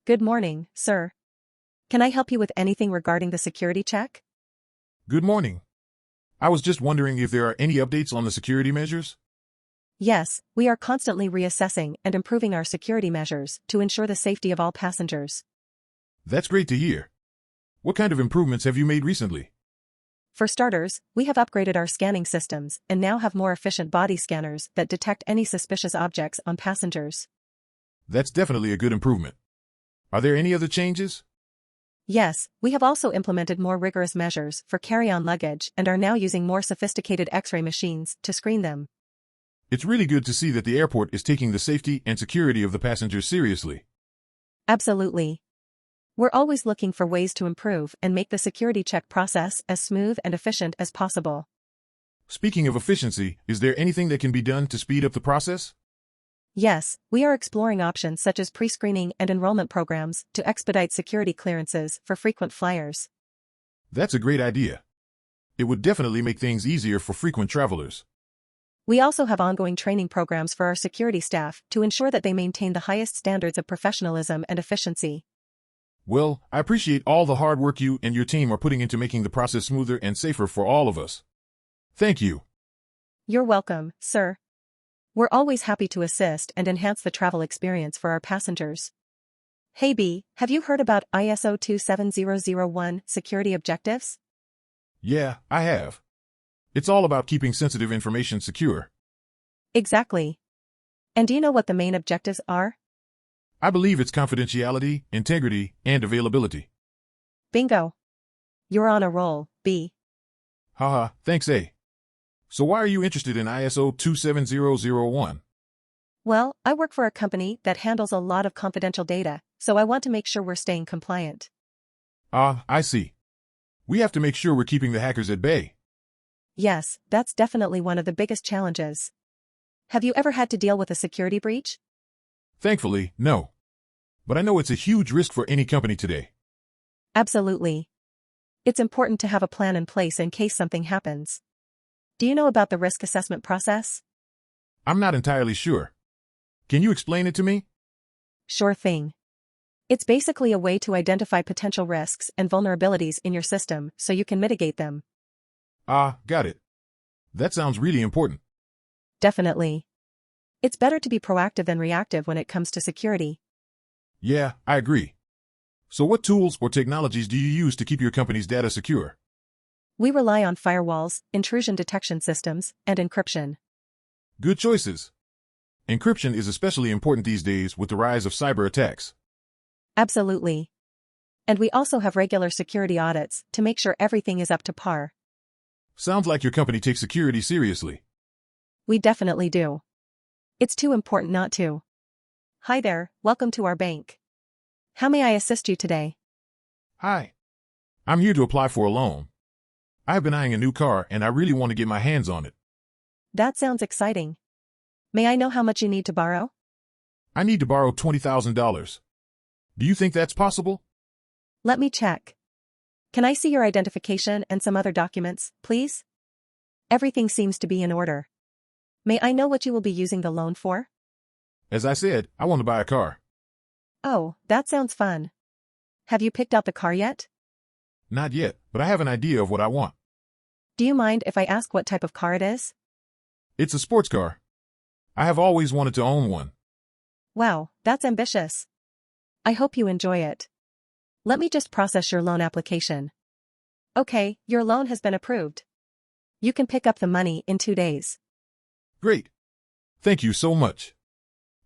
Good morning, sir. Can I help you with anything regarding the security check? Good morning. I was just wondering if there are any updates on the security measures? Yes, we are constantly reassessing and improving our security measures to ensure the safety of all passengers. That's great to hear. What kind of improvements have you made recently? For starters, we have upgraded our scanning systems and now have more efficient body scanners that detect any suspicious objects on passengers. That's definitely a good improvement. Are there any other changes? Yes, we have also implemented more rigorous measures for carry-on luggage and are now using more sophisticated X-ray machines to screen them. It's really good to see that the airport is taking the safety and security of the passengers seriously. Absolutely. We're always looking for ways to improve and make the security check process as smooth and efficient as possible. Speaking of efficiency, is there anything that can be done to speed up the process? Yes, we are exploring options such as pre-screening and enrollment programs to expedite security clearances for frequent flyers. That's a great idea. It would definitely make things easier for frequent travelers. We also have ongoing training programs for our security staff to ensure that they maintain the highest standards of professionalism and efficiency. Well, I appreciate all the hard work you and your team are putting into making the process smoother and safer for all of us. Thank you. You're welcome, sir. We're always happy to assist and enhance the travel experience for our passengers. Hey B, have you heard about ISO 27001 security objectives? Yeah, I have. It's all about keeping sensitive information secure. Exactly. And do you know what the main objectives are? I believe it's confidentiality, integrity, and availability. Bingo. You're on a roll, B. Haha, thanks A. So why are you interested in ISO 27001? Well, I work for a company that handles a lot of confidential data, so I want to make sure we're staying compliant. Ah, I see. We have to make sure we're keeping the hackers at bay. Yes, that's definitely one of the biggest challenges. Have you ever had to deal with a security breach? Thankfully, no. But I know it's a huge risk for any company today. Absolutely. It's important to have a plan in place in case something happens. Do you know about the risk assessment process? I'm not entirely sure. Can you explain it to me? Sure thing. It's basically a way to identify potential risks and vulnerabilities in your system so you can mitigate them. Ah, got it. That sounds really important. Definitely. It's better to be proactive than reactive when it comes to security. Yeah, I agree. So what tools or technologies do you use to keep your company's data secure? We rely on firewalls, intrusion detection systems, and encryption. Good choices. Encryption is especially important these days with the rise of cyber attacks. Absolutely. And we also have regular security audits to make sure everything is up to par. Sounds like your company takes security seriously. We definitely do. It's too important not to. Hi there, welcome to our bank. How may I assist you today? Hi. I'm here to apply for a loan. I've been eyeing a new car and I really want to get my hands on it. That sounds exciting. May I know how much you need to borrow? I need to borrow $20,000. Do you think that's possible? Let me check. Can I see your identification and some other documents, please? Everything seems to be in order. May I know what you will be using the loan for? As I said, I want to buy a car. Oh, that sounds fun. Have you picked out the car yet? Not yet, but I have an idea of what I want. Do you mind if I ask what type of car it is? It's a sports car. I have always wanted to own one. Wow, that's ambitious. I hope you enjoy it. Let me just process your loan application. Okay, your loan has been approved. You can pick up the money in 2 days. Great. Thank you so much.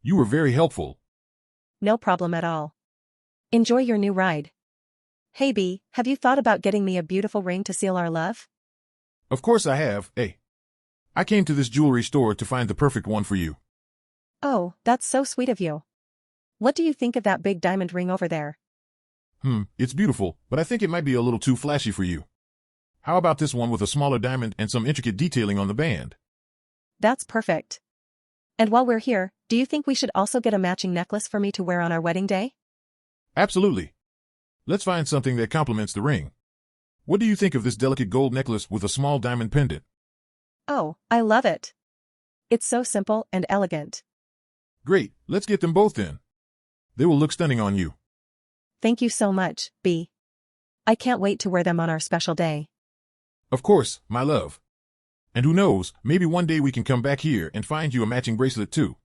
You were very helpful. No problem at all. Enjoy your new ride. Hey B, have you thought about getting me a beautiful ring to seal our love? Of course I have, A. I came to this jewelry store to find the perfect one for you. Oh, that's so sweet of you. What do you think of that big diamond ring over there? It's beautiful, but I think it might be a little too flashy for you. How about this one with a smaller diamond and some intricate detailing on the band? That's perfect. And while we're here, do you think we should also get a matching necklace for me to wear on our wedding day? Absolutely. Let's find something that complements the ring. What do you think of this delicate gold necklace with a small diamond pendant? Oh, I love it. It's so simple and elegant. Great, let's get them both then. They will look stunning on you. Thank you so much, B. I can't wait to wear them on our special day. Of course, my love. And who knows, maybe one day we can come back here and find you a matching bracelet too.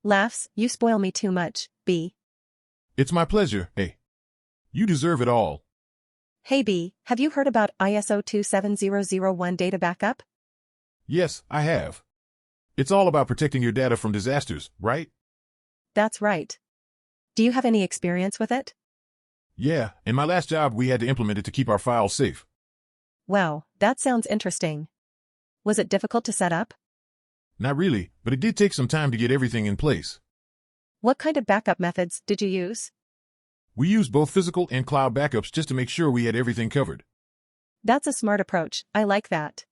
Laughs, you spoil me too much, B. It's my pleasure, hey. You deserve it all. Hey B, have you heard about ISO 27001 data backup? Yes, I have. It's all about protecting your data from disasters, right? That's right. Do you have any experience with it? Yeah, in my last job we had to implement it to keep our files safe. Wow, that sounds interesting. Was it difficult to set up? Not really, but it did take some time to get everything in place. What kind of backup methods did you use? We used both physical and cloud backups just to make sure we had everything covered. That's a smart approach, I like that.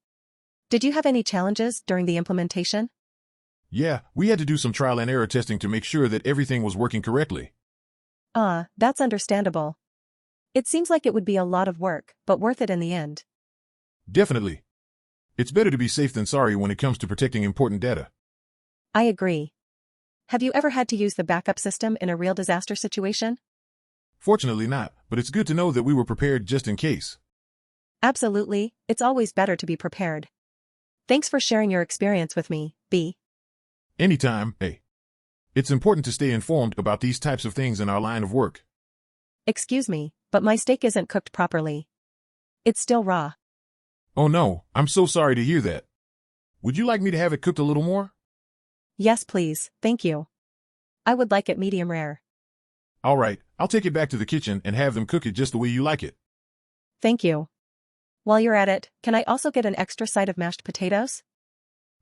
Did you have any challenges during the implementation? Yeah, we had to do some trial and error testing to make sure that everything was working correctly. That's understandable. It seems like it would be a lot of work, but worth it in the end. Definitely. It's better to be safe than sorry when it comes to protecting important data. I agree. Have you ever had to use the backup system in a real disaster situation? Fortunately not, but it's good to know that we were prepared just in case. Absolutely, it's always better to be prepared. Thanks for sharing your experience with me, B. Anytime, hey. It's important to stay informed about these types of things in our line of work. Excuse me, but my steak isn't cooked properly. It's still raw. Oh no, I'm so sorry to hear that. Would you like me to have it cooked a little more? Yes, please, thank you. I would like it medium rare. All right, I'll take it back to the kitchen and have them cook it just the way you like it. Thank you. While you're at it, can I also get an extra side of mashed potatoes?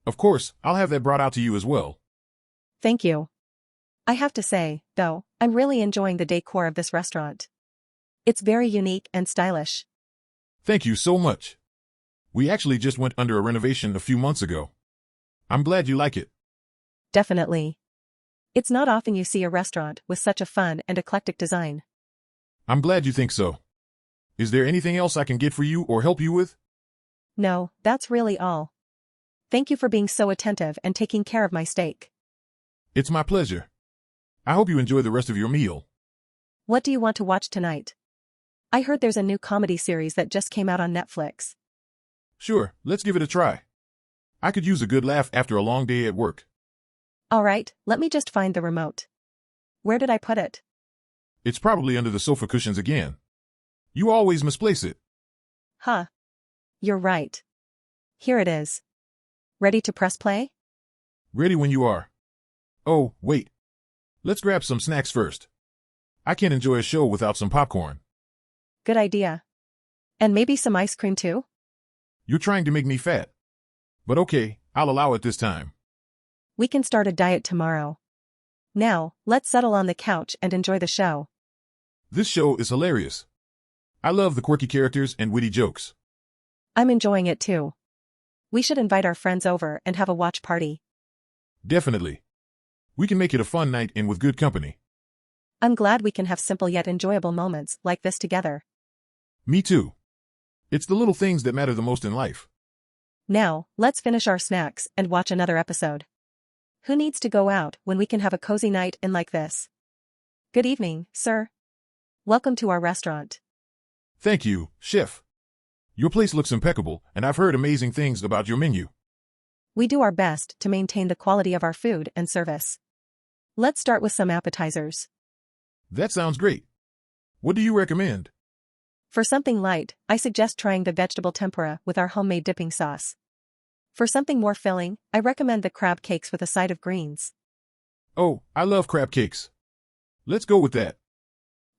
Of course, I'll have that brought out to you as well. Thank you. I have to say, though, I'm really enjoying the decor of this restaurant. It's very unique and stylish. Thank you so much. We actually just went under a renovation a few months ago. I'm glad you like it. Definitely. It's not often you see a restaurant with such a fun and eclectic design. I'm glad you think so. Is there anything else I can get for you or help you with? No, that's really all. Thank you for being so attentive and taking care of my steak. It's my pleasure. I hope you enjoy the rest of your meal. What do you want to watch tonight? I heard there's a new comedy series that just came out on Netflix. Sure, let's give it a try. I could use a good laugh after a long day at work. All right, let me just find the remote. Where did I put it? It's probably under the sofa cushions again. You always misplace it. Huh. You're right. Here it is. Ready to press play? Ready when you are. Oh, wait. Let's grab some snacks first. I can't enjoy a show without some popcorn. Good idea. And maybe some ice cream too? You're trying to make me fat. But okay, I'll allow it this time. We can start a diet tomorrow. Now, let's settle on the couch and enjoy the show. This show is hilarious. I love the quirky characters and witty jokes. I'm enjoying it too. We should invite our friends over and have a watch party. Definitely. We can make it a fun night and with good company. I'm glad we can have simple yet enjoyable moments like this together. Me too. It's the little things that matter the most in life. Now, let's finish our snacks and watch another episode. Who needs to go out when we can have a cozy night in like this? Good evening, sir. Welcome to our restaurant. Thank you, chef. Your place looks impeccable, and I've heard amazing things about your menu. We do our best to maintain the quality of our food and service. Let's start with some appetizers. That sounds great. What do you recommend? For something light, I suggest trying the vegetable tempura with our homemade dipping sauce. For something more filling, I recommend the crab cakes with a side of greens. Oh, I love crab cakes. Let's go with that.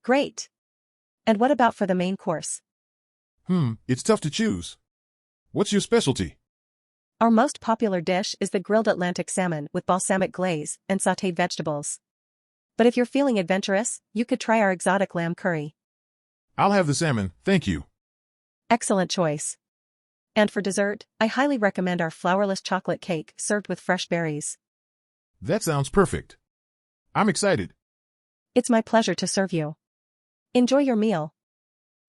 Great. And what about for the main course? It's tough to choose. What's your specialty? Our most popular dish is the grilled Atlantic salmon with balsamic glaze and sautéed vegetables. But if you're feeling adventurous, you could try our exotic lamb curry. I'll have the salmon, thank you. Excellent choice. And for dessert, I highly recommend our flourless chocolate cake served with fresh berries. That sounds perfect. I'm excited. It's my pleasure to serve you. Enjoy your meal.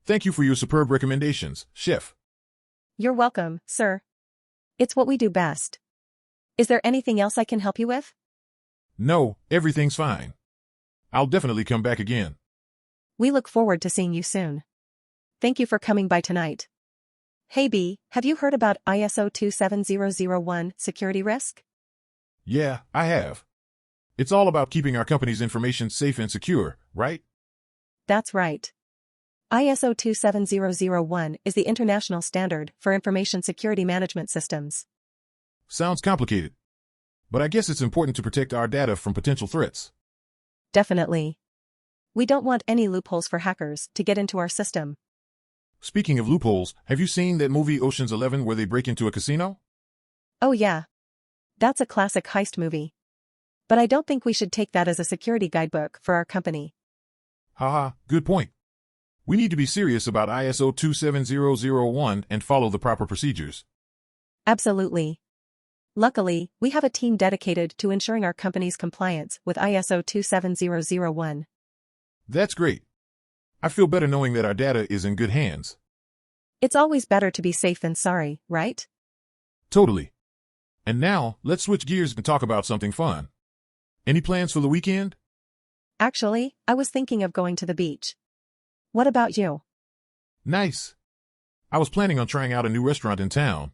Thank you for your superb recommendations, chef. You're welcome, sir. It's what we do best. Is there anything else I can help you with? No, everything's fine. I'll definitely come back again. We look forward to seeing you soon. Thank you for coming by tonight. Hey B, have you heard about ISO 27001 security risk? Yeah, I have. It's all about keeping our company's information safe and secure, right? That's right. ISO 27001 is the international standard for information security management systems. Sounds complicated. But I guess it's important to protect our data from potential threats. Definitely. We don't want any loopholes for hackers to get into our system. Speaking of loopholes, have you seen that movie Ocean's 11 where they break into a casino? Oh yeah. That's a classic heist movie. But I don't think we should take that as a security guidebook for our company. Haha, good point. We need to be serious about ISO 27001 and follow the proper procedures. Absolutely. Luckily, we have a team dedicated to ensuring our company's compliance with ISO 27001. That's great. I feel better knowing that our data is in good hands. It's always better to be safe than sorry, right? Totally. And now, let's switch gears and talk about something fun. Any plans for the weekend? Actually, I was thinking of going to the beach. What about you? Nice. I was planning on trying out a new restaurant in town.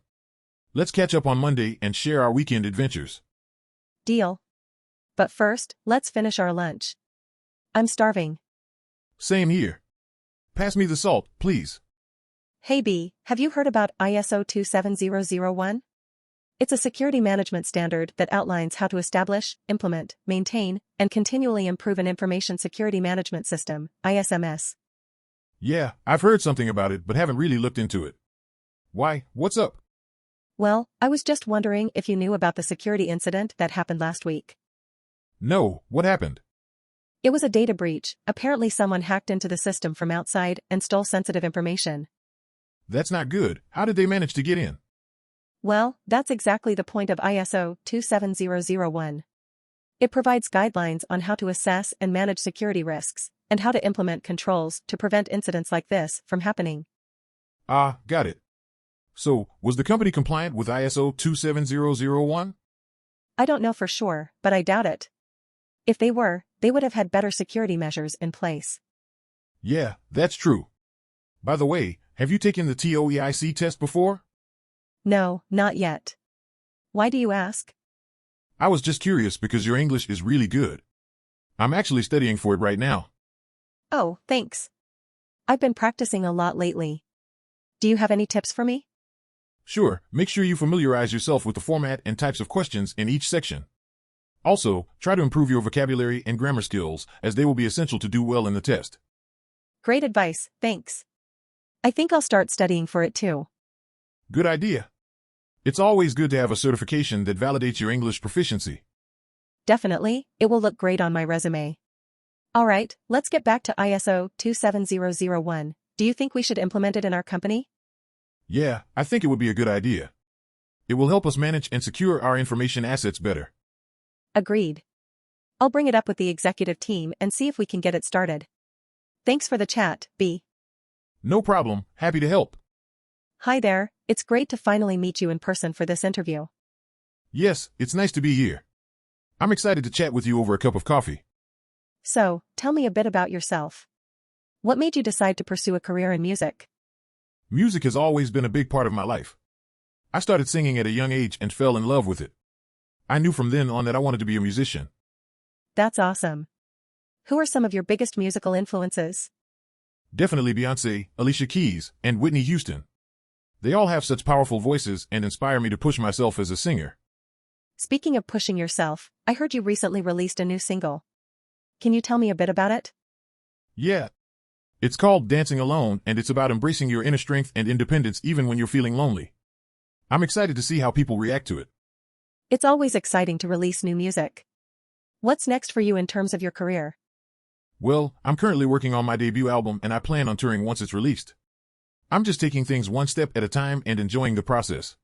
Let's catch up on Monday and share our weekend adventures. Deal. But first, let's finish our lunch. I'm starving. Same here. Pass me the salt, please. Hey B, have you heard about ISO 27001? It's a security management standard that outlines how to establish, implement, maintain, and continually improve an information security management system, ISMS. Yeah, I've heard something about it but haven't really looked into it. Why, what's up? Well, I was just wondering if you knew about the security incident that happened last week. No, what happened? It was a data breach. Apparently someone hacked into the system from outside and stole sensitive information. That's not good. How did they manage to get in? Well, that's exactly the point of ISO 27001. It provides guidelines on how to assess and manage security risks, and how to implement controls to prevent incidents like this from happening. Ah, got it. So, was the company compliant with ISO 27001? I don't know for sure, but I doubt it. If they were, they would have had better security measures in place. Yeah, that's true. By the way, have you taken the TOEIC test before? No, not yet. Why do you ask? I was just curious because your English is really good. I'm actually studying for it right now. Oh, thanks. I've been practicing a lot lately. Do you have any tips for me? Sure, make sure you familiarize yourself with the format and types of questions in each section. Also, try to improve your vocabulary and grammar skills, as they will be essential to do well in the test. Great advice, thanks. I think I'll start studying for it too. Good idea. It's always good to have a certification that validates your English proficiency. Definitely, it will look great on my resume. Alright, let's get back to ISO 27001. Do you think we should implement it in our company? Yeah, I think it would be a good idea. It will help us manage and secure our information assets better. Agreed. I'll bring it up with the executive team and see if we can get it started. Thanks for the chat, B. No problem, happy to help. Hi there, it's great to finally meet you in person for this interview. Yes, it's nice to be here. I'm excited to chat with you over a cup of coffee. So, tell me a bit about yourself. What made you decide to pursue a career in music? Music has always been a big part of my life. I started singing at a young age and fell in love with it. I knew from then on that I wanted to be a musician. That's awesome. Who are some of your biggest musical influences? Definitely Beyoncé, Alicia Keys, and Whitney Houston. They all have such powerful voices and inspire me to push myself as a singer. Speaking of pushing yourself, I heard you recently released a new single. Can you tell me a bit about it? Yeah. It's called Dancing Alone, and it's about embracing your inner strength and independence even when you're feeling lonely. I'm excited to see how people react to it. It's always exciting to release new music. What's next for you in terms of your career? Well, I'm currently working on my debut album and I plan on touring once it's released. I'm just taking things one step at a time and enjoying the process.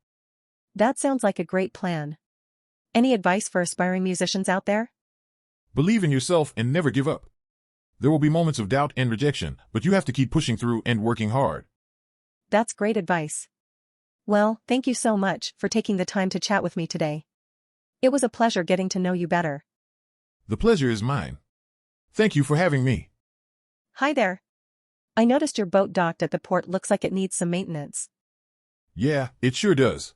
That sounds like a great plan. Any advice for aspiring musicians out there? Believe in yourself and never give up. There will be moments of doubt and rejection, but you have to keep pushing through and working hard. That's great advice. Well, thank you so much for taking the time to chat with me today. It was a pleasure getting to know you better. The pleasure is mine. Thank you for having me. Hi there. I noticed your boat docked at the port looks like it needs some maintenance. Yeah, it sure does.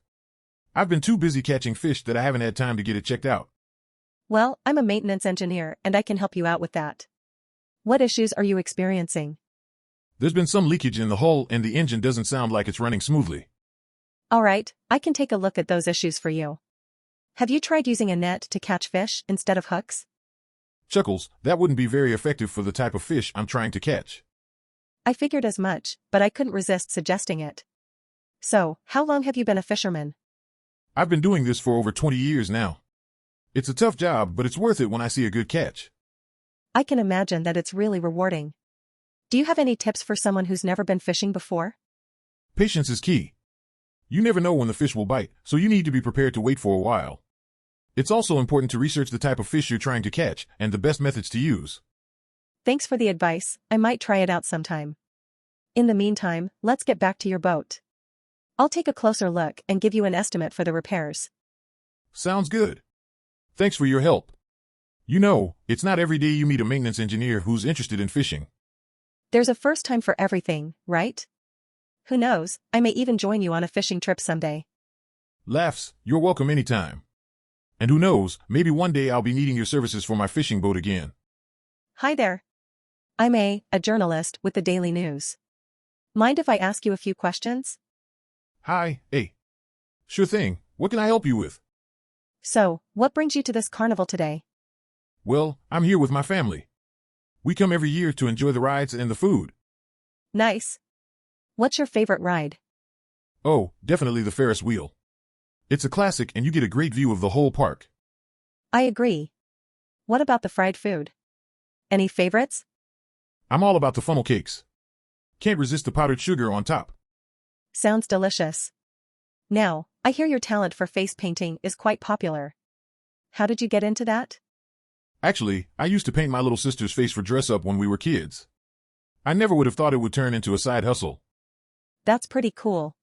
I've been too busy catching fish that I haven't had time to get it checked out. Well, I'm a maintenance engineer and I can help you out with that. What issues are you experiencing? There's been some leakage in the hull and the engine doesn't sound like it's running smoothly. Alright, I can take a look at those issues for you. Have you tried using a net to catch fish instead of hooks? Chuckles, that wouldn't be very effective for the type of fish I'm trying to catch. I figured as much, but I couldn't resist suggesting it. So, how long have you been a fisherman? I've been doing this for over 20 years now. It's a tough job, but it's worth it when I see a good catch. I can imagine that it's really rewarding. Do you have any tips for someone who's never been fishing before? Patience is key. You never know when the fish will bite, so you need to be prepared to wait for a while. It's also important to research the type of fish you're trying to catch and the best methods to use. Thanks for the advice, I might try it out sometime. In the meantime, let's get back to your boat. I'll take a closer look and give you an estimate for the repairs. Sounds good. Thanks for your help. You know, it's not every day you meet a maintenance engineer who's interested in fishing. There's a first time for everything, right? Who knows, I may even join you on a fishing trip someday. Laughs, you're welcome anytime. And who knows, maybe one day I'll be needing your services for my fishing boat again. Hi there. I'm a journalist with the Daily News. Mind if I ask you a few questions? Hi, hey. Sure thing, what can I help you with? So, what brings you to this carnival today? Well, I'm here with my family. We come every year to enjoy the rides and the food. Nice. What's your favorite ride? Oh, definitely the Ferris wheel. It's a classic and you get a great view of the whole park. I agree. What about the fried food? Any favorites? I'm all about the funnel cakes. Can't resist the powdered sugar on top. Sounds delicious. Now, I hear your talent for face painting is quite popular. How did you get into that? Actually, I used to paint my little sister's face for dress up when we were kids. I never would have thought it would turn into a side hustle. That's pretty cool.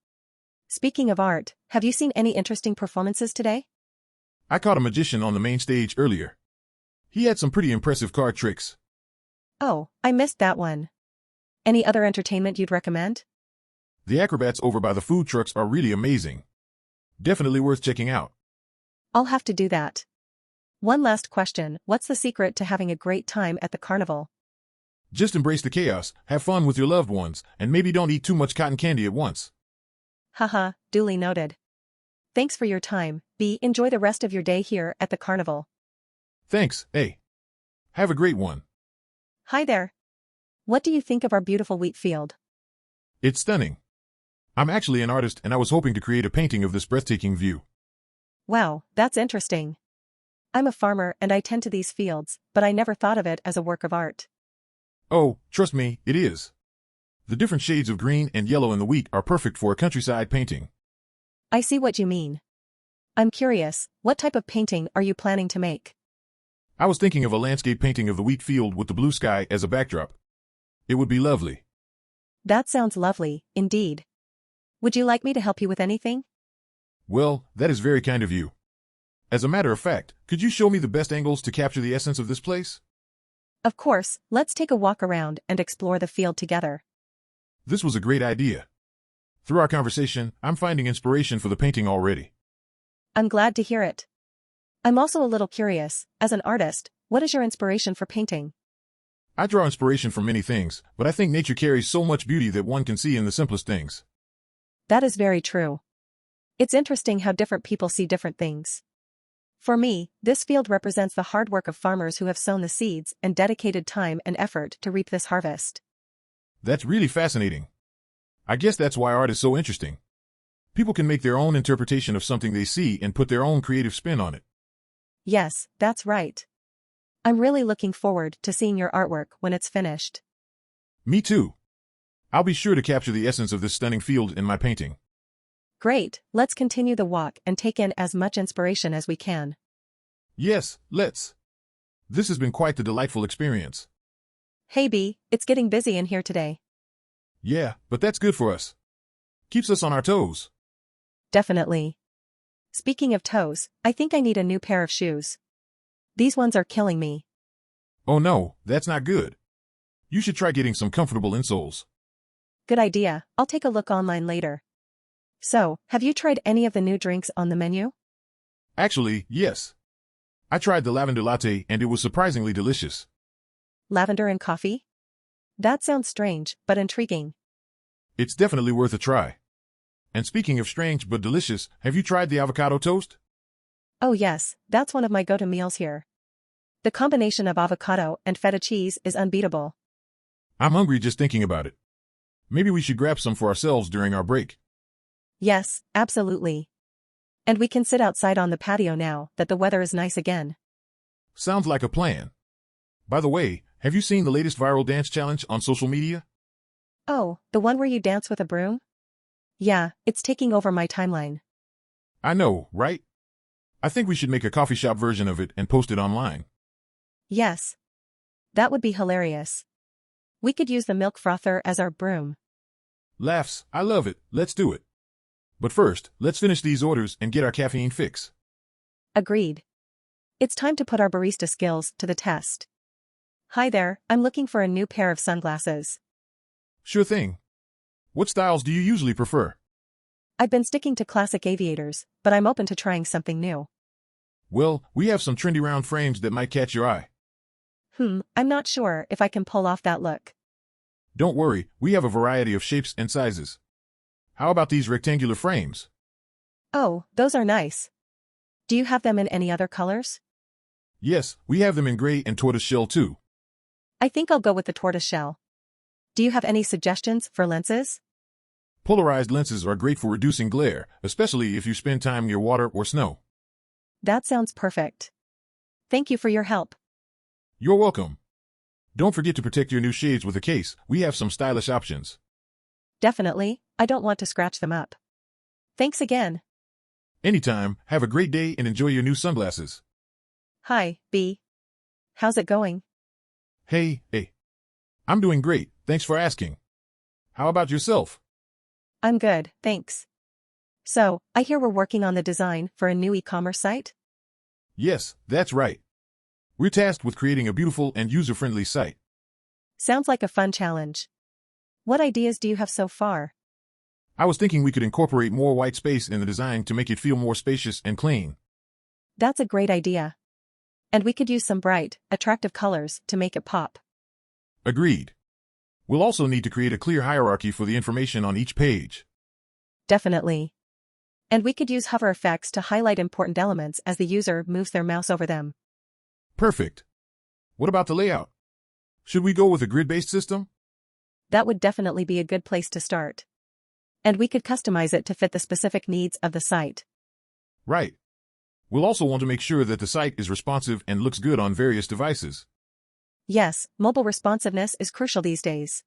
Speaking of art, have you seen any interesting performances today? I caught a magician on the main stage earlier. He had some pretty impressive card tricks. Oh, I missed that one. Any other entertainment you'd recommend? The acrobats over by the food trucks are really amazing. Definitely worth checking out. I'll have to do that. One last question, what's the secret to having a great time at the carnival? Just embrace the chaos, have fun with your loved ones, and maybe don't eat too much cotton candy at once. Haha, duly noted. Thanks for your time, B. Enjoy the rest of your day here at the carnival. Thanks, A. Have a great one. Hi there. What do you think of our beautiful wheat field? It's stunning. I'm actually an artist and I was hoping to create a painting of this breathtaking view. Wow, that's interesting. I'm a farmer and I tend to these fields, but I never thought of it as a work of art. Oh, trust me, it is. The different shades of green and yellow in the wheat are perfect for a countryside painting. I see what you mean. I'm curious, what type of painting are you planning to make? I was thinking of a landscape painting of the wheat field with the blue sky as a backdrop. It would be lovely. That sounds lovely, indeed. Would you like me to help you with anything? Well, that is very kind of you. As a matter of fact, could you show me the best angles to capture the essence of this place? Of course, let's take a walk around and explore the field together. This was a great idea. Through our conversation, I'm finding inspiration for the painting already. I'm glad to hear it. I'm also a little curious, as an artist, what is your inspiration for painting? I draw inspiration from many things, but I think nature carries so much beauty that one can see in the simplest things. That is very true. It's interesting how different people see different things. For me, this field represents the hard work of farmers who have sown the seeds and dedicated time and effort to reap this harvest. That's really fascinating. I guess that's why art is so interesting. People can make their own interpretation of something they see and put their own creative spin on it. Yes, that's right. I'm really looking forward to seeing your artwork when it's finished. Me too. I'll be sure to capture the essence of this stunning field in my painting. Great, let's continue the walk and take in as much inspiration as we can. Yes, let's. This has been quite the delightful experience. Hey B, it's getting busy in here today. Yeah, but that's good for us. Keeps us on our toes. Definitely. Speaking of toes, I think I need a new pair of shoes. These ones are killing me. Oh no, that's not good. You should try getting some comfortable insoles. Good idea, I'll take a look online later. So, have you tried any of the new drinks on the menu? Actually, yes. I tried the lavender latte and it was surprisingly delicious. Lavender and coffee? That sounds strange, but intriguing. It's definitely worth a try. And speaking of strange but delicious, have you tried the avocado toast? Oh yes, that's one of my go-to meals here. The combination of avocado and feta cheese is unbeatable. I'm hungry just thinking about it. Maybe we should grab some for ourselves during our break. Yes, absolutely. And we can sit outside on the patio now that the weather is nice again. Sounds like a plan. By the way, have you seen the latest viral dance challenge on social media? Oh, the one where you dance with a broom? Yeah, it's taking over my timeline. I know, right? I think we should make a coffee shop version of it and post it online. Yes. That would be hilarious. We could use the milk frother as our broom. Laughs, I love it, let's do it. But first, let's finish these orders and get our caffeine fix. Agreed. It's time to put our barista skills to the test. Hi there, I'm looking for a new pair of sunglasses. Sure thing. What styles do you usually prefer? I've been sticking to classic aviators, but I'm open to trying something new. Well, we have some trendy round frames that might catch your eye. I'm not sure if I can pull off that look. Don't worry, we have a variety of shapes and sizes. How about these rectangular frames? Oh, those are nice. Do you have them in any other colors? Yes, we have them in gray and tortoiseshell too. I think I'll go with the tortoiseshell. Do you have any suggestions for lenses? Polarized lenses are great for reducing glare, especially if you spend time near water or snow. That sounds perfect. Thank you for your help. You're welcome. Don't forget to protect your new shades with a case. We have some stylish options. Definitely, I don't want to scratch them up. Thanks again. Anytime, have a great day and enjoy your new sunglasses. Hi, B. How's it going? Hey. I'm doing great, thanks for asking. How about yourself? I'm good, thanks. So, I hear we're working on the design for a new e-commerce site? Yes, that's right. We're tasked with creating a beautiful and user-friendly site. Sounds like a fun challenge. What ideas do you have so far? I was thinking we could incorporate more white space in the design to make it feel more spacious and clean. That's a great idea. And we could use some bright, attractive colors to make it pop. Agreed. We'll also need to create a clear hierarchy for the information on each page. Definitely. And we could use hover effects to highlight important elements as the user moves their mouse over them. Perfect. What about the layout? Should we go with a grid-based system? That would definitely be a good place to start. And we could customize it to fit the specific needs of the site. Right. We'll also want to make sure that the site is responsive and looks good on various devices. Yes, mobile responsiveness is crucial these days.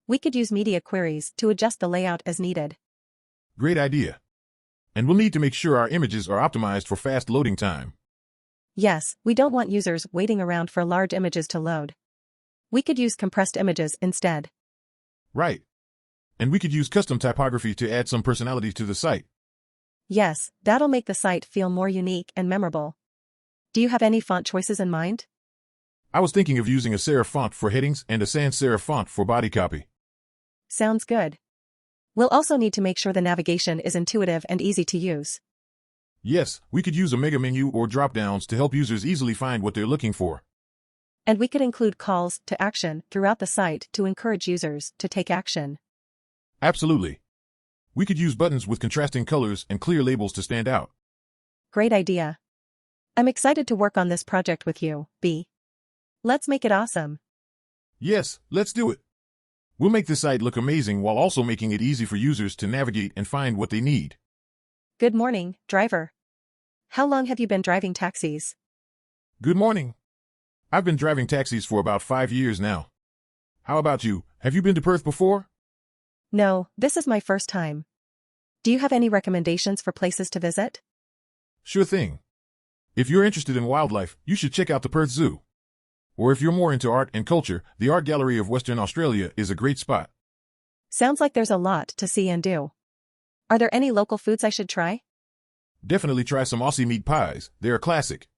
We could use media queries to adjust the layout as needed. Great idea. And we'll need to make sure our images are optimized for fast loading time. Yes, we don't want users waiting around for large images to load. We could use compressed images instead. Right. And we could use custom typography to add some personality to the site. Yes, that'll make the site feel more unique and memorable. Do you have any font choices in mind? I was thinking of using a serif font for headings and a sans serif font for body copy. Sounds good. We'll also need to make sure the navigation is intuitive and easy to use. Yes, we could use a mega menu or drop-downs to help users easily find what they're looking for. And we could include calls to action throughout the site to encourage users to take action. Absolutely. We could use buttons with contrasting colors and clear labels to stand out. Great idea. I'm excited to work on this project with you, B. Let's make it awesome. Yes, let's do it. We'll make the site look amazing while also making it easy for users to navigate and find what they need. Good morning, driver. How long have you been driving taxis? Good morning. I've been driving taxis for about 5 years now. How about you? Have you been to Perth before? No, this is my first time. Do you have any recommendations for places to visit? Sure thing. If you're interested in wildlife, you should check out the Perth Zoo. Or if you're more into art and culture, the Art Gallery of Western Australia is a great spot. Sounds like there's a lot to see and do. Are there any local foods I should try? Definitely try some Aussie meat pies, they're a classic.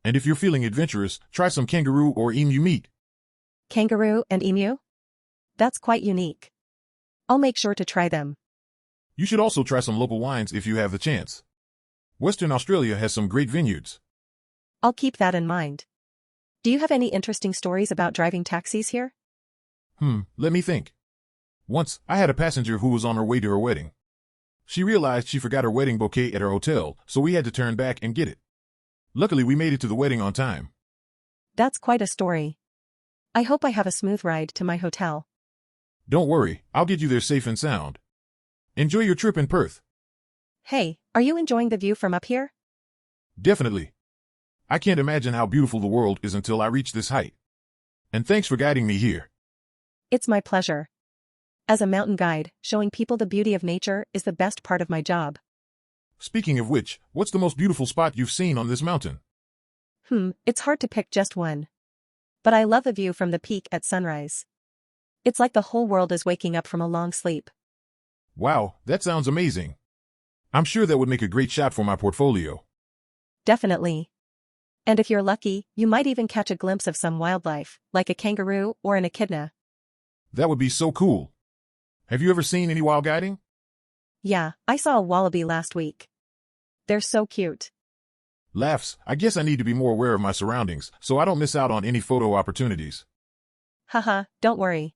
And if you're feeling adventurous, try some kangaroo or emu meat. Kangaroo and emu? That's quite unique. I'll make sure to try them. You should also try some local wines if you have the chance. Western Australia has some great vineyards. I'll keep that in mind. Do you have any interesting stories about driving taxis here? Let me think. Once, I had a passenger who was on her way to her wedding. She realized she forgot her wedding bouquet at her hotel, so we had to turn back and get it. Luckily, we made it to the wedding on time. That's quite a story. I hope I have a smooth ride to my hotel. Don't worry, I'll get you there safe and sound. Enjoy your trip in Perth. Hey, are you enjoying the view from up here? Definitely. I can't imagine how beautiful the world is until I reach this height. And thanks for guiding me here. It's my pleasure. As a mountain guide, showing people the beauty of nature is the best part of my job. Speaking of which, what's the most beautiful spot you've seen on this mountain? It's hard to pick just one. But I love the view from the peak at sunrise. It's like the whole world is waking up from a long sleep. Wow, that sounds amazing. I'm sure that would make a great shot for my portfolio. Definitely. And if you're lucky, you might even catch a glimpse of some wildlife, like a kangaroo or an echidna. That would be so cool. Have you ever seen any wild guiding? Yeah, I saw a wallaby last week. They're so cute. Laughs, I guess I need to be more aware of my surroundings, so I don't miss out on any photo opportunities. Haha, don't worry.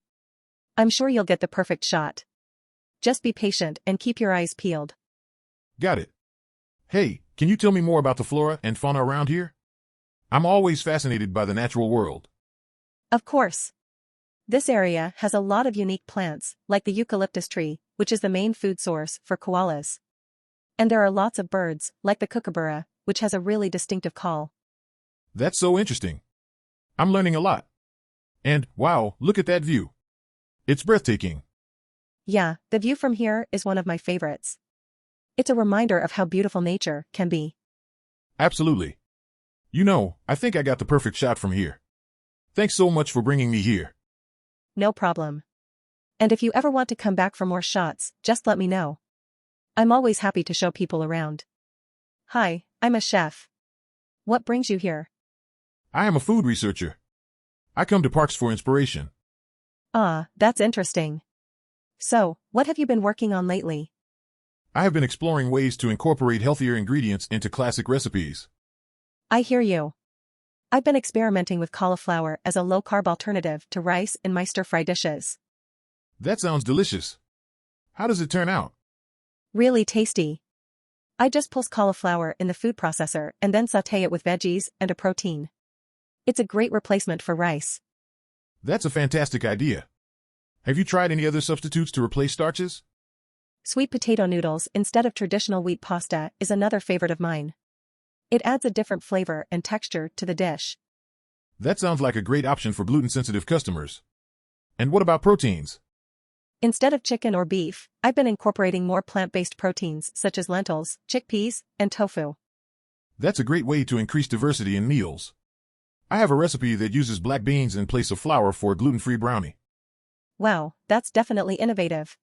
I'm sure you'll get the perfect shot. Just be patient and keep your eyes peeled. Got it. Hey, can you tell me more about the flora and fauna around here? I'm always fascinated by the natural world. Of course. This area has a lot of unique plants, like the eucalyptus tree, which is the main food source for koalas. And there are lots of birds, like the kookaburra, which has a really distinctive call. That's so interesting. I'm learning a lot. And, wow, look at that view. It's breathtaking. Yeah, the view from here is one of my favorites. It's a reminder of how beautiful nature can be. Absolutely. You know, I think I got the perfect shot from here. Thanks so much for bringing me here. No problem. And if you ever want to come back for more shots, just let me know. I'm always happy to show people around. Hi, I'm a chef. What brings you here? I am a food researcher. I come to parks for inspiration. Ah, that's interesting. So, what have you been working on lately? I have been exploring ways to incorporate healthier ingredients into classic recipes. I hear you. I've been experimenting with cauliflower as a low-carb alternative to rice in my stir-fry dishes. That sounds delicious. How does it turn out? Really tasty. I just pulse cauliflower in the food processor and then sauté it with veggies and a protein. It's a great replacement for rice. That's a fantastic idea. Have you tried any other substitutes to replace starches? Sweet potato noodles instead of traditional wheat pasta is another favorite of mine. It adds a different flavor and texture to the dish. That sounds like a great option for gluten-sensitive customers. And what about proteins? Instead of chicken or beef, I've been incorporating more plant-based proteins such as lentils, chickpeas, and tofu. That's a great way to increase diversity in meals. I have a recipe that uses black beans in place of flour for a gluten-free brownie. Wow, that's definitely innovative.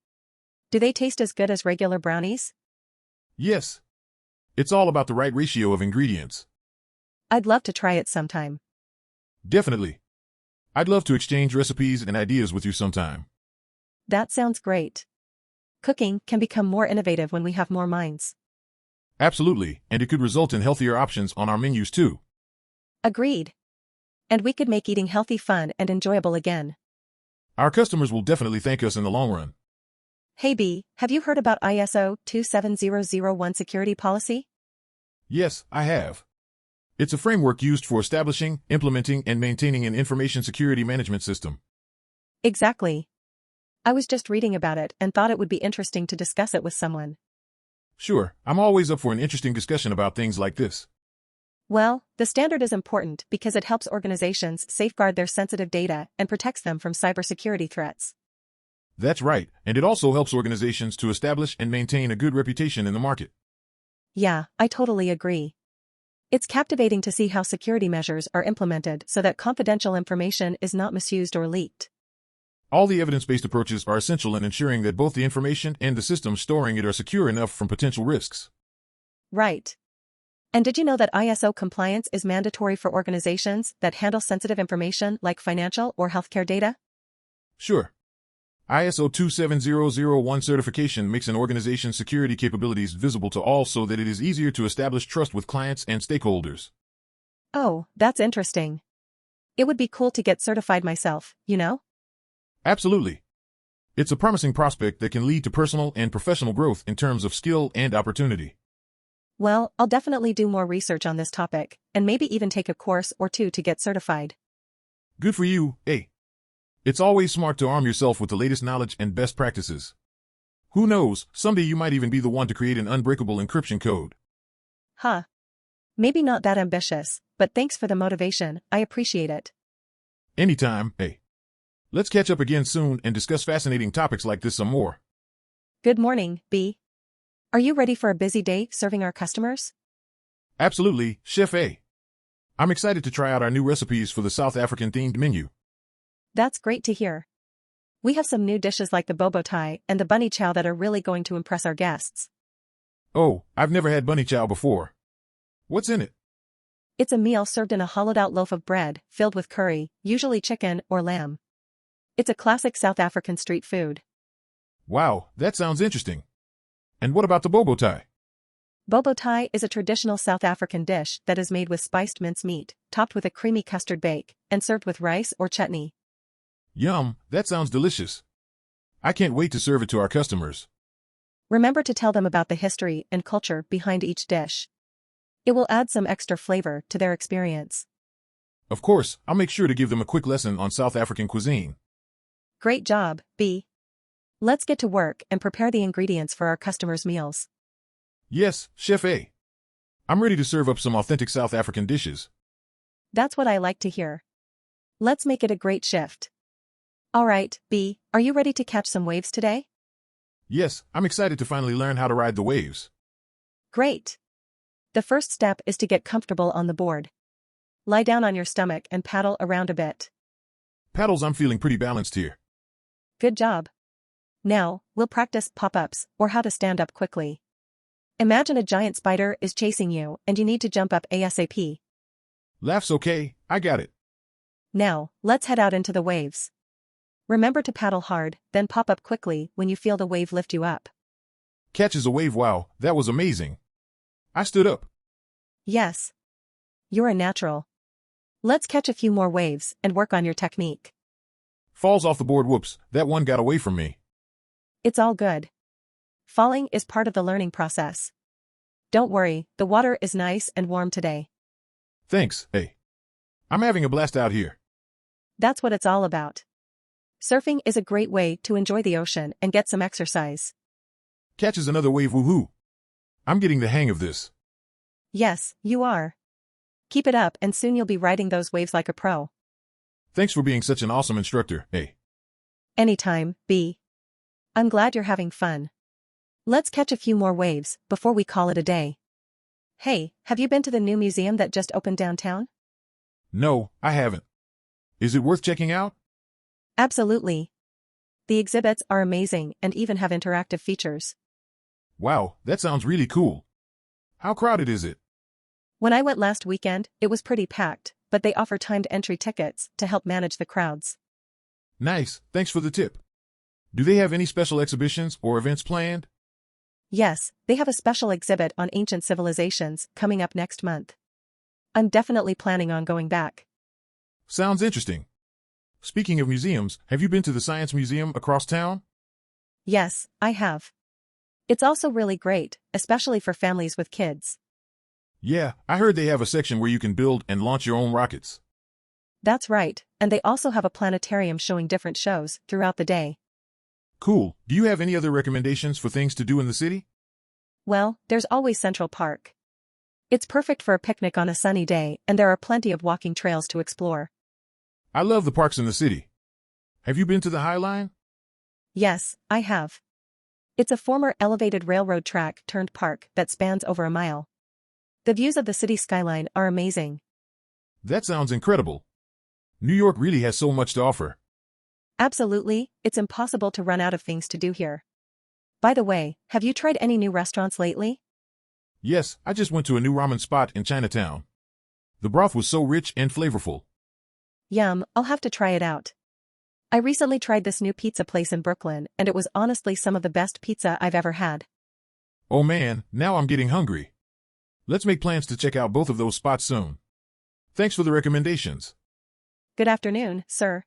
Do they taste as good as regular brownies? Yes. It's all about the right ratio of ingredients. I'd love to try it sometime. Definitely. I'd love to exchange recipes and ideas with you sometime. That sounds great. Cooking can become more innovative when we have more minds. Absolutely, and it could result in healthier options on our menus too. Agreed. And we could make eating healthy fun and enjoyable again. Our customers will definitely thank us in the long run. Hey B, have you heard about ISO 27001 security policy? Yes, I have. It's a framework used for establishing, implementing, and maintaining an information security management system. Exactly. I was just reading about it and thought it would be interesting to discuss it with someone. Sure, I'm always up for an interesting discussion about things like this. Well, the standard is important because it helps organizations safeguard their sensitive data and protects them from cybersecurity threats. That's right, and it also helps organizations to establish and maintain a good reputation in the market. Yeah, I totally agree. It's captivating to see how security measures are implemented so that confidential information is not misused or leaked. All the evidence-based approaches are essential in ensuring that both the information and the systems storing it are secure enough from potential risks. Right. And did you know that ISO compliance is mandatory for organizations that handle sensitive information like financial or healthcare data? Sure. ISO 27001 certification makes an organization's security capabilities visible to all so that it is easier to establish trust with clients and stakeholders. Oh, that's interesting. It would be cool to get certified myself, you know? Absolutely. It's a promising prospect that can lead to personal and professional growth in terms of skill and opportunity. Well, I'll definitely do more research on this topic, and maybe even take a course or two to get certified. Good for you, eh? It's always smart to arm yourself with the latest knowledge and best practices. Who knows, someday you might even be the one to create an unbreakable encryption code. Huh. Maybe not that ambitious, but thanks for the motivation, I appreciate it. Anytime, eh? Let's catch up again soon and discuss fascinating topics like this some more. Good morning, B. Are you ready for a busy day serving our customers? Absolutely, Chef A. I'm excited to try out our new recipes for the South African-themed menu. That's great to hear. We have some new dishes like the bobo thai and the bunny chow that are really going to impress our guests. Oh, I've never had bunny chow before. What's in it? It's a meal served in a hollowed-out loaf of bread, filled with curry, usually chicken or lamb. It's a classic South African street food. Wow, that sounds interesting. And what about the bobo thai? Bobo thai is a traditional South African dish that is made with spiced mincemeat, topped with a creamy custard bake, and served with rice or chutney. Yum, that sounds delicious. I can't wait to serve it to our customers. Remember to tell them about the history and culture behind each dish. It will add some extra flavor to their experience. Of course, I'll make sure to give them a quick lesson on South African cuisine. Great job, B. Let's get to work and prepare the ingredients for our customers' meals. Yes, Chef A. I'm ready to serve up some authentic South African dishes. That's what I like to hear. Let's make it a great shift. All right, B, are you ready to catch some waves today? Yes, I'm excited to finally learn how to ride the waves. Great. The first step is to get comfortable on the board. Lie down on your stomach and paddle around a bit. Paddles, I'm feeling pretty balanced here. Good job. Now, we'll practice pop-ups or how to stand up quickly. Imagine a giant spider is chasing you and you need to jump up ASAP. Laughs okay, I got it. Now, let's head out into the waves. Remember to paddle hard, then pop up quickly when you feel the wave lift you up. Catches a wave, wow, that was amazing. I stood up. Yes. You're a natural. Let's catch a few more waves and work on your technique. Falls off the board, whoops, that one got away from me. It's all good. Falling is part of the learning process. Don't worry, the water is nice and warm today. Thanks, hey. I'm having a blast out here. That's what it's all about. Surfing is a great way to enjoy the ocean and get some exercise. Catches another wave, woohoo. I'm getting the hang of this. Yes, you are. Keep it up and soon you'll be riding those waves like a pro. Thanks for being such an awesome instructor, hey. Anytime, B. I'm glad you're having fun. Let's catch a few more waves before we call it a day. Hey, have you been to the new museum that just opened downtown? No, I haven't. Is it worth checking out? Absolutely. The exhibits are amazing and even have interactive features. Wow, that sounds really cool. How crowded is it? When I went last weekend, it was pretty packed, but they offer timed entry tickets to help manage the crowds. Nice, thanks for the tip. Do they have any special exhibitions or events planned? Yes, they have a special exhibit on ancient civilizations coming up next month. I'm definitely planning on going back. Sounds interesting. Speaking of museums, have you been to the Science Museum across town? Yes, I have. It's also really great, especially for families with kids. Yeah, I heard they have a section where you can build and launch your own rockets. That's right, and they also have a planetarium showing different shows throughout the day. Cool. Do you have any other recommendations for things to do in the city? Well, there's always Central Park. It's perfect for a picnic on a sunny day, and there are plenty of walking trails to explore. I love the parks in the city. Have you been to the High Line? Yes, I have. It's a former elevated railroad track turned park that spans over a mile. The views of the city skyline are amazing. That sounds incredible. New York really has so much to offer. Absolutely, it's impossible to run out of things to do here. By the way, have you tried any new restaurants lately? Yes, I just went to a new ramen spot in Chinatown. The broth was so rich and flavorful. Yum, I'll have to try it out. I recently tried this new pizza place in Brooklyn, and it was honestly some of the best pizza I've ever had. Oh man, now I'm getting hungry. Let's make plans to check out both of those spots soon. Thanks for the recommendations. Good afternoon, sir.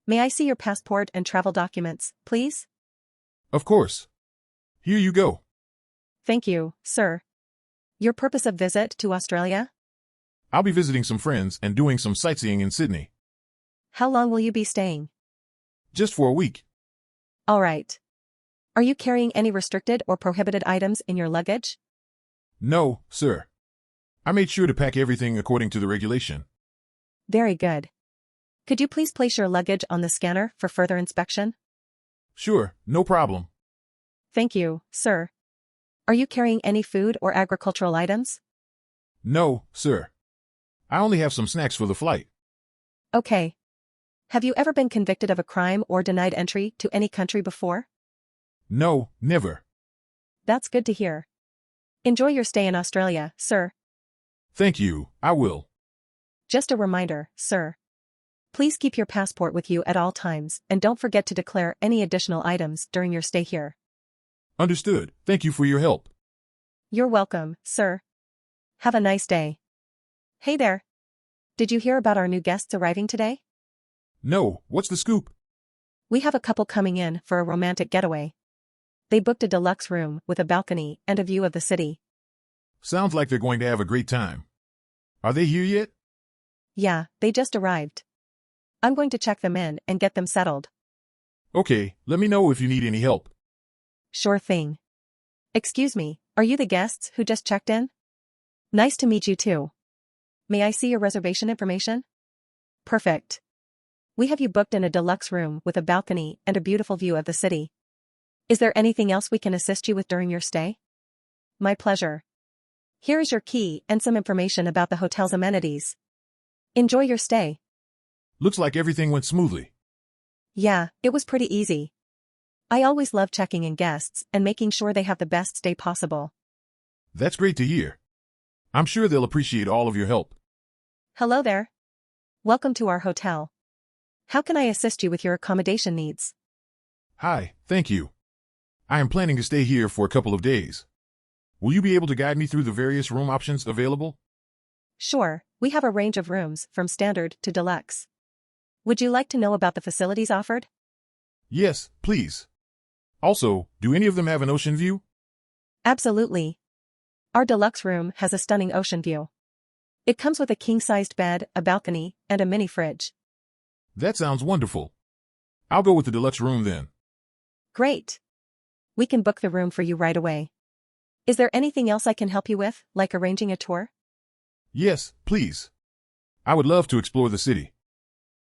May I see your passport and travel documents, please? Of course. Here you go. Thank you, sir. Your purpose of visit to Australia? I'll be visiting some friends and doing some sightseeing in Sydney. How long will you be staying? Just for a week. All right. Are you carrying any restricted or prohibited items in your luggage? No, sir. I made sure to pack everything according to the regulation. Very good. Could you please place your luggage on the scanner for further inspection? Sure, no problem. Thank you, sir. Are you carrying any food or agricultural items? No, sir. I only have some snacks for the flight. Okay. Have you ever been convicted of a crime or denied entry to any country before? No, never. That's good to hear. Enjoy your stay in Australia, sir. Thank you, I will. Just a reminder, sir. Please keep your passport with you at all times and don't forget to declare any additional items during your stay here. Understood. Thank you for your help. You're welcome, sir. Have a nice day. Hey there. Did you hear about our new guests arriving today? No, what's the scoop? We have a couple coming in for a romantic getaway. They booked a deluxe room with a balcony and a view of the city. Sounds like they're going to have a great time. Are they here yet? Yeah, they just arrived. I'm going to check them in and get them settled. Okay, let me know if you need any help. Sure thing. Excuse me, are you the guests who just checked in? Nice to meet you too. May I see your reservation information? Perfect. We have you booked in a deluxe room with a balcony and a beautiful view of the city. Is there anything else we can assist you with during your stay? My pleasure. Here is your key and some information about the hotel's amenities. Enjoy your stay. Looks like everything went smoothly. Yeah, it was pretty easy. I always love checking in guests and making sure they have the best stay possible. That's great to hear. I'm sure they'll appreciate all of your help. Hello there. Welcome to our hotel. How can I assist you with your accommodation needs? Hi, thank you. I am planning to stay here for a couple of days. Will you be able to guide me through the various room options available? Sure, we have a range of rooms from standard to deluxe. Would you like to know about the facilities offered? Yes, please. Also, do any of them have an ocean view? Absolutely. Our deluxe room has a stunning ocean view. It comes with a king-sized bed, a balcony, and a mini fridge. That sounds wonderful. I'll go with the deluxe room then. Great. We can book the room for you right away. Is there anything else I can help you with, like arranging a tour? Yes, please. I would love to explore the city.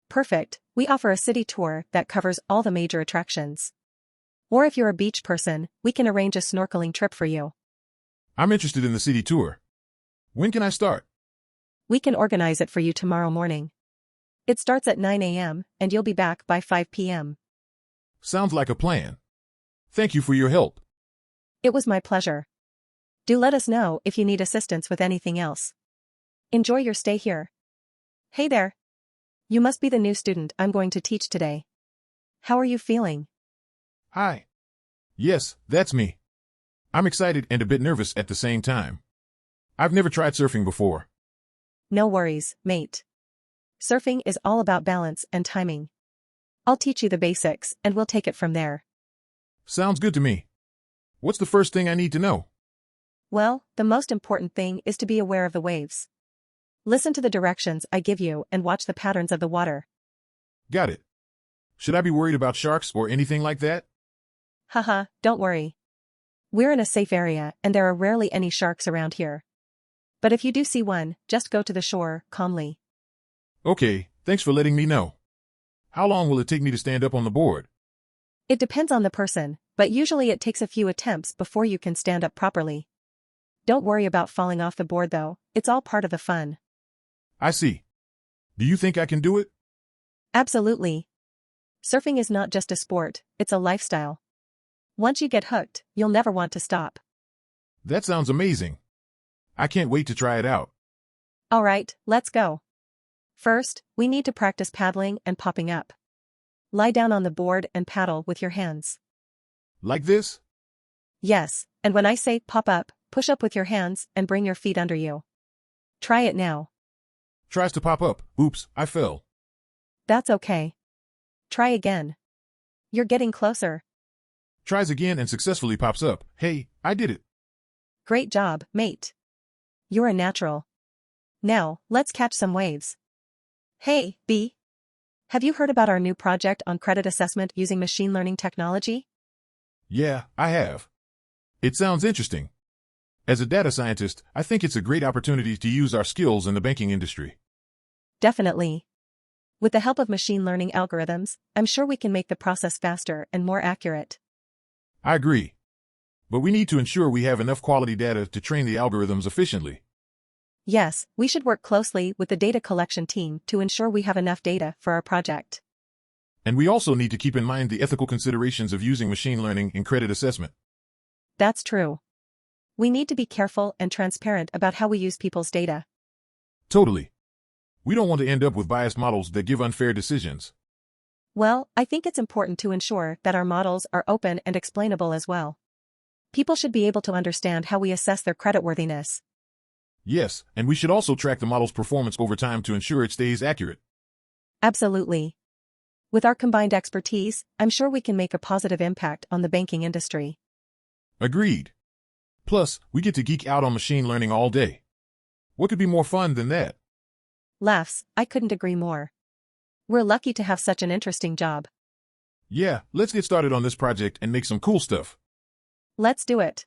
Perfect, we offer a city tour that covers all the major attractions. Or if you're a beach person, we can arrange a snorkeling trip for you. I'm interested in the city tour. When can I start? We can organize it for you tomorrow morning. It starts at 9 a.m. and you'll be back by 5 p.m. Sounds like a plan. Thank you for your help. It was my pleasure. Do let us know if you need assistance with anything else. Enjoy your stay here. Hey there. You must be the new student I'm going to teach today. How are you feeling? Hi. Yes, that's me. I'm excited and a bit nervous at the same time. I've never tried surfing before. No worries, mate. Surfing is all about balance and timing. I'll teach you the basics and we'll take it from there. Sounds good to me. What's the first thing I need to know? Well, the most important thing is to be aware of the waves. Listen to the directions I give you and watch the patterns of the water. Got it. Should I be worried about sharks or anything like that? Haha, don't worry. We're in a safe area and there are rarely any sharks around here. But if you do see one, just go to the shore, calmly. Okay, thanks for letting me know. How long will it take me to stand up on the board? It depends on the person, but usually it takes a few attempts before you can stand up properly. Don't worry about falling off the board though, it's all part of the fun. I see. Do you think I can do it? Absolutely. Surfing is not just a sport, it's a lifestyle. Once you get hooked, you'll never want to stop. That sounds amazing. I can't wait to try it out. Alright, let's go. First, we need to practice paddling and popping up. Lie down on the board and paddle with your hands. Like this? Yes, and when I say pop up, push up with your hands and bring your feet under you. Try it now. Tries to pop up. Oops, I fell. That's okay. Try again. You're getting closer. Tries again and successfully pops up. Hey, I did it. Great job, mate. You're a natural. Now, let's catch some waves. Hey, B. Have you heard about our new project on credit assessment using machine learning technology? Yeah, I have. It sounds interesting. As a data scientist, I think it's a great opportunity to use our skills in the banking industry. Definitely. With the help of machine learning algorithms, I'm sure we can make the process faster and more accurate. I agree. But we need to ensure we have enough quality data to train the algorithms efficiently. Yes, we should work closely with the data collection team to ensure we have enough data for our project. And we also need to keep in mind the ethical considerations of using machine learning in credit assessment. That's true. We need to be careful and transparent about how we use people's data. Totally. We don't want to end up with biased models that give unfair decisions. Well, I think it's important to ensure that our models are open and explainable as well. People should be able to understand how we assess their creditworthiness. Yes, and we should also track the model's performance over time to ensure it stays accurate. Absolutely. With our combined expertise, I'm sure we can make a positive impact on the banking industry. Agreed. Plus, we get to geek out on machine learning all day. What could be more fun than that? Laughs, I couldn't agree more. We're lucky to have such an interesting job. Yeah, let's get started on this project and make some cool stuff. Let's do it.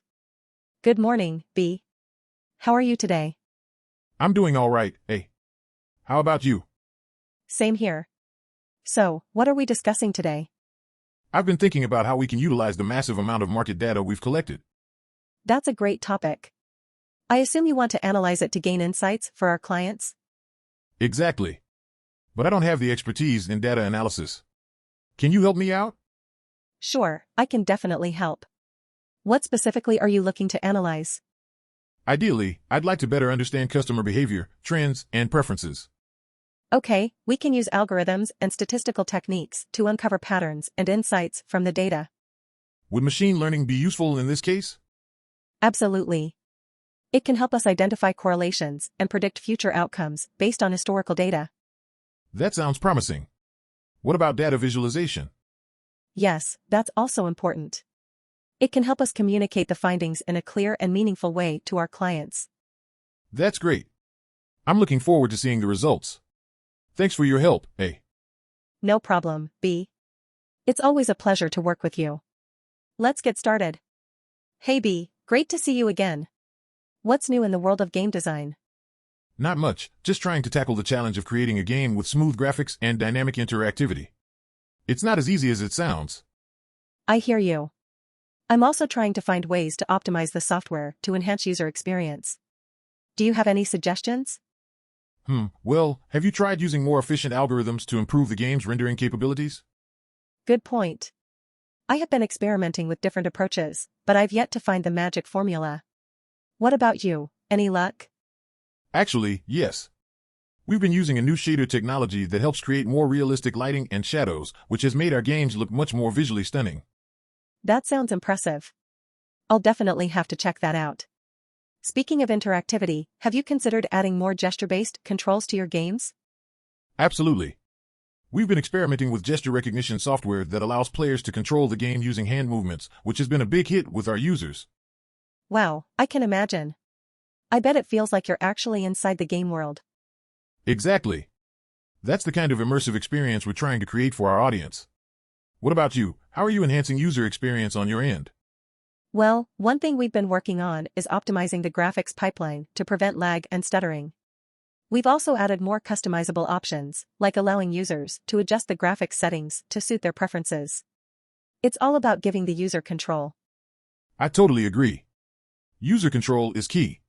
Good morning, B. How are you today? I'm doing all right, hey. How about you? Same here. So, what are we discussing today? I've been thinking about how we can utilize the massive amount of market data we've collected. That's a great topic. I assume you want to analyze it to gain insights for our clients? Exactly. But I don't have the expertise in data analysis. Can you help me out? Sure, I can definitely help. What specifically are you looking to analyze? Ideally, I'd like to better understand customer behavior, trends, and preferences. Okay, we can use algorithms and statistical techniques to uncover patterns and insights from the data. Would machine learning be useful in this case? Absolutely. It can help us identify correlations and predict future outcomes based on historical data. That sounds promising. What about data visualization? Yes, that's also important. It can help us communicate the findings in a clear and meaningful way to our clients. That's great. I'm looking forward to seeing the results. Thanks for your help, A. No problem, B. It's always a pleasure to work with you. Let's get started. Hey B, great to see you again. What's new in the world of game design? Not much, just trying to tackle the challenge of creating a game with smooth graphics and dynamic interactivity. It's not as easy as it sounds. I hear you. I'm also trying to find ways to optimize the software to enhance user experience. Do you have any suggestions? Well, have you tried using more efficient algorithms to improve the game's rendering capabilities? Good point. I have been experimenting with different approaches, but I've yet to find the magic formula. What about you? Any luck? Actually, yes. We've been using a new shader technology that helps create more realistic lighting and shadows, which has made our games look much more visually stunning. That sounds impressive. I'll definitely have to check that out. Speaking of interactivity, have you considered adding more gesture-based controls to your games? Absolutely. We've been experimenting with gesture recognition software that allows players to control the game using hand movements, which has been a big hit with our users. Wow, I can imagine. I bet it feels like you're actually inside the game world. Exactly. That's the kind of immersive experience we're trying to create for our audience. What about you? How are you enhancing user experience on your end? Well, one thing we've been working on is optimizing the graphics pipeline to prevent lag and stuttering. We've also added more customizable options, like allowing users to adjust the graphics settings to suit their preferences. It's all about giving the user control. I totally agree. User control is key.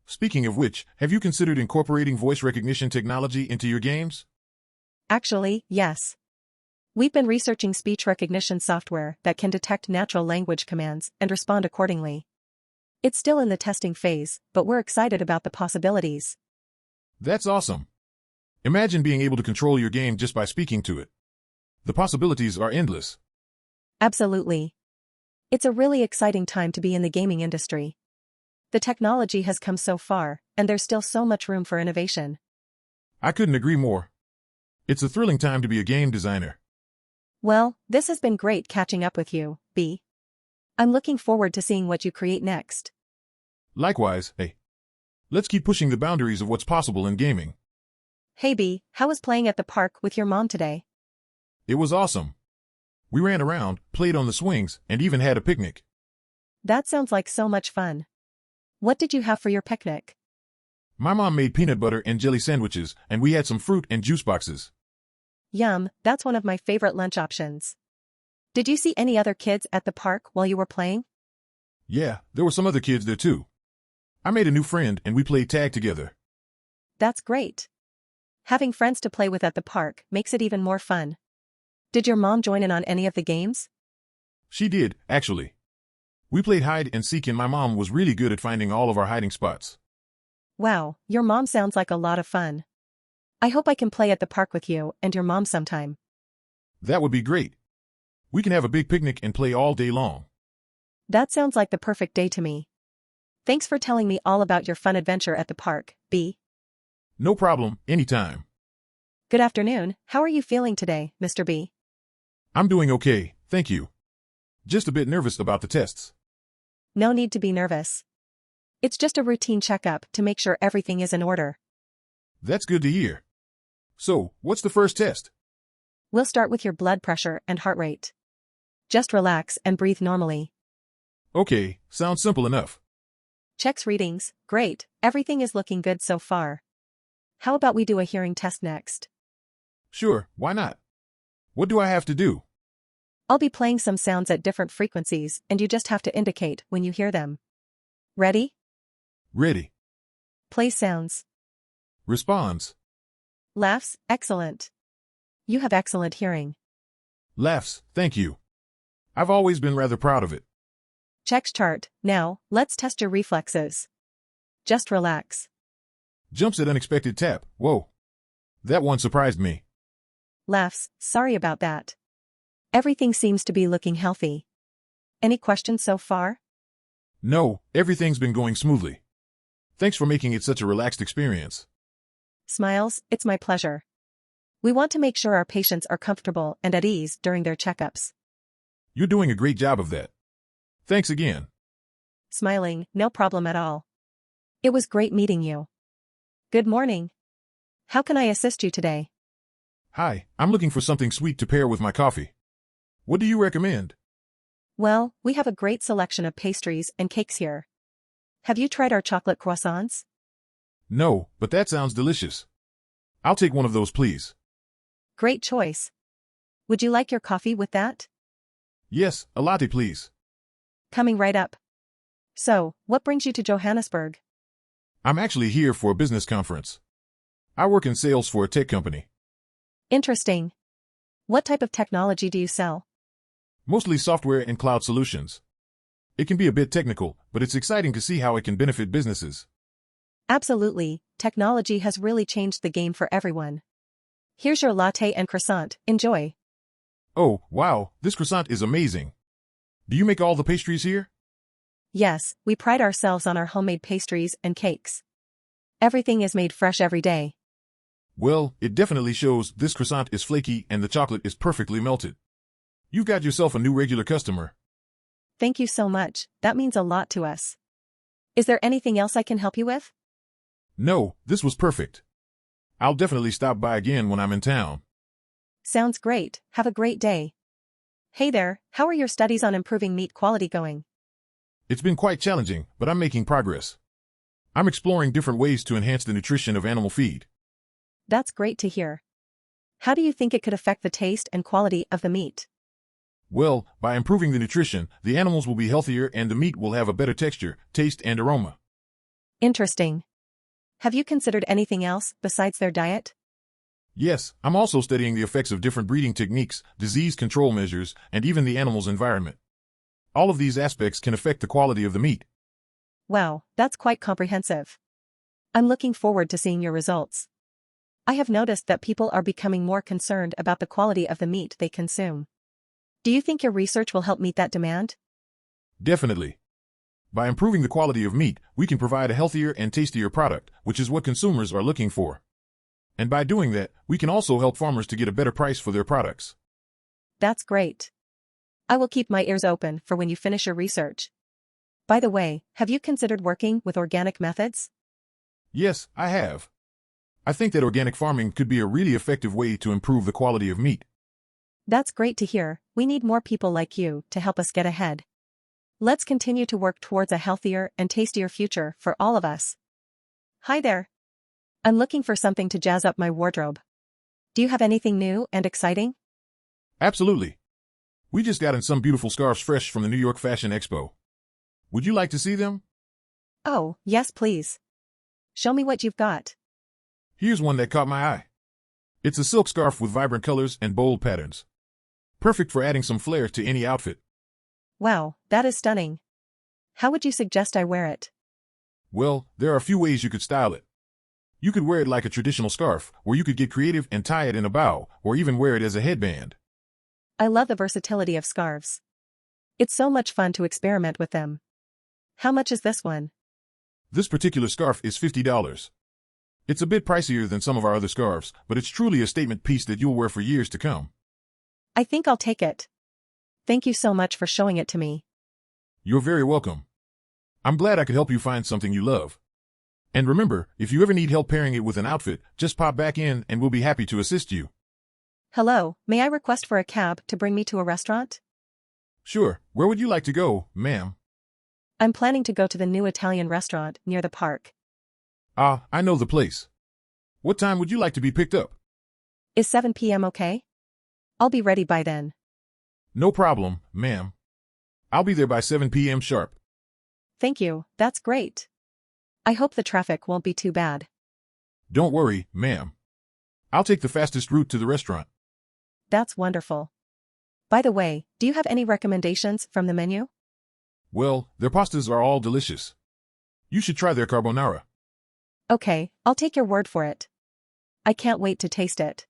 Speaking of which, have you considered incorporating voice recognition technology into your games? Actually, yes. We've been researching speech recognition software that can detect natural language commands and respond accordingly. It's still in the testing phase, but we're excited about the possibilities. That's awesome. Imagine being able to control your game just by speaking to it. The possibilities are endless. Absolutely. It's a really exciting time to be in the gaming industry. The technology has come so far, and there's still so much room for innovation. I couldn't agree more. It's a thrilling time to be a game designer. Well, this has been great catching up with you, B. I'm looking forward to seeing what you create next. Likewise, hey. Let's keep pushing the boundaries of what's possible in gaming. Hey B, how was playing at the park with your mom today? It was awesome. We ran around, played on the swings, and even had a picnic. That sounds like so much fun. What did you have for your picnic? My mom made peanut butter and jelly sandwiches, and we had some fruit and juice boxes. Yum, that's one of my favorite lunch options. Did you see any other kids at the park while you were playing? Yeah, there were some other kids there too. I made a new friend and we played tag together. That's great. Having friends to play with at the park makes it even more fun. Did your mom join in on any of the games? She did, actually. We played hide and seek and my mom was really good at finding all of our hiding spots. Wow, your mom sounds like a lot of fun. I hope I can play at the park with you and your mom sometime. That would be great. We can have a big picnic and play all day long. That sounds like the perfect day to me. Thanks for telling me all about your fun adventure at the park, B. No problem, anytime. Good afternoon, how are you feeling today, Mr. B? I'm doing okay, thank you. Just a bit nervous about the tests. No need to be nervous. It's just a routine checkup to make sure everything is in order. That's good to hear. So, what's the first test? We'll start with your blood pressure and heart rate. Just relax and breathe normally. Okay, sounds simple enough. Checks readings, great, everything is looking good so far. How about we do a hearing test next? Sure, why not? What do I have to do? I'll be playing some sounds at different frequencies and you just have to indicate when you hear them. Ready? Ready. Play sounds. Responds. Laughs, excellent. You have excellent hearing. Laughs, thank you. I've always been rather proud of it. Checks chart, now, let's test your reflexes. Just relax. Jumps at unexpected tap, whoa. That one surprised me. Laughs, sorry about that. Everything seems to be looking healthy. Any questions so far? No, everything's been going smoothly. Thanks for making it such a relaxed experience. Smiles, it's my pleasure. We want to make sure our patients are comfortable and at ease during their checkups. You're doing a great job of that. Thanks again. Smiling, no problem at all. It was great meeting you. Good morning. How can I assist you today? Hi, I'm looking for something sweet to pair with my coffee. What do you recommend? Well, we have a great selection of pastries and cakes here. Have you tried our chocolate croissants? No, but that sounds delicious. I'll take one of those, please. Great choice. Would you like your coffee with that? Yes, a latte, please. Coming right up. So, what brings you to Johannesburg? I'm actually here for a business conference. I work in sales for a tech company. Interesting. What type of technology do you sell? Mostly software and cloud solutions. It can be a bit technical, but it's exciting to see how it can benefit businesses. Absolutely, technology has really changed the game for everyone. Here's your latte and croissant, enjoy. Oh, wow, this croissant is amazing. Do you make all the pastries here? Yes, we pride ourselves on our homemade pastries and cakes. Everything is made fresh every day. Well, it definitely shows this croissant is flaky and the chocolate is perfectly melted. You've got yourself a new regular customer. Thank you so much, that means a lot to us. Is there anything else I can help you with? No, this was perfect. I'll definitely stop by again when I'm in town. Sounds great, have a great day. Hey there, how are your studies on improving meat quality going? It's been quite challenging, but I'm making progress. I'm exploring different ways to enhance the nutrition of animal feed. That's great to hear. How do you think it could affect the taste and quality of the meat? Well, by improving the nutrition, the animals will be healthier and the meat will have a better texture, taste, and aroma. Interesting. Have you considered anything else besides their diet? Yes, I'm also studying the effects of different breeding techniques, disease control measures, and even the animal's environment. All of these aspects can affect the quality of the meat. Wow, that's quite comprehensive. I'm looking forward to seeing your results. I have noticed that people are becoming more concerned about the quality of the meat they consume. Do you think your research will help meet that demand? Definitely. By improving the quality of meat, we can provide a healthier and tastier product, which is what consumers are looking for. And by doing that, we can also help farmers to get a better price for their products. That's great. I will keep my ears open for when you finish your research. By the way, have you considered working with organic methods? Yes, I have. I think that organic farming could be a really effective way to improve the quality of meat. That's great to hear. We need more people like you to help us get ahead. Let's continue to work towards a healthier and tastier future for all of us. Hi there. I'm looking for something to jazz up my wardrobe. Do you have anything new and exciting? Absolutely. We just got in some beautiful scarves fresh from the New York Fashion Expo. Would you like to see them? Oh, yes please. Show me what you've got. Here's one that caught my eye. It's a silk scarf with vibrant colors and bold patterns. Perfect for adding some flair to any outfit. Wow, that is stunning. How would you suggest I wear it? Well, there are a few ways you could style it. You could wear it like a traditional scarf, or you could get creative and tie it in a bow, or even wear it as a headband. I love the versatility of scarves. It's so much fun to experiment with them. How much is this one? This particular scarf is $50. It's a bit pricier than some of our other scarves, but it's truly a statement piece that you'll wear for years to come. I think I'll take it. Thank you so much for showing it to me. You're very welcome. I'm glad I could help you find something you love. And remember, if you ever need help pairing it with an outfit, just pop back in and we'll be happy to assist you. Hello, may I request for a cab to bring me to a restaurant? Sure, where would you like to go, ma'am? I'm planning to go to the new Italian restaurant near the park. Ah, I know the place. What time would you like to be picked up? Is 7 p.m. okay? I'll be ready by then. No problem, ma'am. I'll be there by 7 p.m. sharp. Thank you, that's great. I hope the traffic won't be too bad. Don't worry, ma'am. I'll take the fastest route to the restaurant. That's wonderful. By the way, do you have any recommendations from the menu? Well, their pastas are all delicious. You should try their carbonara. Okay, I'll take your word for it. I can't wait to taste it.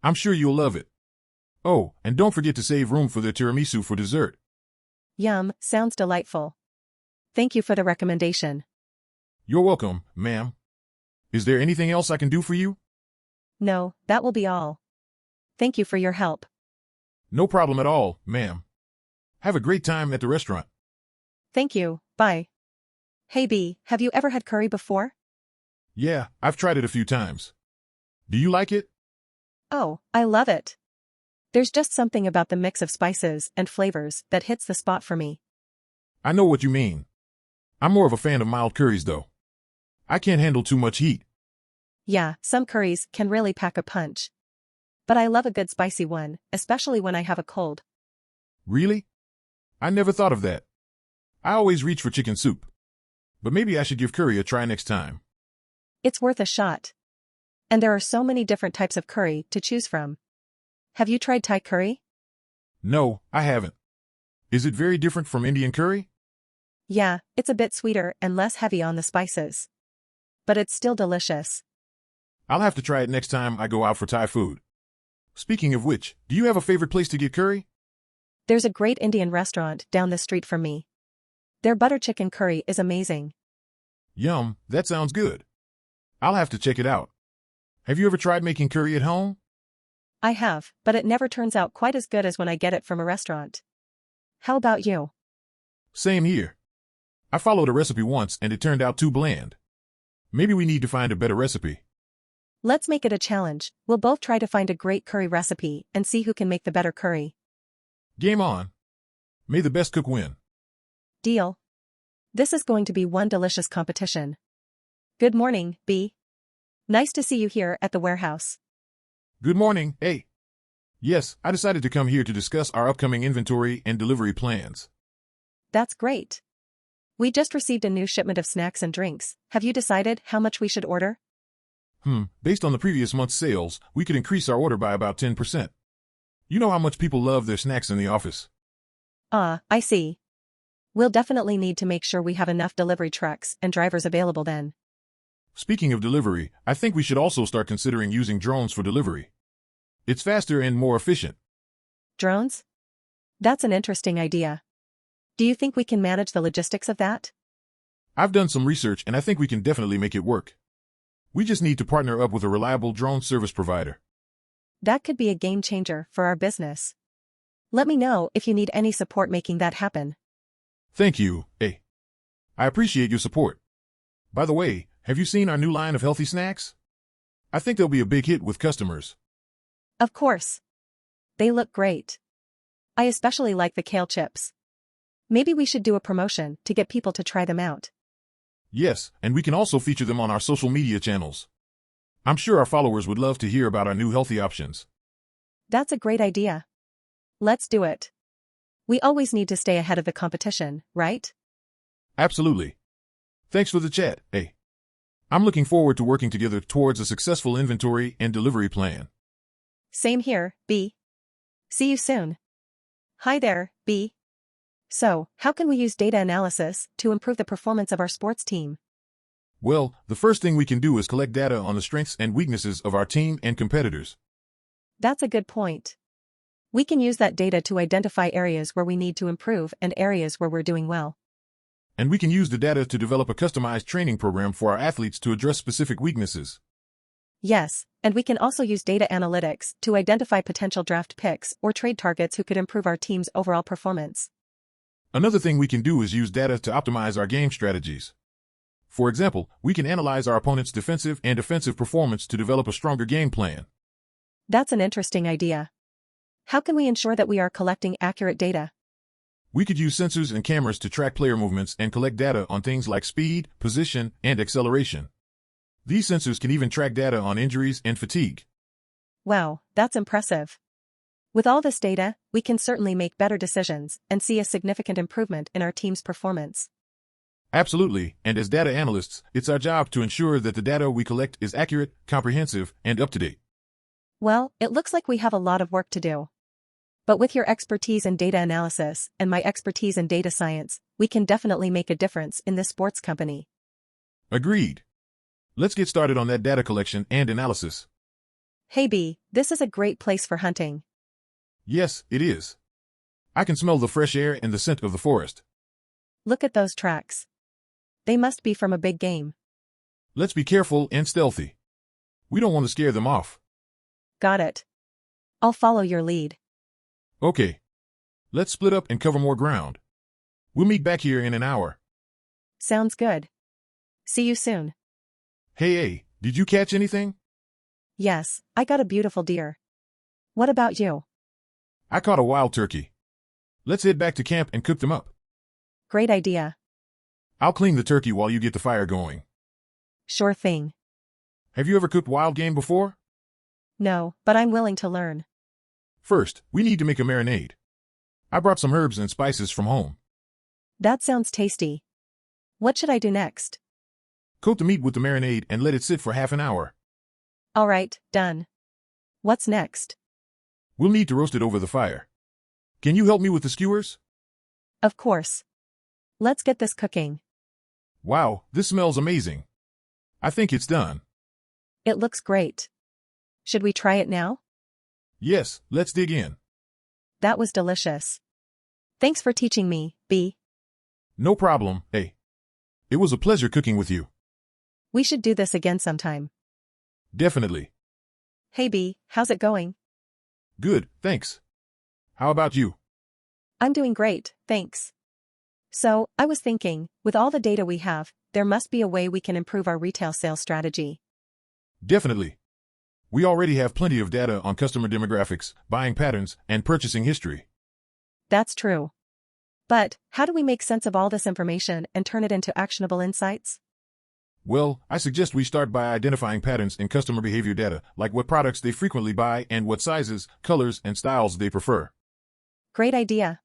I'm sure you'll love it. Oh, and don't forget to save room for their tiramisu for dessert. Yum, sounds delightful. Thank you for the recommendation. You're welcome, ma'am. Is there anything else I can do for you? No, that will be all. Thank you for your help. No problem at all, ma'am. Have a great time at the restaurant. Thank you, bye. Hey B, have you ever had curry before? Yeah, I've tried it a few times. Do you like it? Oh, I love it. There's just something about the mix of spices and flavors that hits the spot for me. I know what you mean. I'm more of a fan of mild curries, though. I can't handle too much heat. Yeah, some curries can really pack a punch. But I love a good spicy one, especially when I have a cold. Really? I never thought of that. I always reach for chicken soup. But maybe I should give curry a try next time. It's worth a shot. And there are so many different types of curry to choose from. Have you tried Thai curry? No, I haven't. Is it very different from Indian curry? Yeah, it's a bit sweeter and less heavy on the spices. But it's still delicious. I'll have to try it next time I go out for Thai food. Speaking of which, do you have a favorite place to get curry? There's a great Indian restaurant down the street from me. Their butter chicken curry is amazing. Yum, that sounds good. I'll have to check it out. Have you ever tried making curry at home? I have, but it never turns out quite as good as when I get it from a restaurant. How about you? Same here. I followed a recipe once and it turned out too bland. Maybe we need to find a better recipe. Let's make it a challenge. We'll both try to find a great curry recipe and see who can make the better curry. Game on. May the best cook win. Deal. This is going to be one delicious competition. Good morning, B. Nice to see you here at the warehouse. Good morning, A. Yes, I decided to come here to discuss our upcoming inventory and delivery plans. That's great. We just received a new shipment of snacks and drinks. Have you decided how much we should order? Based on the previous month's sales, we could increase our order by about 10%. You know how much people love their snacks in the office. I see. We'll definitely need to make sure we have enough delivery trucks and drivers available then. Speaking of delivery, I think we should also start considering using drones for delivery. It's faster and more efficient. Drones? That's an interesting idea. Do you think we can manage the logistics of that? I've done some research and I think we can definitely make it work. We just need to partner up with a reliable drone service provider. That could be a game changer for our business. Let me know if you need any support making that happen. Thank you, A. I appreciate your support. By the way, have you seen our new line of healthy snacks? I think they'll be a big hit with customers. Of course. They look great. I especially like the kale chips. Maybe we should do a promotion to get people to try them out. Yes, and we can also feature them on our social media channels. I'm sure our followers would love to hear about our new healthy options. That's a great idea. Let's do it. We always need to stay ahead of the competition, right? Absolutely. Thanks for the chat, A. I'm looking forward to working together towards a successful inventory and delivery plan. Same here, B. See you soon. Hi there, B. So, how can we use data analysis to improve the performance of our sports team? Well, the first thing we can do is collect data on the strengths and weaknesses of our team and competitors. That's a good point. We can use that data to identify areas where we need to improve and areas where we're doing well. And we can use the data to develop a customized training program for our athletes to address specific weaknesses. Yes, and we can also use data analytics to identify potential draft picks or trade targets who could improve our team's overall performance. Another thing we can do is use data to optimize our game strategies. For example, we can analyze our opponent's defensive and offensive performance to develop a stronger game plan. That's an interesting idea. How can we ensure that we are collecting accurate data? We could use sensors and cameras to track player movements and collect data on things like speed, position, and acceleration. These sensors can even track data on injuries and fatigue. Wow, that's impressive. With all this data, we can certainly make better decisions and see a significant improvement in our team's performance. Absolutely, and as data analysts, it's our job to ensure that the data we collect is accurate, comprehensive, and up-to-date. Well, it looks like we have a lot of work to do. But with your expertise in data analysis and my expertise in data science, we can definitely make a difference in this sports company. Agreed. Let's get started on that data collection and analysis. Hey B, this is a great place for hunting. Yes, it is. I can smell the fresh air and the scent of the forest. Look at those tracks. They must be from a big game. Let's be careful and stealthy. We don't want to scare them off. Got it. I'll follow your lead. Okay. Let's split up and cover more ground. We'll meet back here in an hour. Sounds good. See you soon. Hey, did you catch anything? Yes, I got a beautiful deer. What about you? I caught a wild turkey. Let's head back to camp and cook them up. Great idea. I'll clean the turkey while you get the fire going. Sure thing. Have you ever cooked wild game before? No, but I'm willing to learn. First, we need to make a marinade. I brought some herbs and spices from home. That sounds tasty. What should I do next? Coat the meat with the marinade and let it sit for half an hour. All right, done. What's next? We'll need to roast it over the fire. Can you help me with the skewers? Of course. Let's get this cooking. Wow, this smells amazing. I think it's done. It looks great. Should we try it now? Yes, let's dig in. That was delicious. Thanks for teaching me, B. No problem, A. It was a pleasure cooking with you. We should do this again sometime. Definitely. Hey B, how's it going? Good, thanks. How about you? I'm doing great, thanks. So, I was thinking, with all the data we have, there must be a way we can improve our retail sales strategy. Definitely. We already have plenty of data on customer demographics, buying patterns, and purchasing history. That's true. But, how do we make sense of all this information and turn it into actionable insights? Well, I suggest we start by identifying patterns in customer behavior data, like what products they frequently buy and what sizes, colors, and styles they prefer. Great idea.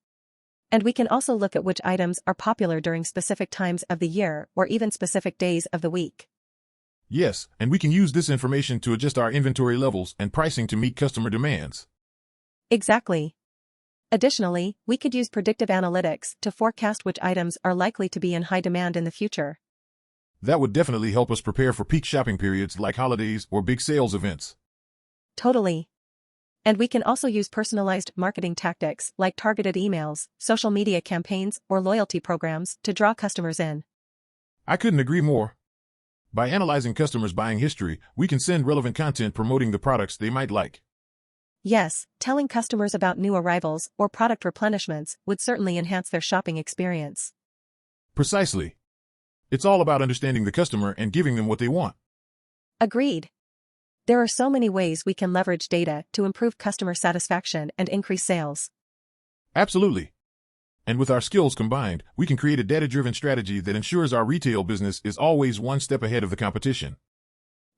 And we can also look at which items are popular during specific times of the year or even specific days of the week. Yes, and we can use this information to adjust our inventory levels and pricing to meet customer demands. Exactly. Additionally, we could use predictive analytics to forecast which items are likely to be in high demand in the future. That would definitely help us prepare for peak shopping periods like holidays or big sales events. Totally. And we can also use personalized marketing tactics like targeted emails, social media campaigns, or loyalty programs to draw customers in. I couldn't agree more. By analyzing customers' buying history, we can send relevant content promoting the products they might like. Yes, telling customers about new arrivals or product replenishments would certainly enhance their shopping experience. Precisely. It's all about understanding the customer and giving them what they want. Agreed. There are so many ways we can leverage data to improve customer satisfaction and increase sales. Absolutely. And with our skills combined, we can create a data-driven strategy that ensures our retail business is always one step ahead of the competition.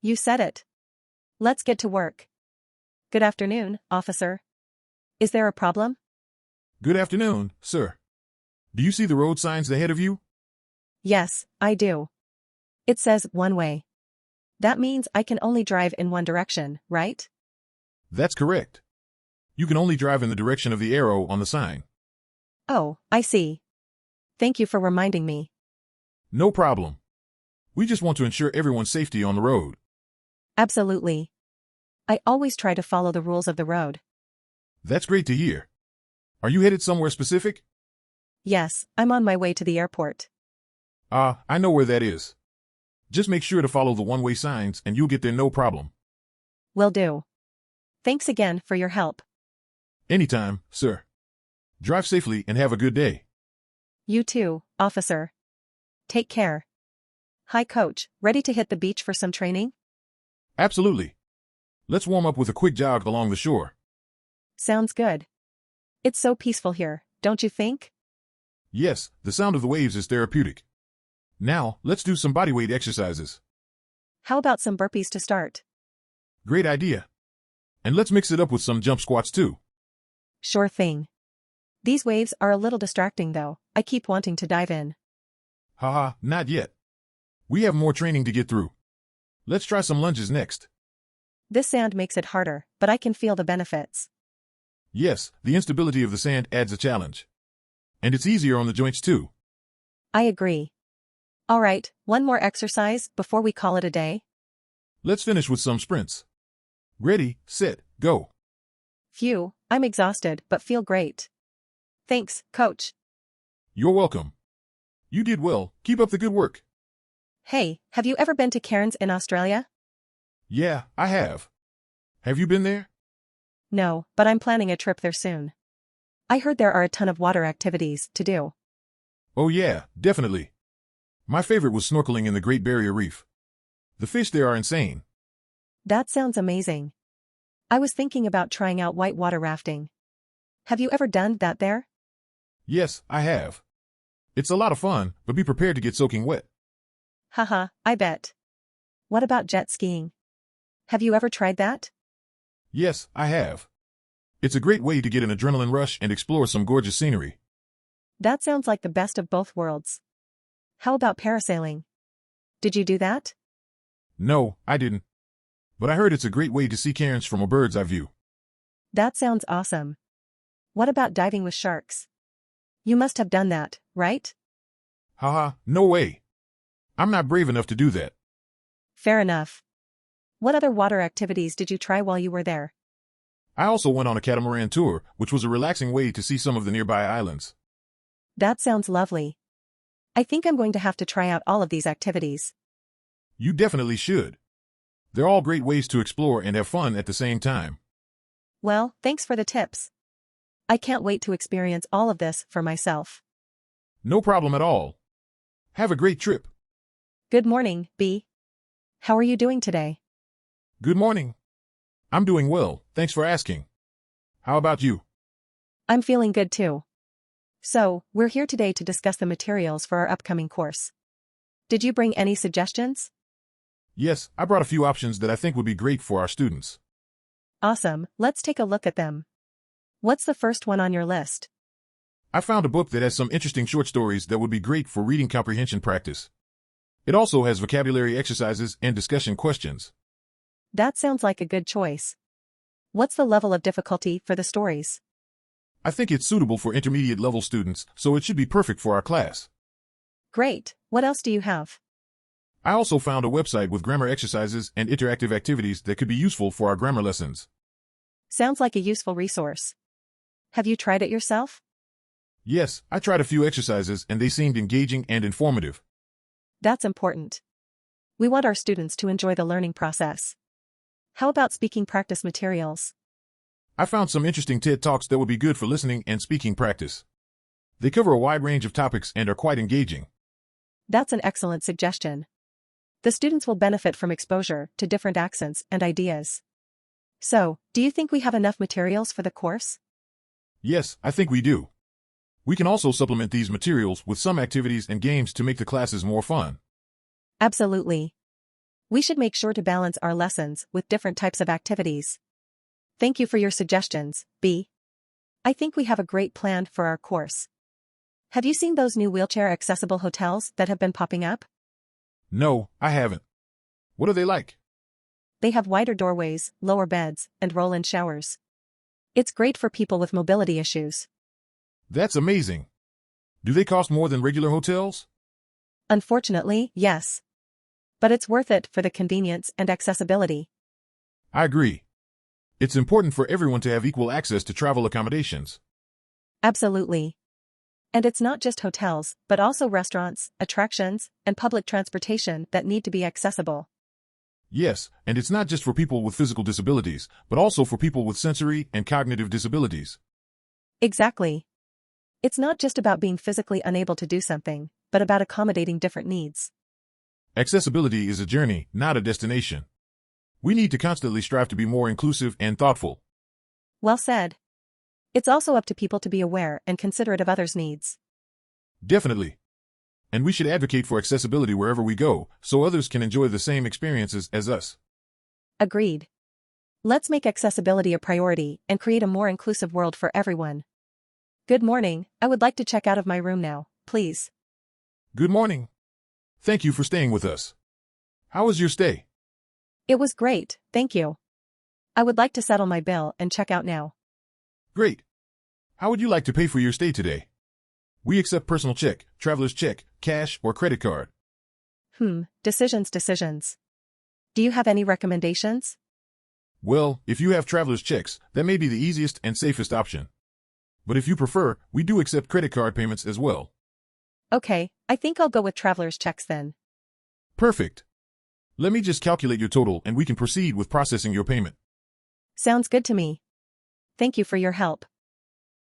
You said it. Let's get to work. Good afternoon, officer. Is there a problem? Good afternoon, sir. Do you see the road signs ahead of you? Yes, I do. It says one way. That means I can only drive in one direction, right? That's correct. You can only drive in the direction of the arrow on the sign. Oh, I see. Thank you for reminding me. No problem. We just want to ensure everyone's safety on the road. Absolutely. I always try to follow the rules of the road. That's great to hear. Are you headed somewhere specific? Yes, I'm on my way to the airport. I know where that is. Just make sure to follow the one-way signs and you'll get there no problem. Will do. Thanks again for your help. Anytime, sir. Drive safely and have a good day. You too, officer. Take care. Hi, coach, ready to hit the beach for some training? Absolutely. Let's warm up with a quick jog along the shore. Sounds good. It's so peaceful here, don't you think? Yes, the sound of the waves is therapeutic. Now, let's do some bodyweight exercises. How about some burpees to start? Great idea. And let's mix it up with some jump squats too. Sure thing. These waves are a little distracting though, I keep wanting to dive in. Haha, not yet. We have more training to get through. Let's try some lunges next. This sand makes it harder, but I can feel the benefits. Yes, the instability of the sand adds a challenge. And it's easier on the joints too. I agree. All right, one more exercise before we call it a day. Let's finish with some sprints. Ready, set, go. Phew, I'm exhausted but feel great. Thanks, coach. You're welcome. You did well, keep up the good work. Hey, have you ever been to Cairns in Australia? Yeah, I have. Have you been there? No, but I'm planning a trip there soon. I heard there are a ton of water activities to do. Oh yeah, definitely. My favorite was snorkeling in the Great Barrier Reef. The fish there are insane. That sounds amazing. I was thinking about trying out whitewater rafting. Have you ever done that there? Yes, I have. It's a lot of fun, but be prepared to get soaking wet. Haha, I bet. What about jet skiing? Have you ever tried that? Yes, I have. It's a great way to get an adrenaline rush and explore some gorgeous scenery. That sounds like the best of both worlds. How about parasailing? Did you do that? No, I didn't. But I heard it's a great way to see Cairns from a bird's eye view. That sounds awesome. What about diving with sharks? You must have done that, right? Haha, no way. I'm not brave enough to do that. Fair enough. What other water activities did you try while you were there? I also went on a catamaran tour, which was a relaxing way to see some of the nearby islands. That sounds lovely. I think I'm going to have to try out all of these activities. You definitely should. They're all great ways to explore and have fun at the same time. Well, thanks for the tips. I can't wait to experience all of this for myself. No problem at all. Have a great trip. Good morning, B. How are you doing today? Good morning. I'm doing well, thanks for asking. How about you? I'm feeling good too. So, we're here today to discuss the materials for our upcoming course. Did you bring any suggestions? Yes, I brought a few options that I think would be great for our students. Awesome, let's take a look at them. What's the first one on your list? I found a book that has some interesting short stories that would be great for reading comprehension practice. It also has vocabulary exercises and discussion questions. That sounds like a good choice. What's the level of difficulty for the stories? I think it's suitable for intermediate level students, so it should be perfect for our class. Great. What else do you have? I also found a website with grammar exercises and interactive activities that could be useful for our grammar lessons. Sounds like a useful resource. Have you tried it yourself? Yes, I tried a few exercises and they seemed engaging and informative. That's important. We want our students to enjoy the learning process. How about speaking practice materials? I found some interesting TED Talks that would be good for listening and speaking practice. They cover a wide range of topics and are quite engaging. That's an excellent suggestion. The students will benefit from exposure to different accents and ideas. So, do you think we have enough materials for the course? Yes, I think we do. We can also supplement these materials with some activities and games to make the classes more fun. Absolutely. We should make sure to balance our lessons with different types of activities. Thank you for your suggestions, B. I think we have a great plan for our course. Have you seen those new wheelchair-accessible hotels that have been popping up? No, I haven't. What are they like? They have wider doorways, lower beds, and roll-in showers. It's great for people with mobility issues. That's amazing. Do they cost more than regular hotels? Unfortunately, yes. But it's worth it for the convenience and accessibility. I agree. It's important for everyone to have equal access to travel accommodations. Absolutely. And it's not just hotels, but also restaurants, attractions, and public transportation that need to be accessible. Yes, and it's not just for people with physical disabilities, but also for people with sensory and cognitive disabilities. Exactly. It's not just about being physically unable to do something, but about accommodating different needs. Accessibility is a journey, not a destination. We need to constantly strive to be more inclusive and thoughtful. Well said. It's also up to people to be aware and considerate of others' needs. Definitely. And we should advocate for accessibility wherever we go, so others can enjoy the same experiences as us. Agreed. Let's make accessibility a priority and create a more inclusive world for everyone. Good morning, I would like to check out of my room now, please. Good morning. Thank you for staying with us. How was your stay? It was great, thank you. I would like to settle my bill and check out now. Great. How would you like to pay for your stay today? We accept personal check, traveler's check, cash, or credit card. Decisions. Do you have any recommendations? Well, if you have traveler's checks, that may be the easiest and safest option. But if you prefer, we do accept credit card payments as well. Okay, I think I'll go with traveler's checks then. Perfect. Let me just calculate your total and we can proceed with processing your payment. Sounds good to me. Thank you for your help.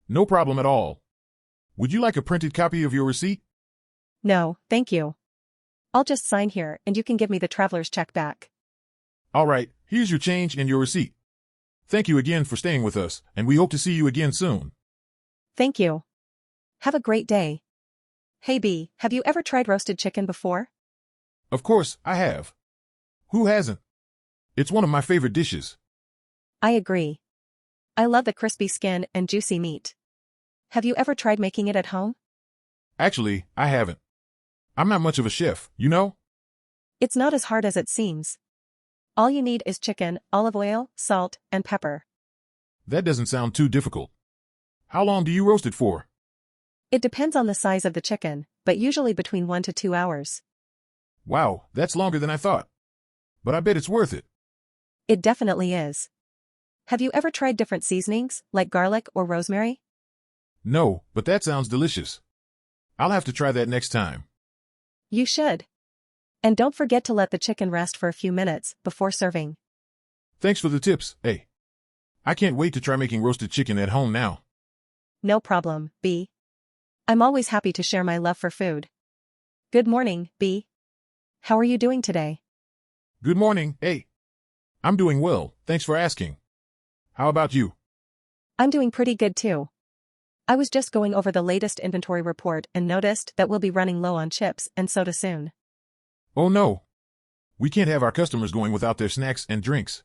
No problem at all. Would you like a printed copy of your receipt? No, thank you. I'll just sign here and you can give me the traveler's check back. All right, here's your change and your receipt. Thank you again for staying with us, and we hope to see you again soon. Thank you. Have a great day. Hey B, have you ever tried roasted chicken before? Of course, I have. Who hasn't? It's one of my favorite dishes. I agree. I love the crispy skin and juicy meat. Have you ever tried making it at home? Actually, I haven't. I'm not much of a chef, you know? It's not as hard as it seems. All you need is chicken, olive oil, salt, and pepper. That doesn't sound too difficult. How long do you roast it for? It depends on the size of the chicken, but usually between 1 to 2 hours. Wow, that's longer than I thought. But I bet it's worth it. It definitely is. Have you ever tried different seasonings, like garlic or rosemary? No, but that sounds delicious. I'll have to try that next time. You should. And don't forget to let the chicken rest for a few minutes before serving. Thanks for the tips, hey. I can't wait to try making roasted chicken at home now. No problem, B. I'm always happy to share my love for food. Good morning, B. How are you doing today? Good morning, hey. I'm doing well, thanks for asking. How about you? I'm doing pretty good too. I was just going over the latest inventory report and noticed that we'll be running low on chips and soda soon. Oh no. We can't have our customers going without their snacks and drinks.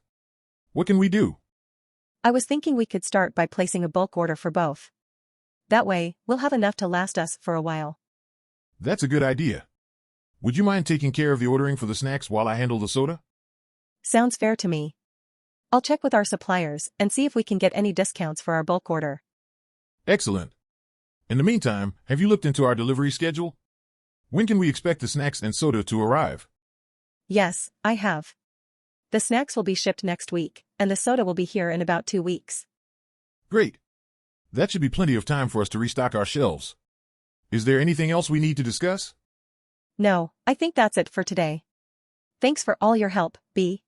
What can we do? I was thinking we could start by placing a bulk order for both. That way, we'll have enough to last us for a while. That's a good idea. Would you mind taking care of the ordering for the snacks while I handle the soda? Sounds fair to me. I'll check with our suppliers and see if we can get any discounts for our bulk order. Excellent. In the meantime, have you looked into our delivery schedule? When can we expect the snacks and soda to arrive? Yes, I have. The snacks will be shipped next week, and the soda will be here in about 2 weeks. Great. That should be plenty of time for us to restock our shelves. Is there anything else we need to discuss? No, I think that's it for today. Thanks for all your help, B.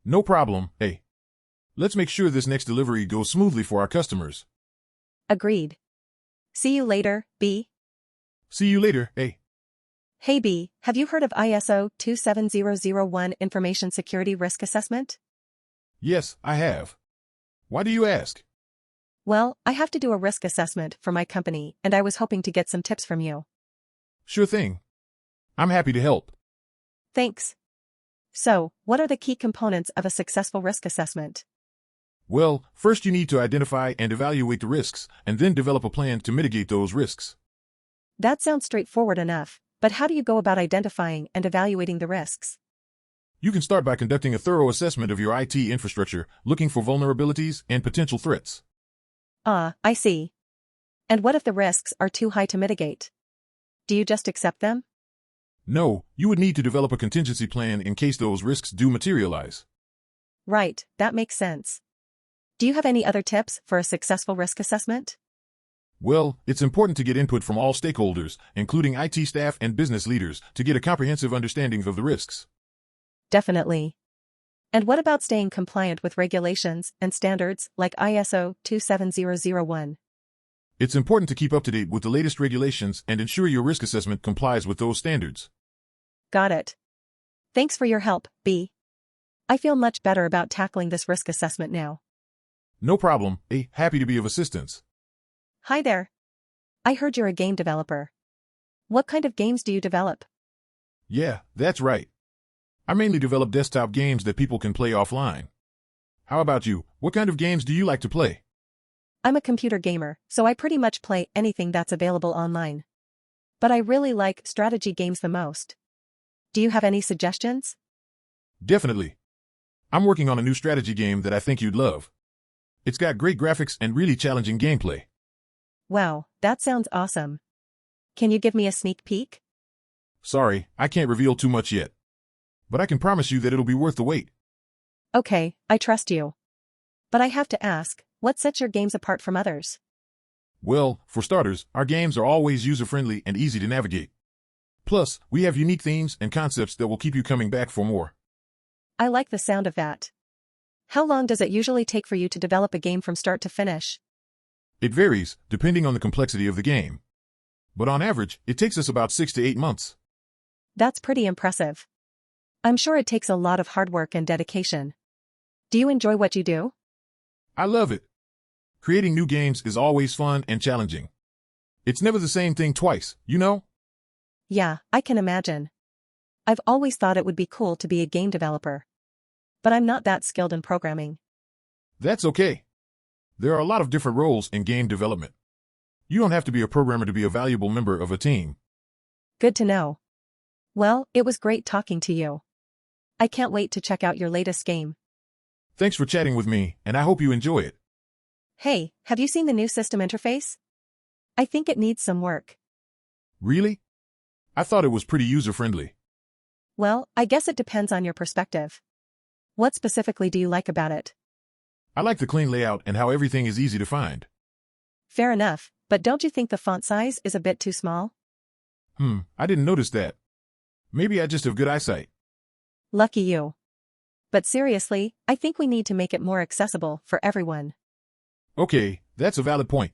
No problem, A. Let's make sure this next delivery goes smoothly for our customers. Agreed. See you later, B. See you later, A. Hey B, have you heard of ISO 27001 Information Security Risk Assessment? Yes, I have. Why do you ask? Well, I have to do a risk assessment for my company, and I was hoping to get some tips from you. Sure thing. I'm happy to help. Thanks. So, what are the key components of a successful risk assessment? Well, first you need to identify and evaluate the risks, and then develop a plan to mitigate those risks. That sounds straightforward enough, but how do you go about identifying and evaluating the risks? You can start by conducting a thorough assessment of your IT infrastructure, looking for vulnerabilities and potential threats. I see. And what if the risks are too high to mitigate? Do you just accept them? No, you would need to develop a contingency plan in case those risks do materialize. Right, that makes sense. Do you have any other tips for a successful risk assessment? Well, it's important to get input from all stakeholders, including IT staff and business leaders, to get a comprehensive understanding of the risks. Definitely. And what about staying compliant with regulations and standards like ISO 27001? It's important to keep up to date with the latest regulations and ensure your risk assessment complies with those standards. Got it. Thanks for your help, B. I feel much better about tackling this risk assessment now. No problem, A. Happy to be of assistance. Hi there. I heard you're a game developer. What kind of games do you develop? Yeah, that's right. I mainly develop desktop games that people can play offline. How about you? What kind of games do you like to play? I'm a computer gamer, so I pretty much play anything that's available online. But I really like strategy games the most. Do you have any suggestions? Definitely. I'm working on a new strategy game that I think you'd love. It's got great graphics and really challenging gameplay. Wow, that sounds awesome. Can you give me a sneak peek? Sorry, I can't reveal too much yet. But I can promise you that it'll be worth the wait. Okay, I trust you. But I have to ask, what sets your games apart from others? Well, for starters, our games are always user-friendly and easy to navigate. Plus, we have unique themes and concepts that will keep you coming back for more. I like the sound of that. How long does it usually take for you to develop a game from start to finish? It varies, depending on the complexity of the game. But on average, it takes us about 6 to 8 months. That's pretty impressive. I'm sure it takes a lot of hard work and dedication. Do you enjoy what you do? I love it. Creating new games is always fun and challenging. It's never the same thing twice, you know? Yeah, I can imagine. I've always thought it would be cool to be a game developer. But I'm not that skilled in programming. That's okay. There are a lot of different roles in game development. You don't have to be a programmer to be a valuable member of a team. Good to know. Well, it was great talking to you. I can't wait to check out your latest game. Thanks for chatting with me, and I hope you enjoy it. Hey, have you seen the new system interface? I think it needs some work. Really? I thought it was pretty user-friendly. Well, I guess it depends on your perspective. What specifically do you like about it? I like the clean layout and how everything is easy to find. Fair enough, but don't you think the font size is a bit too small? I didn't notice that. Maybe I just have good eyesight. Lucky you. But seriously, I think we need to make it more accessible for everyone. Okay, that's a valid point.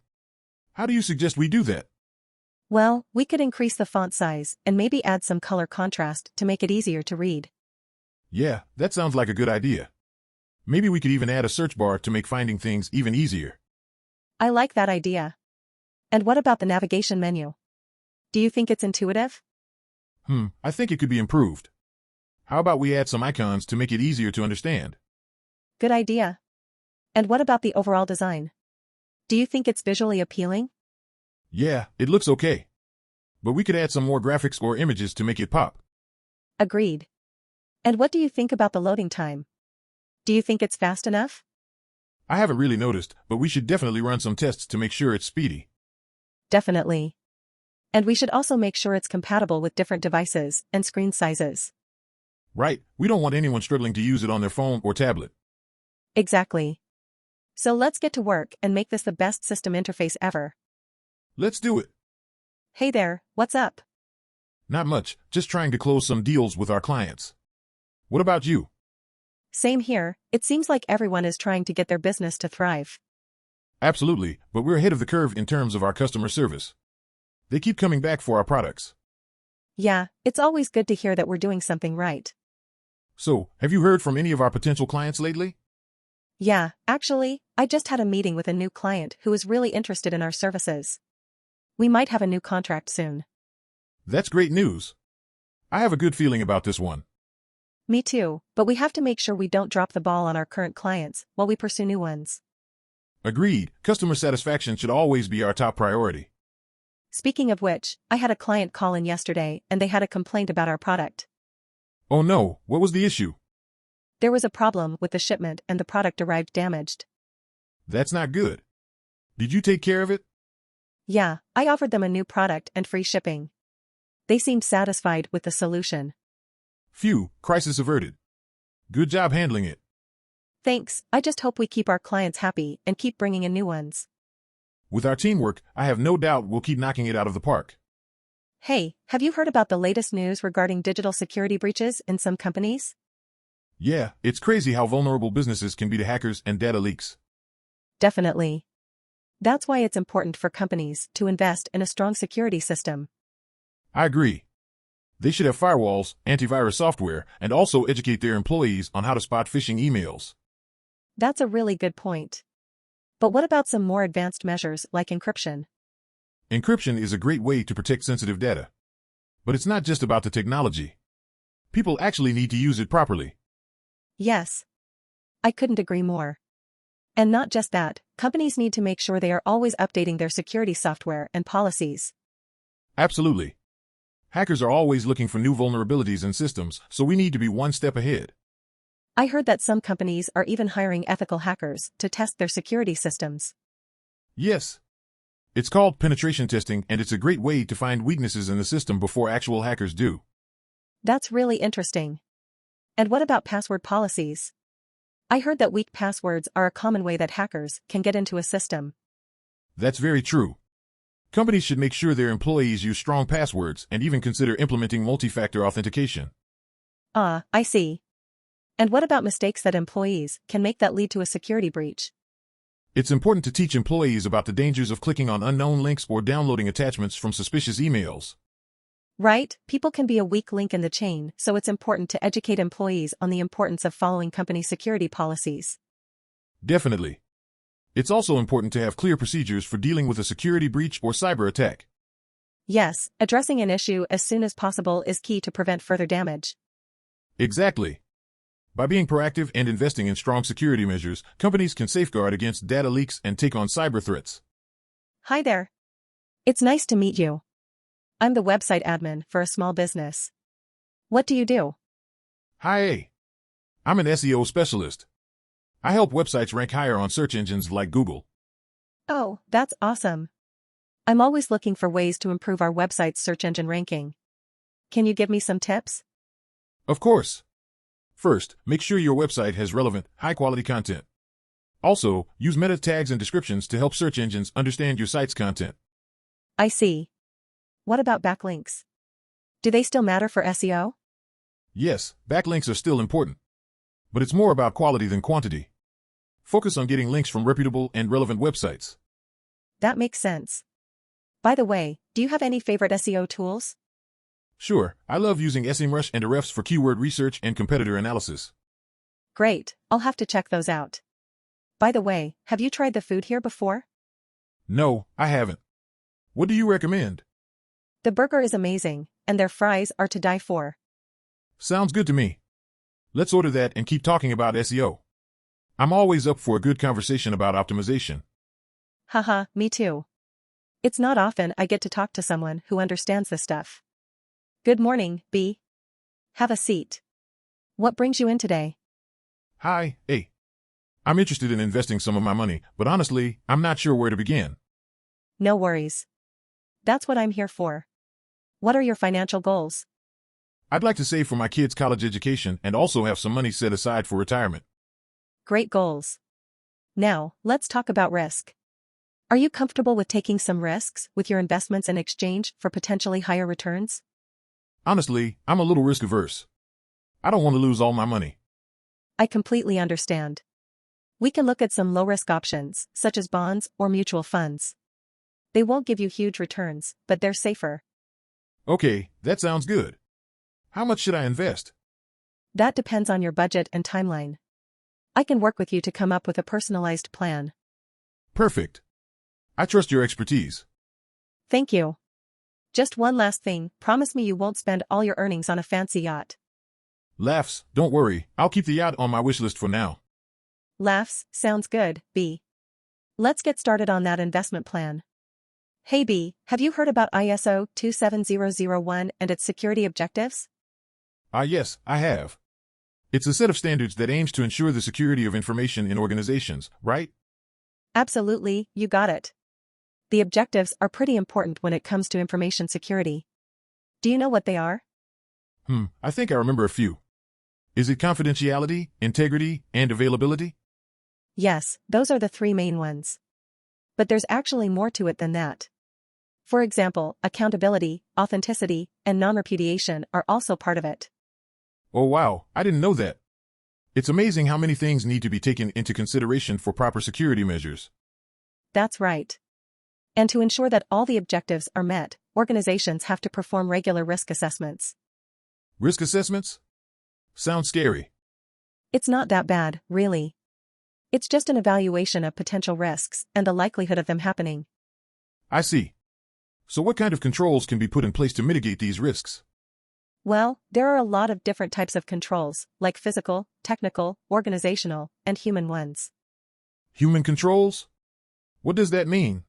How do you suggest we do that? Well, we could increase the font size and maybe add some color contrast to make it easier to read. Yeah, that sounds like a good idea. Maybe we could even add a search bar to make finding things even easier. I like that idea. And what about the navigation menu? Do you think it's intuitive? I think it could be improved. How about we add some icons to make it easier to understand? Good idea. And what about the overall design? Do you think it's visually appealing? Yeah, it looks okay. But we could add some more graphics or images to make it pop. Agreed. And what do you think about the loading time? Do you think it's fast enough? I haven't really noticed, but we should definitely run some tests to make sure it's speedy. Definitely. And we should also make sure it's compatible with different devices and screen sizes. Right, we don't want anyone struggling to use it on their phone or tablet. Exactly. So let's get to work and make this the best system interface ever. Let's do it. Hey there, what's up? Not much, just trying to close some deals with our clients. What about you? Same here, it seems like everyone is trying to get their business to thrive. Absolutely, but we're ahead of the curve in terms of our customer service. They keep coming back for our products. Yeah, it's always good to hear that we're doing something right. So, have you heard from any of our potential clients lately? Yeah, actually, I just had a meeting with a new client who is really interested in our services. We might have a new contract soon. That's great news. I have a good feeling about this one. Me too, but we have to make sure we don't drop the ball on our current clients while we pursue new ones. Agreed, customer satisfaction should always be our top priority. Speaking of which, I had a client call in yesterday and they had a complaint about our product. Oh no, what was the issue? There was a problem with the shipment and the product arrived damaged. That's not good. Did you take care of it? Yeah, I offered them a new product and free shipping. They seemed satisfied with the solution. Phew, crisis averted. Good job handling it. Thanks, I just hope we keep our clients happy and keep bringing in new ones. With our teamwork, I have no doubt we'll keep knocking it out of the park. Hey, have you heard about the latest news regarding digital security breaches in some companies? Yeah, it's crazy how vulnerable businesses can be to hackers and data leaks. Definitely. That's why it's important for companies to invest in a strong security system. I agree. They should have firewalls, antivirus software, and also educate their employees on how to spot phishing emails. That's a really good point. But what about some more advanced measures like encryption? Encryption is a great way to protect sensitive data. But it's not just about the technology. People actually need to use it properly. Yes. I couldn't agree more. And not just that, companies need to make sure they are always updating their security software and policies. Absolutely. Hackers are always looking for new vulnerabilities in systems, so we need to be one step ahead. I heard that some companies are even hiring ethical hackers to test their security systems. Yes. It's called penetration testing, and it's a great way to find weaknesses in the system before actual hackers do. That's really interesting. And what about password policies? I heard that weak passwords are a common way that hackers can get into a system. That's very true. Companies should make sure their employees use strong passwords and even consider implementing multi-factor authentication. I see. And what about mistakes that employees can make that lead to a security breach? It's important to teach employees about the dangers of clicking on unknown links or downloading attachments from suspicious emails. Right, people can be a weak link in the chain, so it's important to educate employees on the importance of following company security policies. Definitely. It's also important to have clear procedures for dealing with a security breach or cyber attack. Yes, addressing an issue as soon as possible is key to prevent further damage. Exactly. By being proactive and investing in strong security measures, companies can safeguard against data leaks and take on cyber threats. Hi there. It's nice to meet you. I'm the website admin for a small business. What do you do? Hi. I'm an SEO specialist. I help websites rank higher on search engines like Google. Oh, that's awesome. I'm always looking for ways to improve our website's search engine ranking. Can you give me some tips? Of course. First, make sure your website has relevant, high-quality content. Also, use meta tags and descriptions to help search engines understand your site's content. I see. What about backlinks? Do they still matter for SEO? Yes, backlinks are still important. But it's more about quality than quantity. Focus on getting links from reputable and relevant websites. That makes sense. By the way, do you have any favorite SEO tools? Sure, I love using SEMrush and Ahrefs for keyword research and competitor analysis. Great, I'll have to check those out. By the way, have you tried the food here before? No, I haven't. What do you recommend? The burger is amazing, and their fries are to die for. Sounds good to me. Let's order that and keep talking about SEO. I'm always up for a good conversation about optimization. Haha, me too. It's not often I get to talk to someone who understands this stuff. Good morning, B. Have a seat. What brings you in today? Hi, A. I'm interested in investing some of my money, but honestly, I'm not sure where to begin. No worries. That's what I'm here for. What are your financial goals? I'd like to save for my kids' college education and also have some money set aside for retirement. Great goals. Now, let's talk about risk. Are you comfortable with taking some risks with your investments in exchange for potentially higher returns? Honestly, I'm a little risk averse. I don't want to lose all my money. I completely understand. We can look at some low-risk options, such as bonds or mutual funds. They won't give you huge returns, but they're safer. Okay, that sounds good. How much should I invest? That depends on your budget and timeline. I can work with you to come up with a personalized plan. Perfect. I trust your expertise. Thank you. Just one last thing, promise me you won't spend all your earnings on a fancy yacht. Laughs, don't worry, I'll keep the yacht on my wish list for now. Laughs, sounds good, B. Let's get started on that investment plan. Hey B, have you heard about ISO 27001 and its security objectives? Yes, I have. It's a set of standards that aims to ensure the security of information in organizations, right? Absolutely, you got it. The objectives are pretty important when it comes to information security. Do you know what they are? I think I remember a few. Is it confidentiality, integrity, and availability? Yes, those are the three main ones. But there's actually more to it than that. For example, accountability, authenticity, and non-repudiation are also part of it. Oh wow, I didn't know that. It's amazing how many things need to be taken into consideration for proper security measures. That's right. And to ensure that all the objectives are met, organizations have to perform regular risk assessments. Risk assessments? Sounds scary. It's not that bad, really. It's just an evaluation of potential risks and the likelihood of them happening. I see. So what kind of controls can be put in place to mitigate these risks? Well, there are a lot of different types of controls, like physical, technical, organizational, and human ones. Human controls? What does that mean?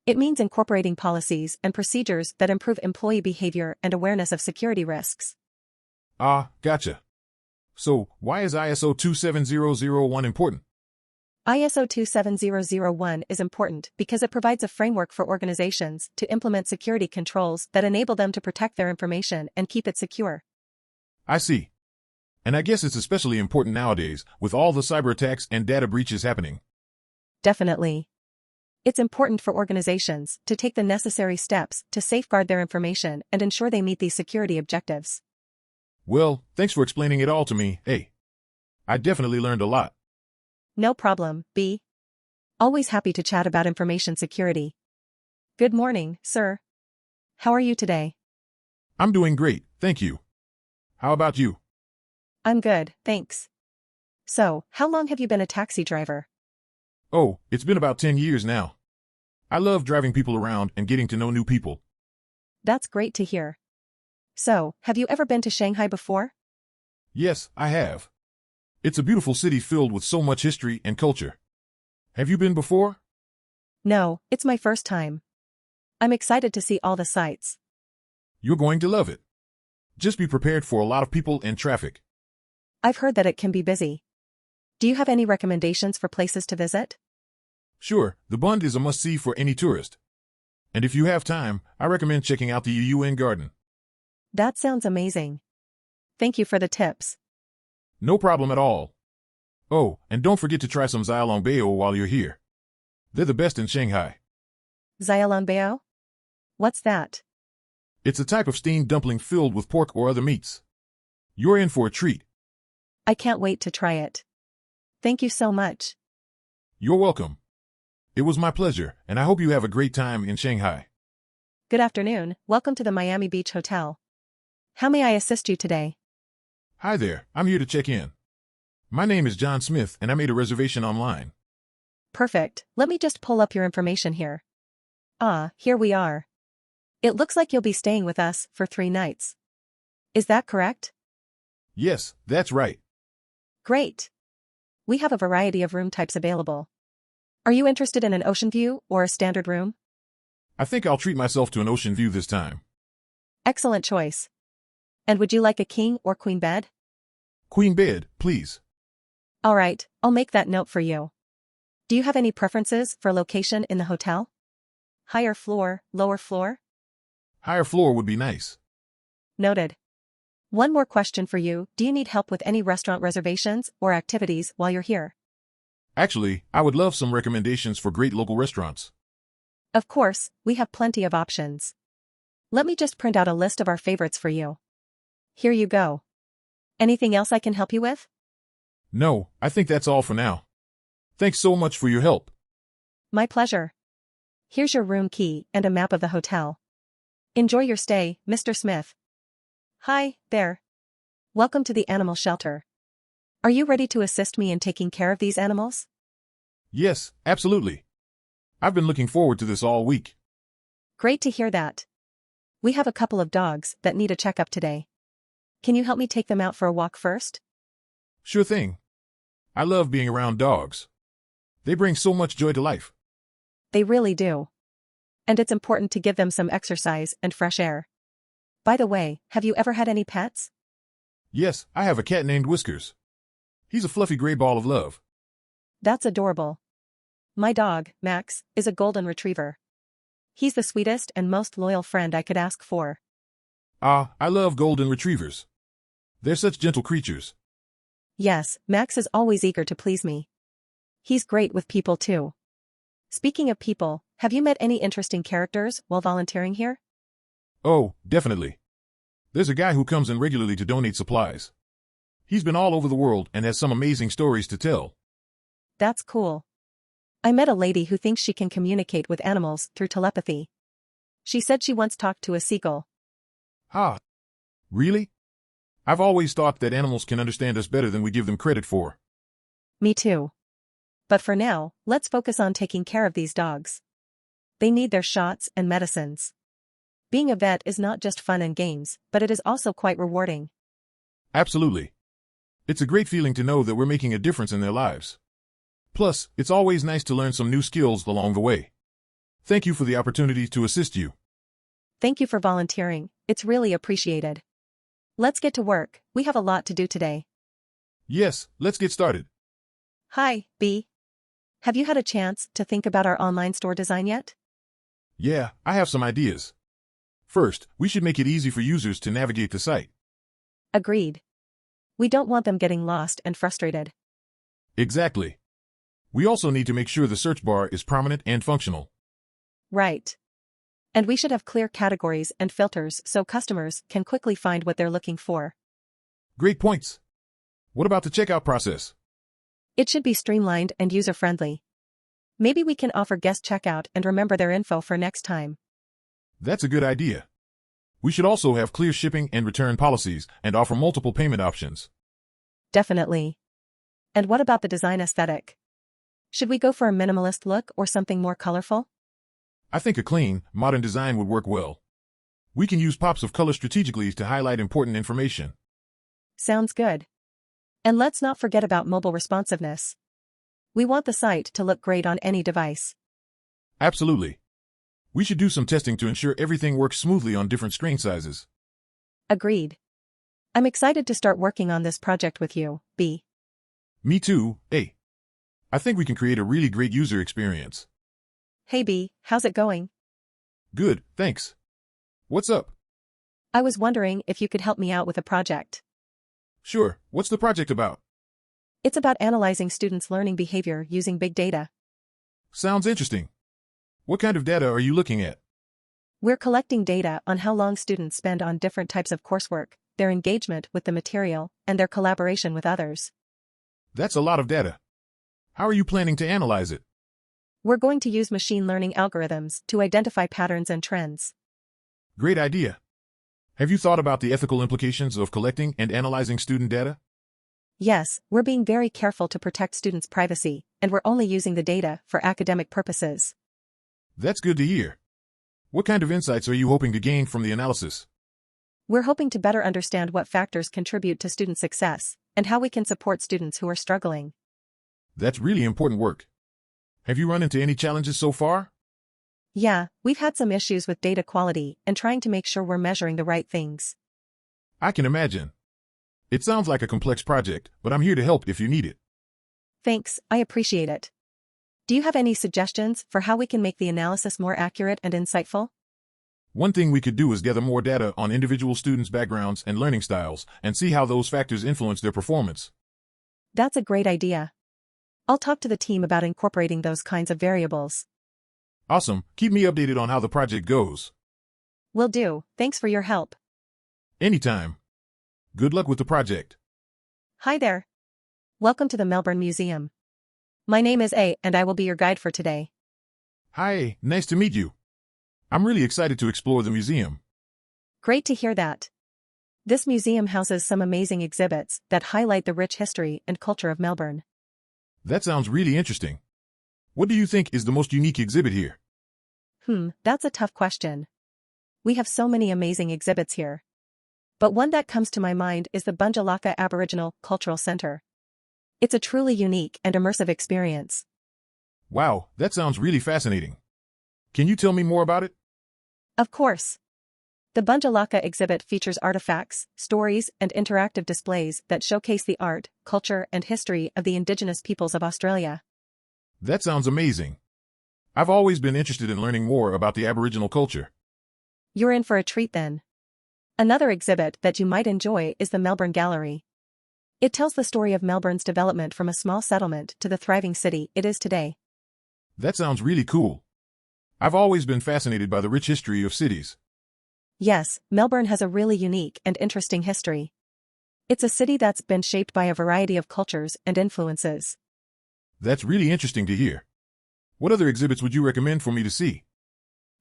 It means incorporating policies and procedures that improve employee behavior and awareness of security risks. Gotcha. So, why is ISO 27001 important? ISO 27001 is important because it provides a framework for organizations to implement security controls that enable them to protect their information and keep it secure. I see. And I guess it's especially important nowadays, with all the cyber attacks and data breaches happening. Definitely. It's important for organizations to take the necessary steps to safeguard their information and ensure they meet these security objectives. Well, thanks for explaining it all to me, hey. I definitely learned a lot. No problem, B. Always happy to chat about information security. Good morning, sir. How are you today? I'm doing great, thank you. How about you? I'm good, thanks. So, how long have you been a taxi driver? Oh, it's been about 10 years now. I love driving people around and getting to know new people. That's great to hear. So, have you ever been to Shanghai before? Yes, I have. It's a beautiful city filled with so much history and culture. Have you been before? No, it's my first time. I'm excited to see all the sights. You're going to love it. Just be prepared for a lot of people and traffic. I've heard that it can be busy. Do you have any recommendations for places to visit? Sure, the Bund is a must-see for any tourist. And if you have time, I recommend checking out the UN Garden. That sounds amazing. Thank you for the tips. No problem at all. Oh, and don't forget to try some xiaolongbao while you're here. They're the best in Shanghai. Xiaolongbao? What's that? It's a type of steamed dumpling filled with pork or other meats. You're in for a treat. I can't wait to try it. Thank you so much. You're welcome. It was my pleasure, and I hope you have a great time in Shanghai. Good afternoon, welcome to the Miami Beach Hotel. How may I assist you today? Hi there, I'm here to check in. My name is John Smith, and I made a reservation online. Perfect, let me just pull up your information here. Here we are. It looks like you'll be staying with us for 3 nights. Is that correct? Yes, that's right. Great. We have a variety of room types available. Are you interested in an ocean view or a standard room? I think I'll treat myself to an ocean view this time. Excellent choice. And would you like a king or queen bed? Queen bed, please. Alright, I'll make that note for you. Do you have any preferences for location in the hotel? Higher floor, lower floor? Higher floor would be nice. Noted. One more question for you, do you need help with any restaurant reservations or activities while you're here? Actually, I would love some recommendations for great local restaurants. Of course, we have plenty of options. Let me just print out a list of our favorites for you. Here you go. Anything else I can help you with? No, I think that's all for now. Thanks so much for your help. My pleasure. Here's your room key and a map of the hotel. Enjoy your stay, Mr. Smith. Hi, there. Welcome to the animal shelter. Are you ready to assist me in taking care of these animals? Yes, absolutely. I've been looking forward to this all week. Great to hear that. We have a couple of dogs that need a checkup today. Can you help me take them out for a walk first? Sure thing. I love being around dogs. They bring so much joy to life. They really do. And it's important to give them some exercise and fresh air. By the way, have you ever had any pets? Yes, I have a cat named Whiskers. He's a fluffy gray ball of love. That's adorable. My dog, Max, is a golden retriever. He's the sweetest and most loyal friend I could ask for. Ah, I love golden retrievers. They're such gentle creatures. Yes, Max is always eager to please me. He's great with people too. Speaking of people, have you met any interesting characters while volunteering here? Oh, definitely. There's a guy who comes in regularly to donate supplies. He's been all over the world and has some amazing stories to tell. That's cool. I met a lady who thinks she can communicate with animals through telepathy. She said she once talked to a seagull. Ah, really? I've always thought that animals can understand us better than we give them credit for. Me too. But for now, let's focus on taking care of these dogs. They need their shots and medicines. Being a vet is not just fun and games, but it is also quite rewarding. Absolutely. It's a great feeling to know that we're making a difference in their lives. Plus, it's always nice to learn some new skills along the way. Thank you for the opportunity to assist you. Thank you for volunteering, it's really appreciated. Let's get to work, we have a lot to do today. Yes, let's get started. Hi, B. Have you had a chance to think about our online store design yet? Yeah, I have some ideas. First, we should make it easy for users to navigate the site. Agreed. We don't want them getting lost and frustrated. Exactly. We also need to make sure the search bar is prominent and functional. Right. And we should have clear categories and filters so customers can quickly find what they're looking for. Great points. What about the checkout process? It should be streamlined and user-friendly. Maybe we can offer guest checkout and remember their info for next time. That's a good idea. We should also have clear shipping and return policies and offer multiple payment options. Definitely. And what about the design aesthetic? Should we go for a minimalist look or something more colorful? I think a clean, modern design would work well. We can use pops of color strategically to highlight important information. Sounds good. And let's not forget about mobile responsiveness. We want the site to look great on any device. Absolutely. We should do some testing to ensure everything works smoothly on different screen sizes. Agreed. I'm excited to start working on this project with you, B. Me too, A. I think we can create a really great user experience. Hey B, how's it going? Good, thanks. What's up? I was wondering if you could help me out with a project. Sure, what's the project about? It's about analyzing students' learning behavior using big data. Sounds interesting. What kind of data are you looking at? We're collecting data on how long students spend on different types of coursework, their engagement with the material, and their collaboration with others. That's a lot of data. How are you planning to analyze it? We're going to use machine learning algorithms to identify patterns and trends. Great idea. Have you thought about the ethical implications of collecting and analyzing student data? Yes, we're being very careful to protect students' privacy, and we're only using the data for academic purposes. That's good to hear. What kind of insights are you hoping to gain from the analysis? We're hoping to better understand what factors contribute to student success, and how we can support students who are struggling. That's really important work. Have you run into any challenges so far? Yeah, we've had some issues with data quality and trying to make sure we're measuring the right things. I can imagine. It sounds like a complex project, but I'm here to help if you need it. Thanks, I appreciate it. Do you have any suggestions for how we can make the analysis more accurate and insightful? One thing we could do is gather more data on individual students' backgrounds and learning styles and see how those factors influence their performance. That's a great idea. I'll talk to the team about incorporating those kinds of variables. Awesome, keep me updated on how the project goes. Will do, thanks for your help. Anytime. Good luck with the project. Hi there. Welcome to the Melbourne Museum. My name is A and I will be your guide for today. Hi, nice to meet you. I'm really excited to explore the museum. Great to hear that. This museum houses some amazing exhibits that highlight the rich history and culture of Melbourne. That sounds really interesting. What do you think is the most unique exhibit here? That's a tough question. We have so many amazing exhibits here. But one that comes to my mind is the Bunjalaka Aboriginal Cultural Centre. It's a truly unique and immersive experience. Wow, that sounds really fascinating. Can you tell me more about it? Of course. The Bunjalaka exhibit features artifacts, stories, and interactive displays that showcase the art, culture, and history of the Indigenous peoples of Australia. That sounds amazing. I've always been interested in learning more about the Aboriginal culture. You're in for a treat then. Another exhibit that you might enjoy is the Melbourne Gallery. It tells the story of Melbourne's development from a small settlement to the thriving city it is today. That sounds really cool. I've always been fascinated by the rich history of cities. Yes, Melbourne has a really unique and interesting history. It's a city that's been shaped by a variety of cultures and influences. That's really interesting to hear. What other exhibits would you recommend for me to see?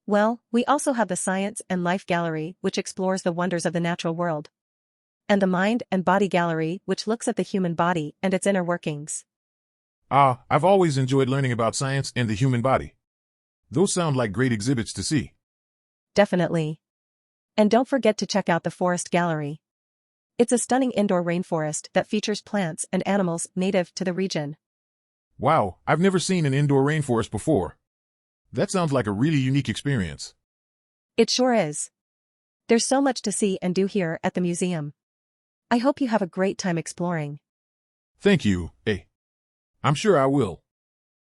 Well, we also have the Science and Life Gallery, which explores the wonders of the natural world. And the Mind and Body Gallery, which looks at the human body and its inner workings. I've always enjoyed learning about science and the human body. Those sound like great exhibits to see. Definitely. And don't forget to check out the Forest Gallery. It's a stunning indoor rainforest that features plants and animals native to the region. Wow, I've never seen an indoor rainforest before. That sounds like a really unique experience. It sure is. There's so much to see and do here at the museum. I hope you have a great time exploring. Thank you, A. I'm sure I will.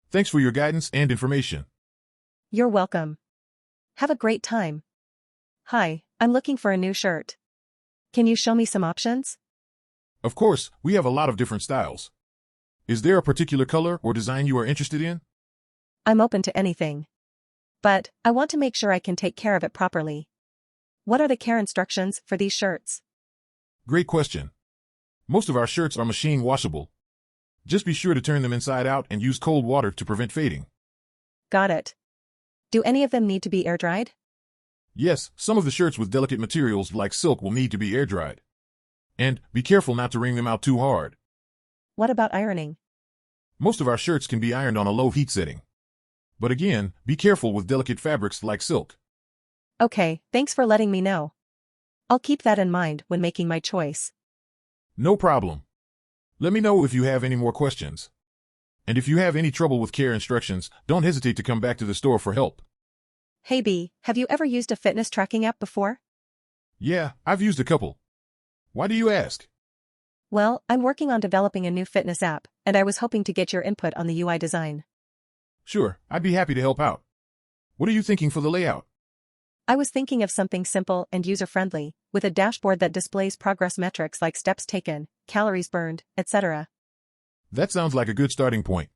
Thanks for your guidance and information. You're welcome. Have a great time. Hi, I'm looking for a new shirt. Can you show me some options? Of course, we have a lot of different styles. Is there a particular color or design you are interested in? I'm open to anything. But I want to make sure I can take care of it properly. What are the care instructions for these shirts? Great question. Most of our shirts are machine washable. Just be sure to turn them inside out and use cold water to prevent fading. Got it. Do any of them need to be air-dried? Yes, some of the shirts with delicate materials like silk will need to be air-dried. And be careful not to wring them out too hard. What about ironing? Most of our shirts can be ironed on a low heat setting. But again, be careful with delicate fabrics like silk. Okay, thanks for letting me know. I'll keep that in mind when making my choice. No problem. Let me know if you have any more questions. And if you have any trouble with care instructions, don't hesitate to come back to the store for help. Hey B, have you ever used a fitness tracking app before? Yeah, I've used a couple. Why do you ask? Well, I'm working on developing a new fitness app, and I was hoping to get your input on the UI design. Sure, I'd be happy to help out. What are you thinking for the layout? I was thinking of something simple and user-friendly, with a dashboard that displays progress metrics like steps taken, calories burned, etc. That sounds like a good starting point.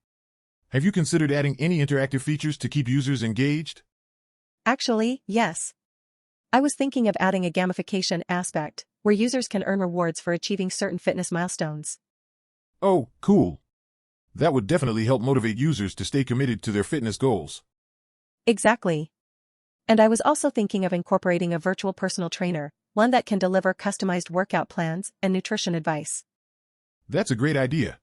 Have you considered adding any interactive features to keep users engaged? Actually, yes. I was thinking of adding a gamification aspect, where users can earn rewards for achieving certain fitness milestones. Oh, cool. That would definitely help motivate users to stay committed to their fitness goals. Exactly. And I was also thinking of incorporating a virtual personal trainer, one that can deliver customized workout plans and nutrition advice. That's a great idea.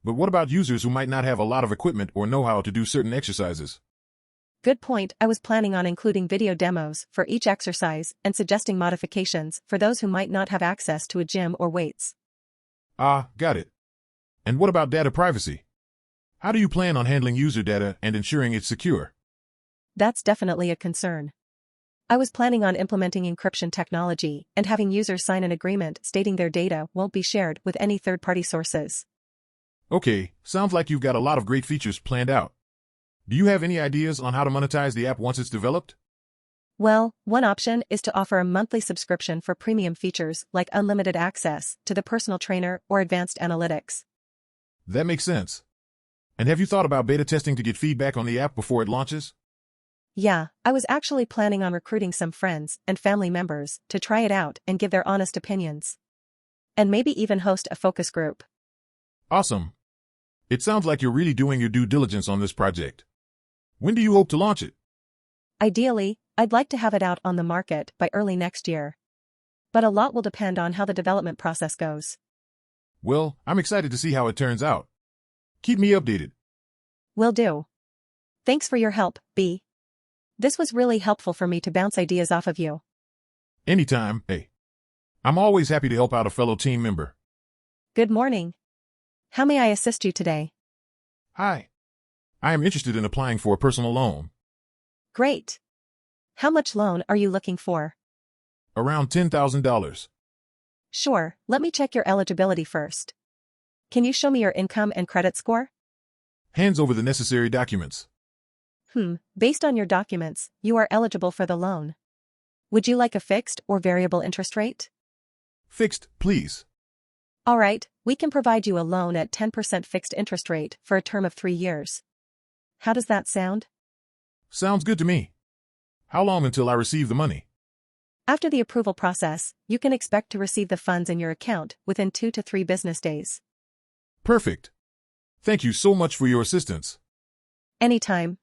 But what about users who might not have a lot of equipment or know how to do certain exercises? Good point. I was planning on including video demos for each exercise and suggesting modifications for those who might not have access to a gym or weights. Got it. And what about data privacy? How do you plan on handling user data and ensuring it's secure? That's definitely a concern. I was planning on implementing encryption technology and having users sign an agreement stating their data won't be shared with any third-party sources. Okay, sounds like you've got a lot of great features planned out. Do you have any ideas on how to monetize the app once it's developed? Well, one option is to offer a monthly subscription for premium features like unlimited access to the personal trainer or advanced analytics. That makes sense. And have you thought about beta testing to get feedback on the app before it launches? Yeah, I was actually planning on recruiting some friends and family members to try it out and give their honest opinions. And maybe even host a focus group. Awesome. It sounds like you're really doing your due diligence on this project. When do you hope to launch it? Ideally, I'd like to have it out on the market by early next year. But a lot will depend on how the development process goes. Well, I'm excited to see how it turns out. Keep me updated. Will do. Thanks for your help, B. This was really helpful for me to bounce ideas off of you. Anytime, hey. I'm always happy to help out a fellow team member. Good morning. How may I assist you today? Hi. I am interested in applying for a personal loan. Great. How much loan are you looking for? Around $10,000. Sure, let me check your eligibility first. Can you show me your income and credit score? Hands over the necessary documents. Based on your documents, you are eligible for the loan. Would you like a fixed or variable interest rate? Fixed, please. All right, we can provide you a loan at 10% fixed interest rate for a term of 3 years. How does that sound? Sounds good to me. How long until I receive the money? After the approval process, you can expect to receive the funds in your account within 2 to 3 business days. Perfect. Thank you so much for your assistance. Anytime.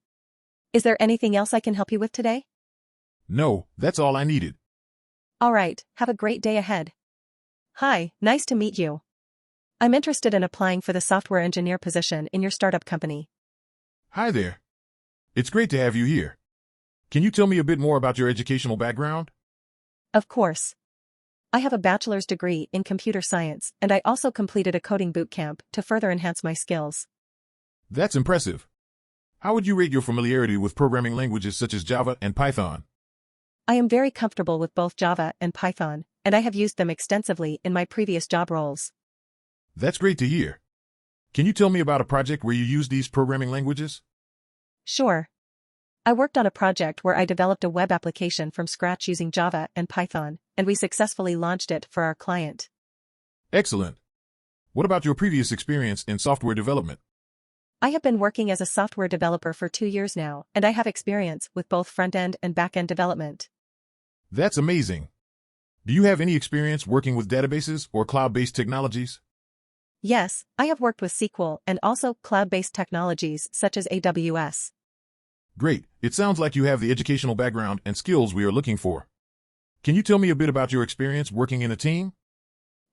Is there anything else I can help you with today? No, that's all I needed. All right, have a great day ahead. Hi, nice to meet you. I'm interested in applying for the software engineer position in your startup company. Hi there. It's great to have you here. Can you tell me a bit more about your educational background? Of course. I have a bachelor's degree in computer science, and I also completed a coding boot camp to further enhance my skills. That's impressive. How would you rate your familiarity with programming languages such as Java and Python? I am very comfortable with both Java and Python, and I have used them extensively in my previous job roles. That's great to hear. Can you tell me about a project where you used these programming languages? Sure. I worked on a project where I developed a web application from scratch using Java and Python, and we successfully launched it for our client. Excellent. What about your previous experience in software development? I have been working as a software developer for 2 years now, and I have experience with both front-end and back-end development. That's amazing. Do you have any experience working with databases or cloud-based technologies? Yes, I have worked with SQL and also cloud-based technologies such as AWS. Great. It sounds like you have the educational background and skills we are looking for. Can you tell me a bit about your experience working in a team?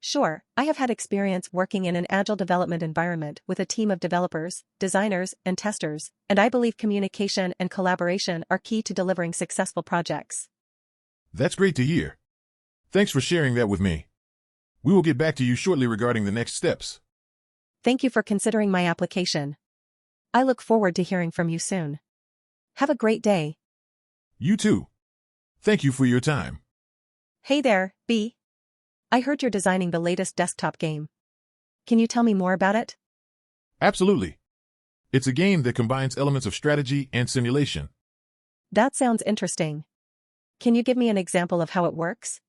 Sure, I have had experience working in an agile development environment with a team of developers, designers, and testers, and I believe communication and collaboration are key to delivering successful projects. That's great to hear. Thanks for sharing that with me. We will get back to you shortly regarding the next steps. Thank you for considering my application. I look forward to hearing from you soon. Have a great day. You too. Thank you for your time. Hey there, B. I heard you're designing the latest desktop game. Can you tell me more about it? Absolutely. It's a game that combines elements of strategy and simulation. That sounds interesting. Can you give me an example of how it works?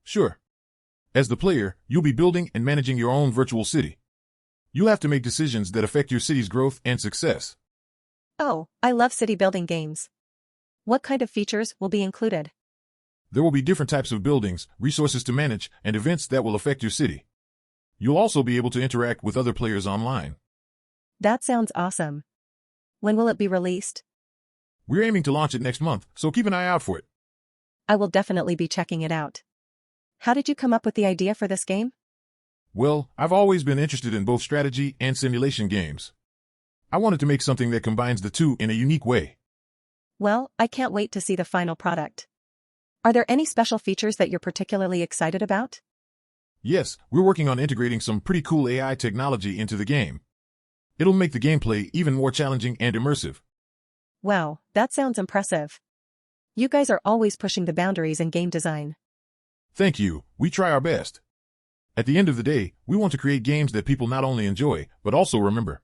Sure. As the player, you'll be building and managing your own virtual city. You'll have to make decisions that affect your city's growth and success. Oh, I love city building games. What kind of features will be included? There will be different types of buildings, resources to manage, and events that will affect your city. You'll also be able to interact with other players online. That sounds awesome. When will it be released? We're aiming to launch it next month, so keep an eye out for it. I will definitely be checking it out. How did you come up with the idea for this game? Well, I've always been interested in both strategy and simulation games. I wanted to make something that combines the two in a unique way. Well, I can't wait to see the final product. Are there any special features that you're particularly excited about? Yes, we're working on integrating some pretty cool AI technology into the game. It'll make the gameplay even more challenging and immersive. Wow, that sounds impressive. You guys are always pushing the boundaries in game design. Thank you, we try our best. At the end of the day, we want to create games that people not only enjoy, but also remember.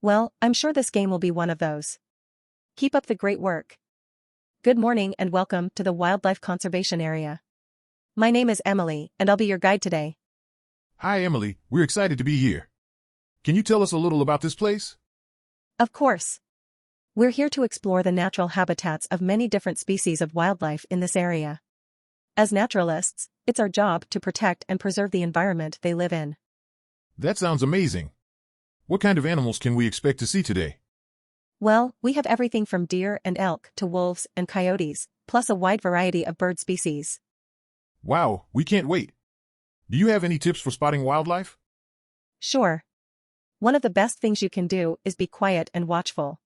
Well, I'm sure this game will be one of those. Keep up the great work. Good morning and welcome to the Wildlife Conservation Area. My name is Emily, and I'll be your guide today. Hi, Emily. We're excited to be here. Can you tell us a little about this place? Of course. We're here to explore the natural habitats of many different species of wildlife in this area. As naturalists, it's our job to protect and preserve the environment they live in. That sounds amazing. What kind of animals can we expect to see today? Well, we have everything from deer and elk to wolves and coyotes, plus a wide variety of bird species. Wow, we can't wait. Do you have any tips for spotting wildlife? Sure. One of the best things you can do is be quiet and watchful.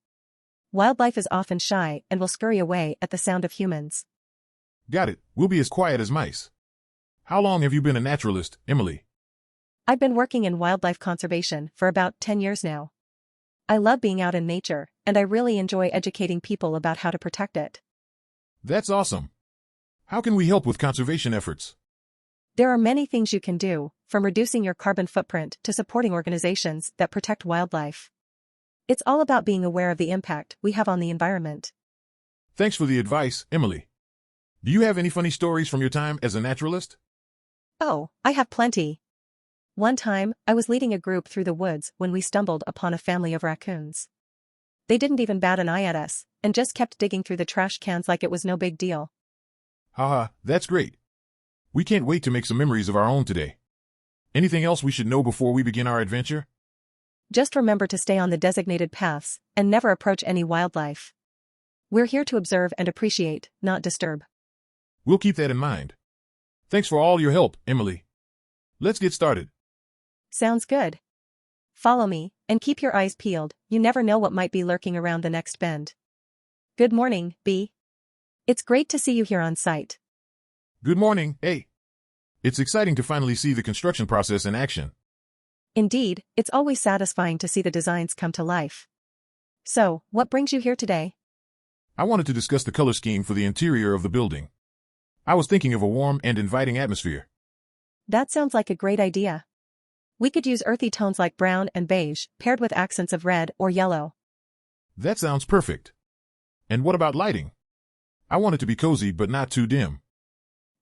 Wildlife is often shy and will scurry away at the sound of humans. Got it. We'll be as quiet as mice. How long have you been a naturalist, Emily? I've been working in wildlife conservation for about 10 years now. I love being out in nature, and I really enjoy educating people about how to protect it. That's awesome. How can we help with conservation efforts? There are many things you can do, from reducing your carbon footprint to supporting organizations that protect wildlife. It's all about being aware of the impact we have on the environment. Thanks for the advice, Emily. Do you have any funny stories from your time as a naturalist? Oh, I have plenty. One time, I was leading a group through the woods when we stumbled upon a family of raccoons. They didn't even bat an eye at us, and just kept digging through the trash cans like it was no big deal. Haha, that's great. We can't wait to make some memories of our own today. Anything else we should know before we begin our adventure? Just remember to stay on the designated paths, and never approach any wildlife. We're here to observe and appreciate, not disturb. We'll keep that in mind. Thanks for all your help, Emily. Let's get started. Sounds good. Follow me, and keep your eyes peeled, you never know what might be lurking around the next bend. Good morning, Bee. It's great to see you here on site. Good morning, A. It's exciting to finally see the construction process in action. Indeed, it's always satisfying to see the designs come to life. So, what brings you here today? I wanted to discuss the color scheme for the interior of the building. I was thinking of a warm and inviting atmosphere. That sounds like a great idea. We could use earthy tones like brown and beige, paired with accents of red or yellow. That sounds perfect. And what about lighting? I want it to be cozy but not too dim.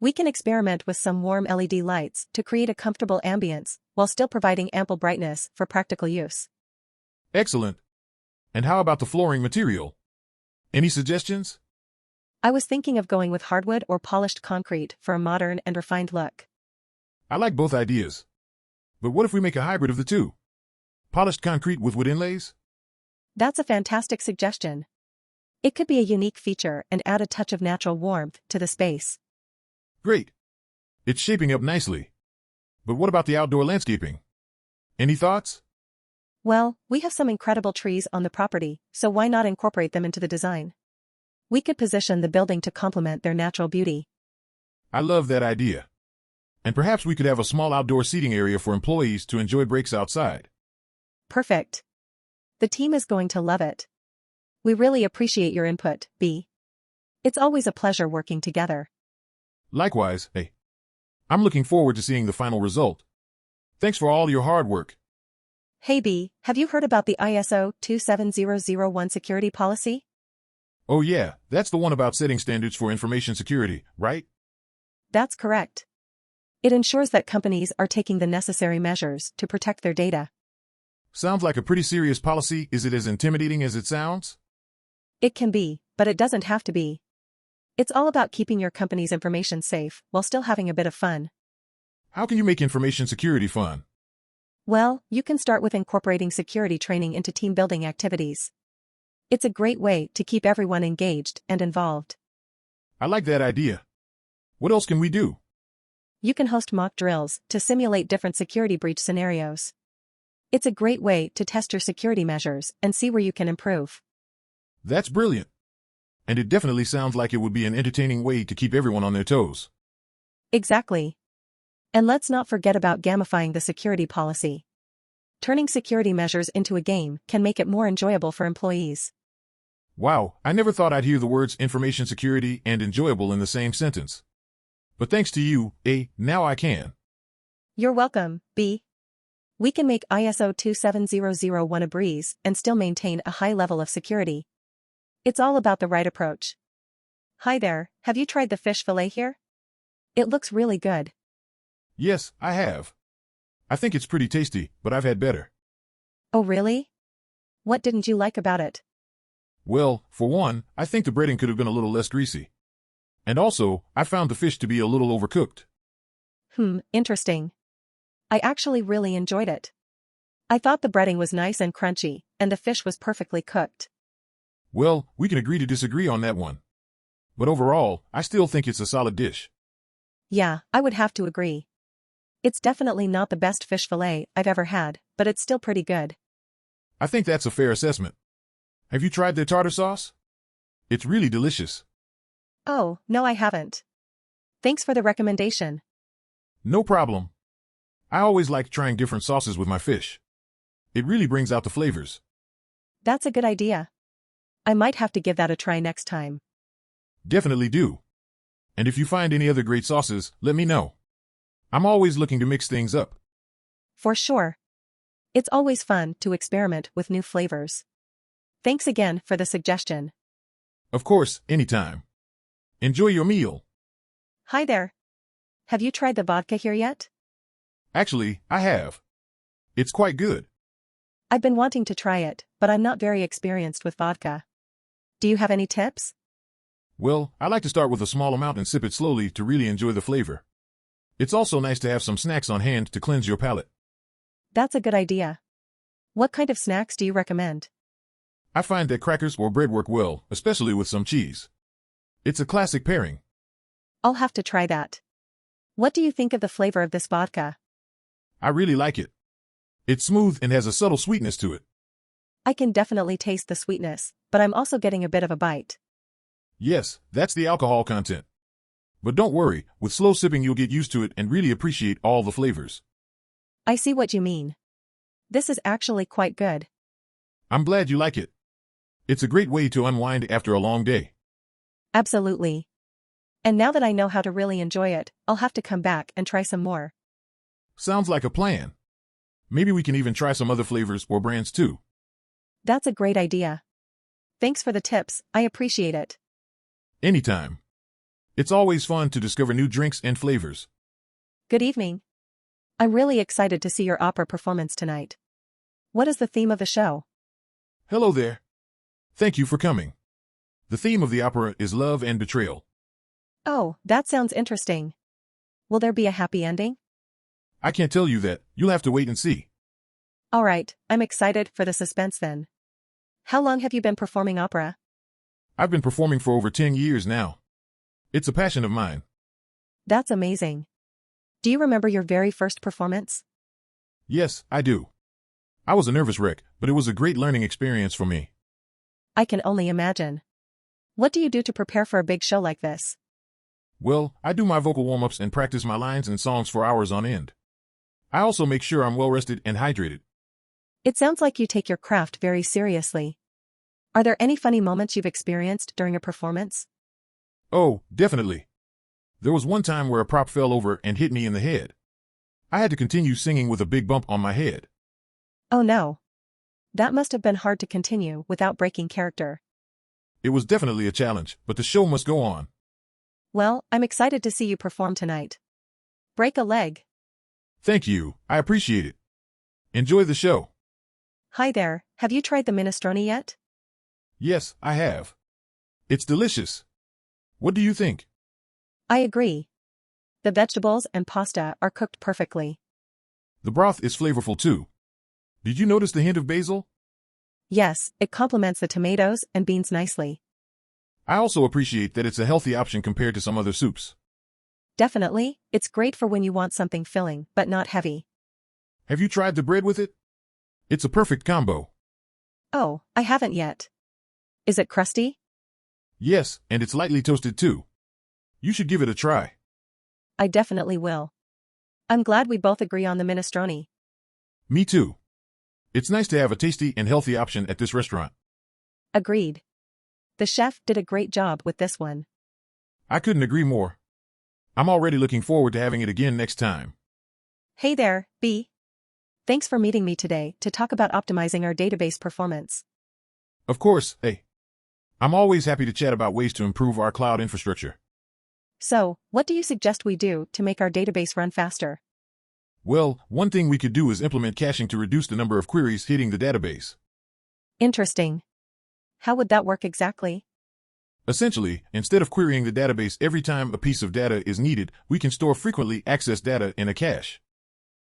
We can experiment with some warm LED lights to create a comfortable ambience, while still providing ample brightness for practical use. Excellent. And how about the flooring material? Any suggestions? I was thinking of going with hardwood or polished concrete for a modern and refined look. I like both ideas. But what if we make a hybrid of the two? Polished concrete with wood inlays? That's a fantastic suggestion. It could be a unique feature and add a touch of natural warmth to the space. Great. It's shaping up nicely. But what about the outdoor landscaping? Any thoughts? Well, we have some incredible trees on the property, so why not incorporate them into the design? We could position the building to complement their natural beauty. I love that idea. And perhaps we could have a small outdoor seating area for employees to enjoy breaks outside. Perfect. The team is going to love it. We really appreciate your input, B. It's always a pleasure working together. Likewise, A. I'm looking forward to seeing the final result. Thanks for all your hard work. Hey B, have you heard about the ISO 27001 security policy? Oh yeah, that's the one about setting standards for information security, right? That's correct. It ensures that companies are taking the necessary measures to protect their data. Sounds like a pretty serious policy. Is it as intimidating as it sounds? It can be, but it doesn't have to be. It's all about keeping your company's information safe while still having a bit of fun. How can you make information security fun? Well, you can start with incorporating security training into team building activities. It's a great way to keep everyone engaged and involved. I like that idea. What else can we do? You can host mock drills to simulate different security breach scenarios. It's a great way to test your security measures and see where you can improve. That's brilliant. And it definitely sounds like it would be an entertaining way to keep everyone on their toes. Exactly. And let's not forget about gamifying the security policy. Turning security measures into a game can make it more enjoyable for employees. Wow, I never thought I'd hear the words information security and enjoyable in the same sentence. But thanks to you, A, now I can. You're welcome, B. We can make ISO 27001 a breeze and still maintain a high level of security. It's all about the right approach. Hi there, have you tried the fish fillet here? It looks really good. Yes, I have. I think it's pretty tasty, but I've had better. Oh really? What didn't you like about it? Well, for one, I think the breading could have been a little less greasy. And also, I found the fish to be a little overcooked. Interesting. I actually really enjoyed it. I thought the breading was nice and crunchy, and the fish was perfectly cooked. Well, we can agree to disagree on that one. But overall, I still think it's a solid dish. Yeah, I would have to agree. It's definitely not the best fish fillet I've ever had, but it's still pretty good. I think that's a fair assessment. Have you tried their tartar sauce? It's really delicious. Oh, no I haven't. Thanks for the recommendation. No problem. I always like trying different sauces with my fish. It really brings out the flavors. That's a good idea. I might have to give that a try next time. Definitely do. And if you find any other great sauces, let me know. I'm always looking to mix things up. For sure. It's always fun to experiment with new flavors. Thanks again for the suggestion. Of course, anytime. Enjoy your meal. Hi there. Have you tried the vodka here yet? Actually, I have. It's quite good. I've been wanting to try it, but I'm not very experienced with vodka. Do you have any tips? Well, I like to start with a small amount and sip it slowly to really enjoy the flavor. It's also nice to have some snacks on hand to cleanse your palate. That's a good idea. What kind of snacks do you recommend? I find that crackers or bread work well, especially with some cheese. It's a classic pairing. I'll have to try that. What do you think of the flavor of this vodka? I really like it. It's smooth and has a subtle sweetness to it. I can definitely taste the sweetness, but I'm also getting a bit of a bite. Yes, that's the alcohol content. But don't worry, with slow sipping you'll get used to it and really appreciate all the flavors. I see what you mean. This is actually quite good. I'm glad you like it. It's a great way to unwind after a long day. Absolutely. And now that I know how to really enjoy it, I'll have to come back and try some more. Sounds like a plan. Maybe we can even try some other flavors or brands too. That's a great idea. Thanks for the tips, I appreciate it. Anytime. It's always fun to discover new drinks and flavors. Good evening. I'm really excited to see your opera performance tonight. What is the theme of the show? Hello there. Thank you for coming. The theme of the opera is love and betrayal. Oh, that sounds interesting. Will there be a happy ending? I can't tell you that. You'll have to wait and see. All right, I'm excited for the suspense then. How long have you been performing opera? I've been performing for over 10 years now. It's a passion of mine. That's amazing. Do you remember your very first performance? Yes, I do. I was a nervous wreck, but it was a great learning experience for me. I can only imagine. What do you do to prepare for a big show like this? Well, I do my vocal warm-ups and practice my lines and songs for hours on end. I also make sure I'm well rested and hydrated. It sounds like you take your craft very seriously. Are there any funny moments you've experienced during a performance? Oh, definitely. There was one time where a prop fell over and hit me in the head. I had to continue singing with a big bump on my head. Oh no. That must have been hard to continue without breaking character. It was definitely a challenge, but the show must go on. Well, I'm excited to see you perform tonight. Break a leg. Thank you, I appreciate it. Enjoy the show. Hi there, have you tried the minestrone yet? Yes, I have. It's delicious. What do you think? I agree. The vegetables and pasta are cooked perfectly. The broth is flavorful too. Did you notice the hint of basil? Yes, it complements the tomatoes and beans nicely. I also appreciate that it's a healthy option compared to some other soups. Definitely, it's great for when you want something filling but not heavy. Have you tried the bread with it? It's a perfect combo. Oh, I haven't yet. Is it crusty? Yes, and it's lightly toasted too. You should give it a try. I definitely will. I'm glad we both agree on the minestrone. Me too. It's nice to have a tasty and healthy option at this restaurant. Agreed. The chef did a great job with this one. I couldn't agree more. I'm already looking forward to having it again next time. Hey there, B. Thanks for meeting me today to talk about optimizing our database performance. Of course, hey. I'm always happy to chat about ways to improve our cloud infrastructure. So, what do you suggest we do to make our database run faster? Well, one thing we could do is implement caching to reduce the number of queries hitting the database. Interesting. How would that work exactly? Essentially, instead of querying the database every time a piece of data is needed, we can store frequently accessed data in a cache.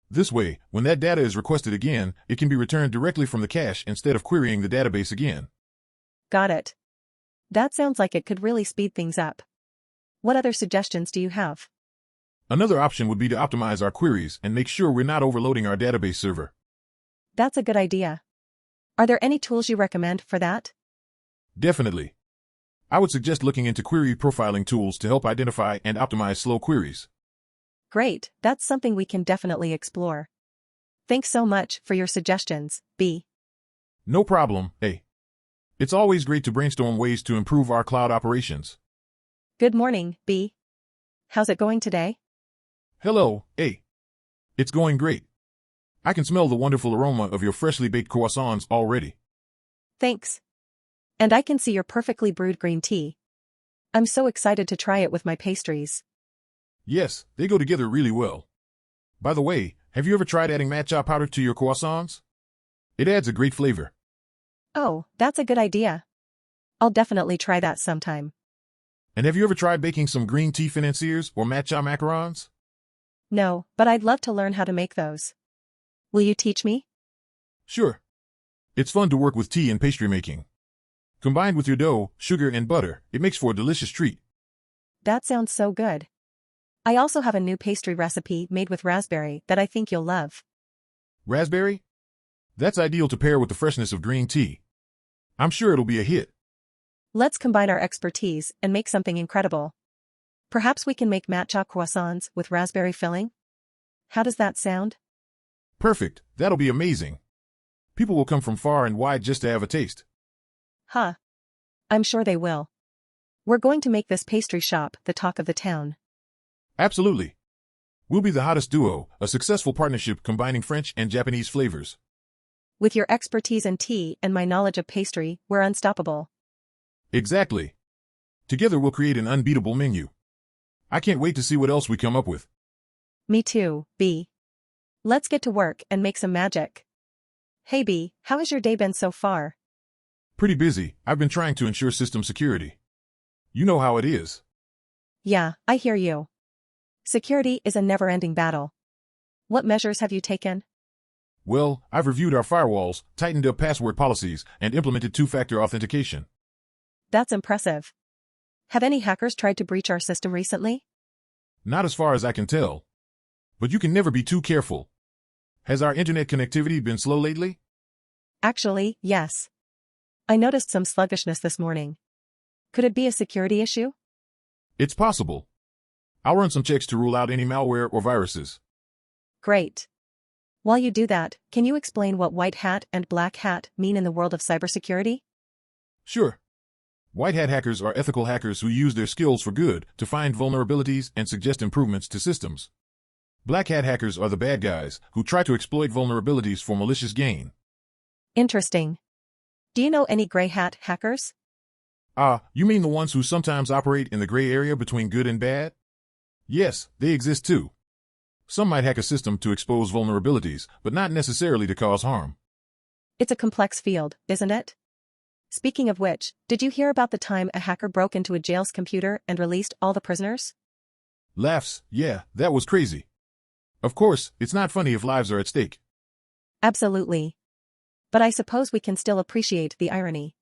This way, when that data is requested again, it can be returned directly from the cache instead of querying the database again. Got it. That sounds like it could really speed things up. What other suggestions do you have? Another option would be to optimize our queries and make sure we're not overloading our database server. That's a good idea. Are there any tools you recommend for that? Definitely. I would suggest looking into query profiling tools to help identify and optimize slow queries. Great, that's something we can definitely explore. Thanks so much for your suggestions, B. No problem, A. It's always great to brainstorm ways to improve our cloud operations. Good morning, B. How's it going today? Hello, A. It's going great. I can smell the wonderful aroma of your freshly baked croissants already. Thanks. And I can see your perfectly brewed green tea. I'm so excited to try it with my pastries. Yes, they go together really well. By the way, have you ever tried adding matcha powder to your croissants? It adds a great flavor. Oh, that's a good idea. I'll definitely try that sometime. And have you ever tried baking some green tea financiers or matcha macarons? No, but I'd love to learn how to make those. Will you teach me? Sure. It's fun to work with tea and pastry making. Combined with your dough, sugar, and butter, it makes for a delicious treat. That sounds so good. I also have a new pastry recipe made with raspberry that I think you'll love. Raspberry? That's ideal to pair with the freshness of green tea. I'm sure it'll be a hit. Let's combine our expertise and make something incredible. Perhaps we can make matcha croissants with raspberry filling? How does that sound? Perfect, that'll be amazing. People will come from far and wide just to have a taste. Huh. I'm sure they will. We're going to make this pastry shop the talk of the town. Absolutely. We'll be the hottest duo, a successful partnership combining French and Japanese flavors. With your expertise in tea and my knowledge of pastry, we're unstoppable. Exactly. Together we'll create an unbeatable menu. I can't wait to see what else we come up with. Me too, B. Let's get to work and make some magic. Hey B, how has your day been so far? Pretty busy. I've been trying to ensure system security. You know how it is. Yeah, I hear you. Security is a never-ending battle. What measures have you taken? Well, I've reviewed our firewalls, tightened up password policies, and implemented two-factor authentication. That's impressive. Have any hackers tried to breach our system recently? Not as far as I can tell. But you can never be too careful. Has our internet connectivity been slow lately? Actually, yes. I noticed some sluggishness this morning. Could it be a security issue? It's possible. I'll run some checks to rule out any malware or viruses. Great. While you do that, can you explain what white hat and black hat mean in the world of cybersecurity? Sure. White hat hackers are ethical hackers who use their skills for good to find vulnerabilities and suggest improvements to systems. Black hat hackers are the bad guys who try to exploit vulnerabilities for malicious gain. Interesting. Do you know any gray hat hackers? You mean the ones who sometimes operate in the gray area between good and bad? Yes, they exist too. Some might hack a system to expose vulnerabilities, but not necessarily to cause harm. It's a complex field, isn't it? Speaking of which, did you hear about the time a hacker broke into a jail's computer and released all the prisoners? Laughs, yeah, that was crazy. Of course, it's not funny if lives are at stake. Absolutely. But I suppose we can still appreciate the irony.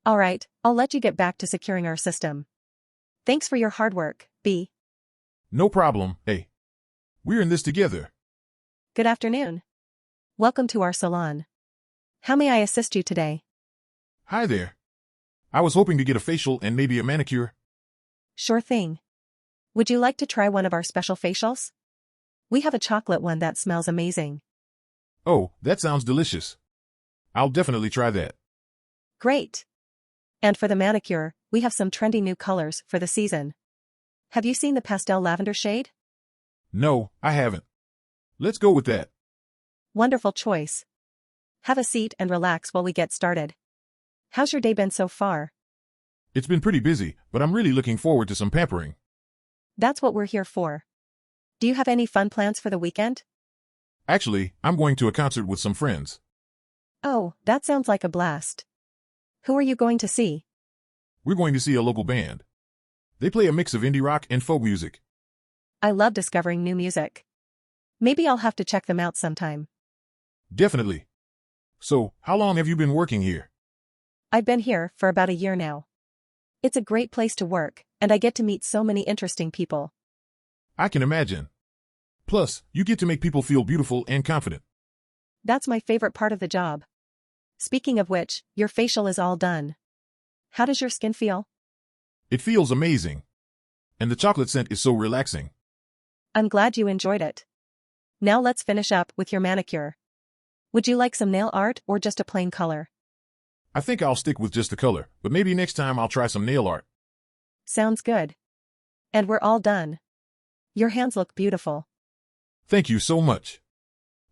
All right, I'll let you get back to securing our system. Thanks for your hard work, B. No problem, A. We're in this together. Good afternoon. Welcome to our salon. How may I assist you today? Hi there. I was hoping to get a facial and maybe a manicure. Sure thing. Would you like to try one of our special facials? We have a chocolate one that smells amazing. Oh, that sounds delicious. I'll definitely try that. Great. And for the manicure, we have some trendy new colors for the season. Have you seen the pastel lavender shade? No, I haven't. Let's go with that. Wonderful choice. Have a seat and relax while we get started. How's your day been so far? It's been pretty busy, but I'm really looking forward to some pampering. That's what we're here for. Do you have any fun plans for the weekend? Actually, I'm going to a concert with some friends. Oh, that sounds like a blast. Who are you going to see? We're going to see a local band. They play a mix of indie rock and folk music. I love discovering new music. Maybe I'll have to check them out sometime. Definitely. So, how long have you been working here? I've been here for about a year now. It's a great place to work, and I get to meet so many interesting people. I can imagine. Plus, you get to make people feel beautiful and confident. That's my favorite part of the job. Speaking of which, your facial is all done. How does your skin feel? It feels amazing. And the chocolate scent is so relaxing. I'm glad you enjoyed it. Now let's finish up with your manicure. Would you like some nail art or just a plain color? I think I'll stick with just the color, but maybe next time I'll try some nail art. Sounds good. And we're all done. Your hands look beautiful. Thank you so much.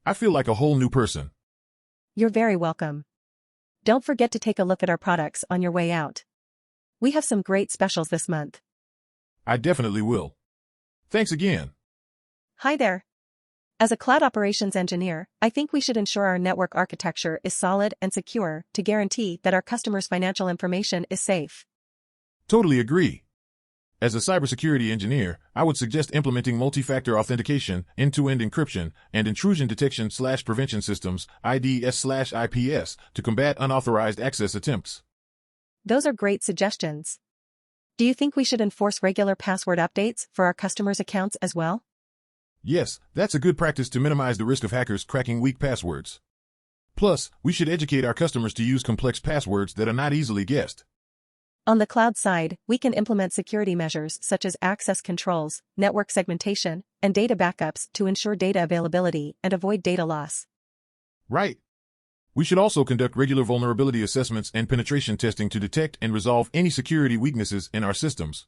I feel like a whole new person. You're very welcome. Don't forget to take a look at our products on your way out. We have some great specials this month. I definitely will. Thanks again. Hi there. As a cloud operations engineer, I think we should ensure our network architecture is solid and secure to guarantee that our customers' financial information is safe. Totally agree. As a cybersecurity engineer, I would suggest implementing multi-factor authentication, end-to-end encryption, and intrusion detection/prevention systems, IDS/IPS, to combat unauthorized access attempts. Those are great suggestions. Do you think we should enforce regular password updates for our customers' accounts as well? Yes, that's a good practice to minimize the risk of hackers cracking weak passwords. Plus, we should educate our customers to use complex passwords that are not easily guessed. On the cloud side, we can implement security measures such as access controls, network segmentation, and data backups to ensure data availability and avoid data loss. Right. We should also conduct regular vulnerability assessments and penetration testing to detect and resolve any security weaknesses in our systems.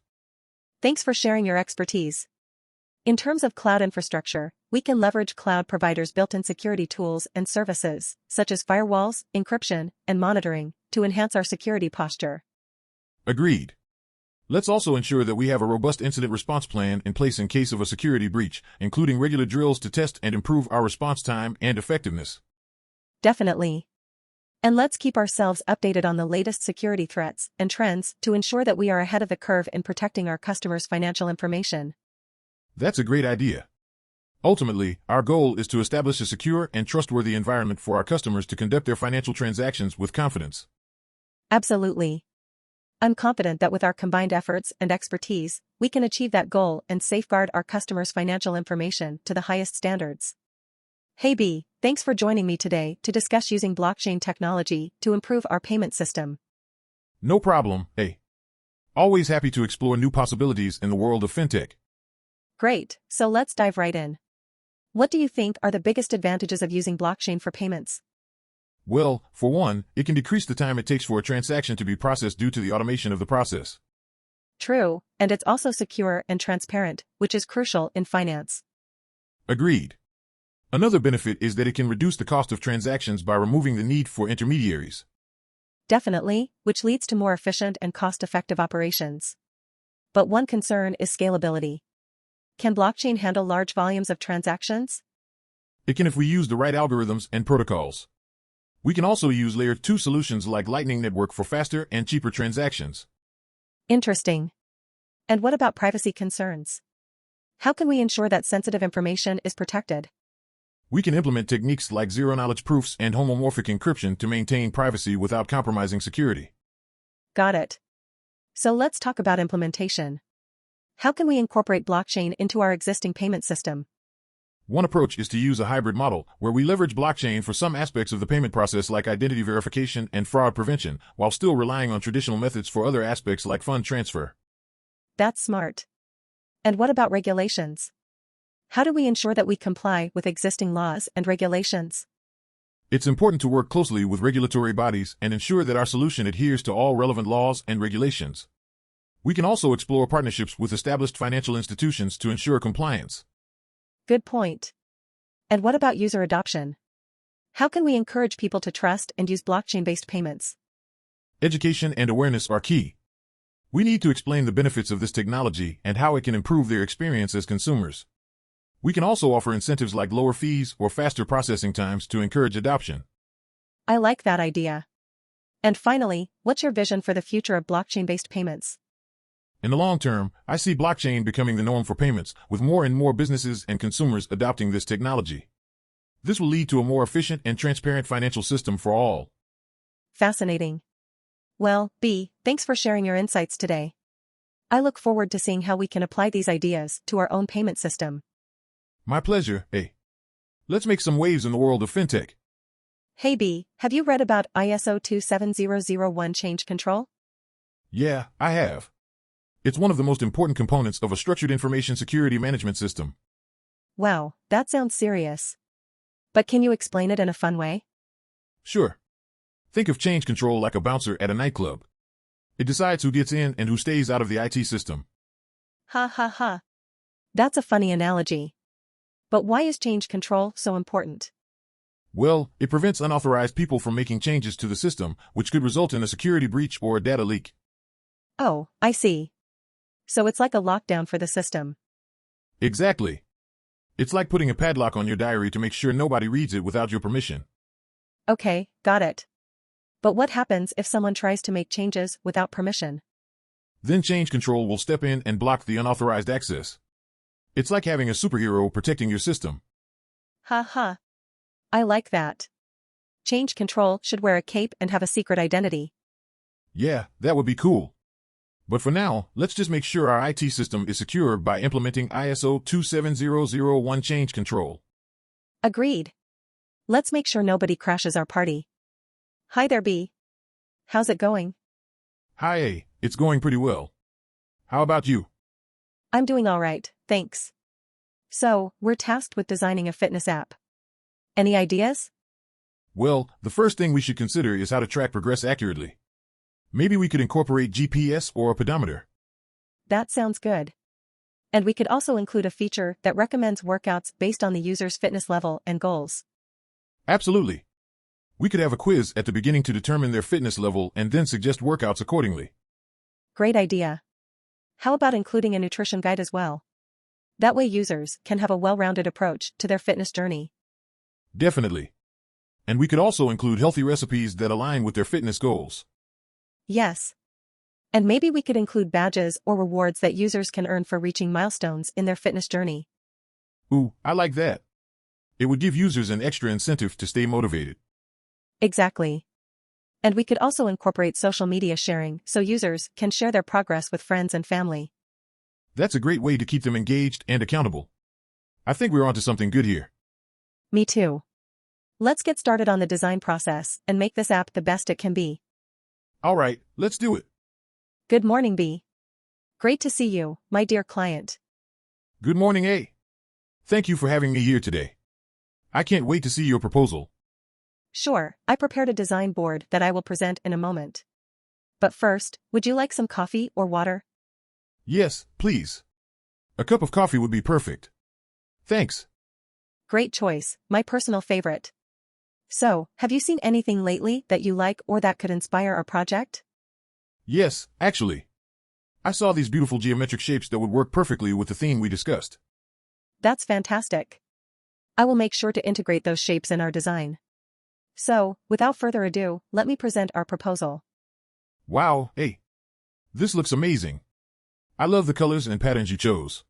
Thanks for sharing your expertise. In terms of cloud infrastructure, we can leverage cloud providers' built-in security tools and services, such as firewalls, encryption, and monitoring, to enhance our security posture. Agreed. Let's also ensure that we have a robust incident response plan in place in case of a security breach, including regular drills to test and improve our response time and effectiveness. Definitely. And let's keep ourselves updated on the latest security threats and trends to ensure that we are ahead of the curve in protecting our customers' financial information. That's a great idea. Ultimately, our goal is to establish a secure and trustworthy environment for our customers to conduct their financial transactions with confidence. Absolutely. I'm confident that with our combined efforts and expertise, we can achieve that goal and safeguard our customers' financial information to the highest standards. Hey B, thanks for joining me today to discuss using blockchain technology to improve our payment system. No problem, A. Always happy to explore new possibilities in the world of fintech. Great, so let's dive right in. What do you think are the biggest advantages of using blockchain for payments? Well, for one, it can decrease the time it takes for a transaction to be processed due to the automation of the process. True, and it's also secure and transparent, which is crucial in finance. Agreed. Another benefit is that it can reduce the cost of transactions by removing the need for intermediaries. Definitely, which leads to more efficient and cost-effective operations. But one concern is scalability. Can blockchain handle large volumes of transactions? It can if we use the right algorithms and protocols. We can also use Layer 2 solutions like Lightning Network for faster and cheaper transactions. Interesting. And what about privacy concerns? How can we ensure that sensitive information is protected? We can implement techniques like zero-knowledge proofs and homomorphic encryption to maintain privacy without compromising security. Got it. So let's talk about implementation. How can we incorporate blockchain into our existing payment system? One approach is to use a hybrid model, where we leverage blockchain for some aspects of the payment process like identity verification and fraud prevention, while still relying on traditional methods for other aspects like fund transfer. That's smart. And what about regulations? How do we ensure that we comply with existing laws and regulations? It's important to work closely with regulatory bodies and ensure that our solution adheres to all relevant laws and regulations. We can also explore partnerships with established financial institutions to ensure compliance. Good point. And what about user adoption? How can we encourage people to trust and use blockchain-based payments? Education and awareness are key. We need to explain the benefits of this technology and how it can improve their experience as consumers. We can also offer incentives like lower fees or faster processing times to encourage adoption. I like that idea. And finally, what's your vision for the future of blockchain-based payments? In the long term, I see blockchain becoming the norm for payments, with more and more businesses and consumers adopting this technology. This will lead to a more efficient and transparent financial system for all. Fascinating. Well, B, thanks for sharing your insights today. I look forward to seeing how we can apply these ideas to our own payment system. My pleasure, A. Let's make some waves in the world of fintech. Hey B, have you read about ISO 27001 change control? Yeah, I have. It's one of the most important components of a structured information security management system. Wow, that sounds serious. But can you explain it in a fun way? Sure. Think of change control like a bouncer at a nightclub. It decides who gets in and who stays out of the IT system. Ha ha ha. That's a funny analogy. But why is change control so important? Well, it prevents unauthorized people from making changes to the system, which could result in a security breach or a data leak. Oh, I see. So it's like a lockdown for the system. Exactly. It's like putting a padlock on your diary to make sure nobody reads it without your permission. Okay, got it. But what happens if someone tries to make changes without permission? Then change control will step in and block the unauthorized access. It's like having a superhero protecting your system. Ha ha. I like that. Change control should wear a cape and have a secret identity. Yeah, that would be cool. But for now, let's just make sure our IT system is secure by implementing ISO 27001 change control. Agreed. Let's make sure nobody crashes our party. Hi there, B. How's it going? Hi A, it's going pretty well. How about you? I'm doing all right, thanks. So, we're tasked with designing a fitness app. Any ideas? Well, the first thing we should consider is how to track progress accurately. Maybe we could incorporate GPS or a pedometer. That sounds good. And we could also include a feature that recommends workouts based on the user's fitness level and goals. Absolutely. We could have a quiz at the beginning to determine their fitness level and then suggest workouts accordingly. Great idea. How about including a nutrition guide as well? That way users can have a well-rounded approach to their fitness journey. Definitely. And we could also include healthy recipes that align with their fitness goals. Yes. And maybe we could include badges or rewards that users can earn for reaching milestones in their fitness journey. Ooh, I like that. It would give users an extra incentive to stay motivated. Exactly. And we could also incorporate social media sharing so users can share their progress with friends and family. That's a great way to keep them engaged and accountable. I think we're onto something good here. Me too. Let's get started on the design process and make this app the best it can be. All right, let's do it. Good morning, B. Great to see you, my dear client. Good morning, A. Thank you for having me here today. I can't wait to see your proposal. Sure, I prepared a design board that I will present in a moment. But first, would you like some coffee or water? Yes, please. A cup of coffee would be perfect. Thanks. Great choice, my personal favorite. So, have you seen anything lately that you like or that could inspire our project? Yes, actually. I saw these beautiful geometric shapes that would work perfectly with the theme we discussed. That's fantastic. I will make sure to integrate those shapes in our design. So, without further ado, let me present our proposal. Wow, A. This looks amazing. I love the colors and patterns you chose.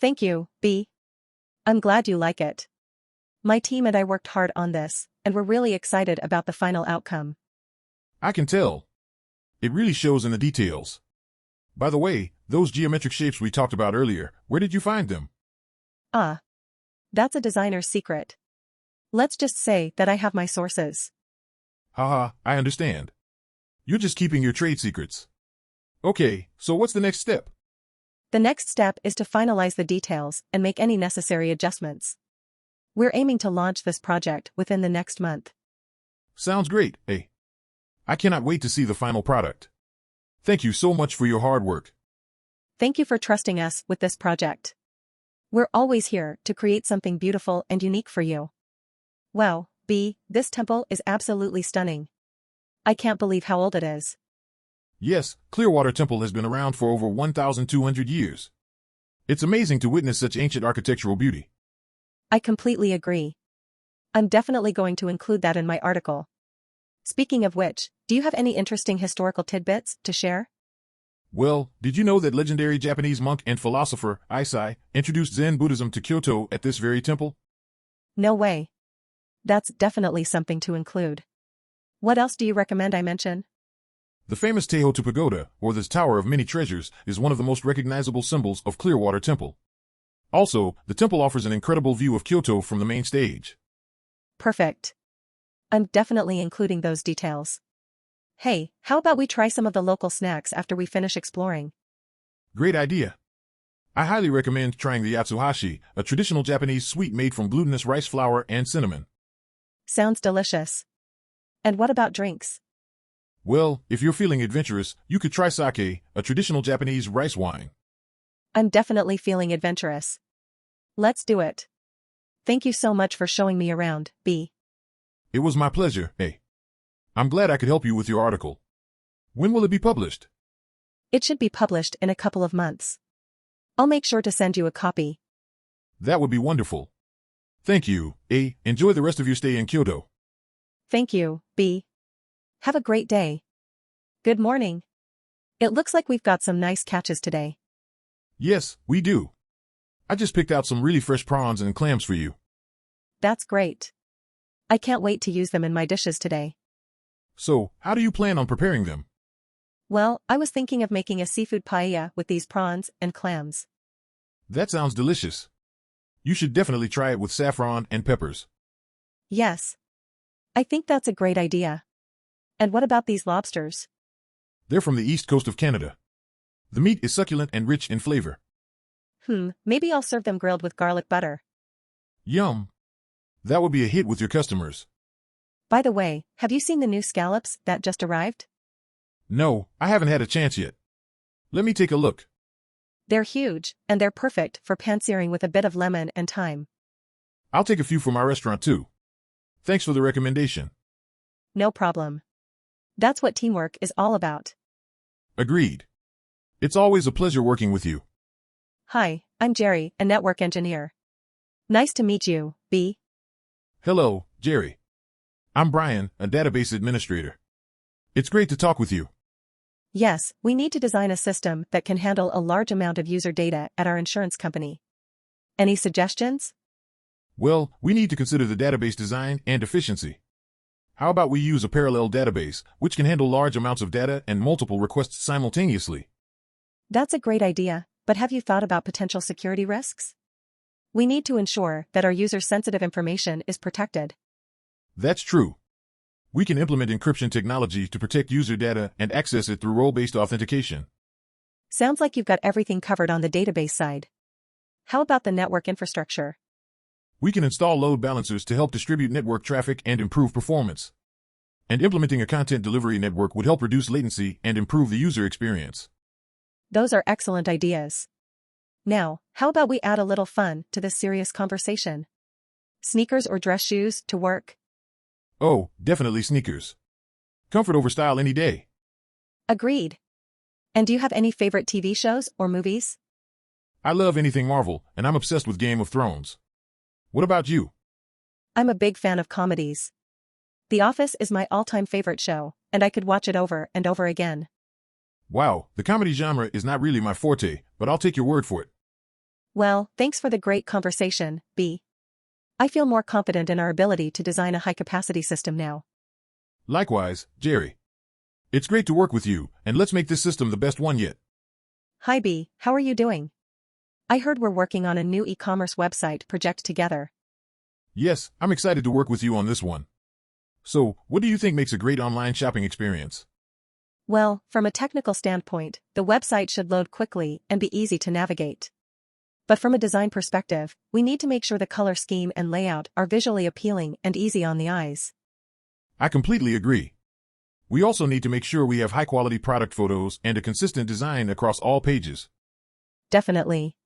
Thank you, B. I'm glad you like it. My team and I worked hard on this, and we're really excited about the final outcome. I can tell. It really shows in the details. By the way, those geometric shapes we talked about earlier, where did you find them? That's a designer's secret. Let's just say that I have my sources. Haha, I understand. You're just keeping your trade secrets. Okay, so what's the next step? The next step is to finalize the details and make any necessary adjustments. We're aiming to launch this project within the next month. Sounds great, A. I cannot wait to see the final product. Thank you so much for your hard work. Thank you for trusting us with this project. We're always here to create something beautiful and unique for you. Wow, B, this temple is absolutely stunning. I can't believe how old it is. Yes, Clearwater Temple has been around for over 1,200 years. It's amazing to witness such ancient architectural beauty. I completely agree. I'm definitely going to include that in my article. Speaking of which, do you have any interesting historical tidbits to share? Well, did you know that legendary Japanese monk and philosopher Issei introduced Zen Buddhism to Kyoto at this very temple? No way. That's definitely something to include. What else do you recommend I mention? The famous Tehotu Pagoda, or the Tower of Many Treasures, is one of the most recognizable symbols of Clearwater Temple. Also, the temple offers an incredible view of Kyoto from the main stage. Perfect. I'm definitely including those details. Hey, how about we try some of the local snacks after we finish exploring? Great idea. I highly recommend trying the yatsuhashi, a traditional Japanese sweet made from glutinous rice flour and cinnamon. Sounds delicious. And what about drinks? Well, if you're feeling adventurous, you could try sake, a traditional Japanese rice wine. I'm definitely feeling adventurous. Let's do it. Thank you so much for showing me around, B. It was my pleasure, A. I'm glad I could help you with your article. When will it be published? It should be published in a couple of months. I'll make sure to send you a copy. That would be wonderful. Thank you, A. Enjoy the rest of your stay in Kyoto. Thank you, B. Have a great day. Good morning. It looks like we've got some nice catches today. Yes, we do. I just picked out some really fresh prawns and clams for you. That's great. I can't wait to use them in my dishes today. So, how do you plan on preparing them? Well, I was thinking of making a seafood paella with these prawns and clams. That sounds delicious. You should definitely try it with saffron and peppers. Yes. I think that's a great idea. And what about these lobsters? They're from the east coast of Canada. The meat is succulent and rich in flavor. Maybe I'll serve them grilled with garlic butter. Yum. That would be a hit with your customers. By the way, have you seen the new scallops that just arrived? No, I haven't had a chance yet. Let me take a look. They're huge, and they're perfect for pan-searing with a bit of lemon and thyme. I'll take a few for my restaurant too. Thanks for the recommendation. No problem. That's what teamwork is all about. Agreed. It's always a pleasure working with you. Hi, I'm Jerry, a network engineer. Nice to meet you, B. Hello, Jerry. I'm Brian, a database administrator. It's great to talk with you. Yes, we need to design a system that can handle a large amount of user data at our insurance company. Any suggestions? Well, we need to consider the database design and efficiency. How about we use a parallel database, which can handle large amounts of data and multiple requests simultaneously? That's a great idea, but have you thought about potential security risks? We need to ensure that our users' sensitive information is protected. That's true. We can implement encryption technology to protect user data and access it through role-based authentication. Sounds like you've got everything covered on the database side. How about the network infrastructure? We can install load balancers to help distribute network traffic and improve performance. And implementing a content delivery network would help reduce latency and improve the user experience. Those are excellent ideas. Now, how about we add a little fun to this serious conversation? Sneakers or dress shoes to work? Oh, definitely sneakers. Comfort over style any day. Agreed. And do you have any favorite TV shows or movies? I love anything Marvel, and I'm obsessed with Game of Thrones. What about you? I'm a big fan of comedies. The Office is my all-time favorite show, and I could watch it over and over again. Wow, the comedy genre is not really my forte, but I'll take your word for it. Well, thanks for the great conversation, B. I feel more confident in our ability to design a high-capacity system now. Likewise, Jerry. It's great to work with you, and let's make this system the best one yet. Hi B, how are you doing? I heard we're working on a new e-commerce website project together. Yes, I'm excited to work with you on this one. So, what do you think makes a great online shopping experience? Well, from a technical standpoint, the website should load quickly and be easy to navigate. But from a design perspective, we need to make sure the color scheme and layout are visually appealing and easy on the eyes. I completely agree. We also need to make sure we have high-quality product photos and a consistent design across all pages. Definitely.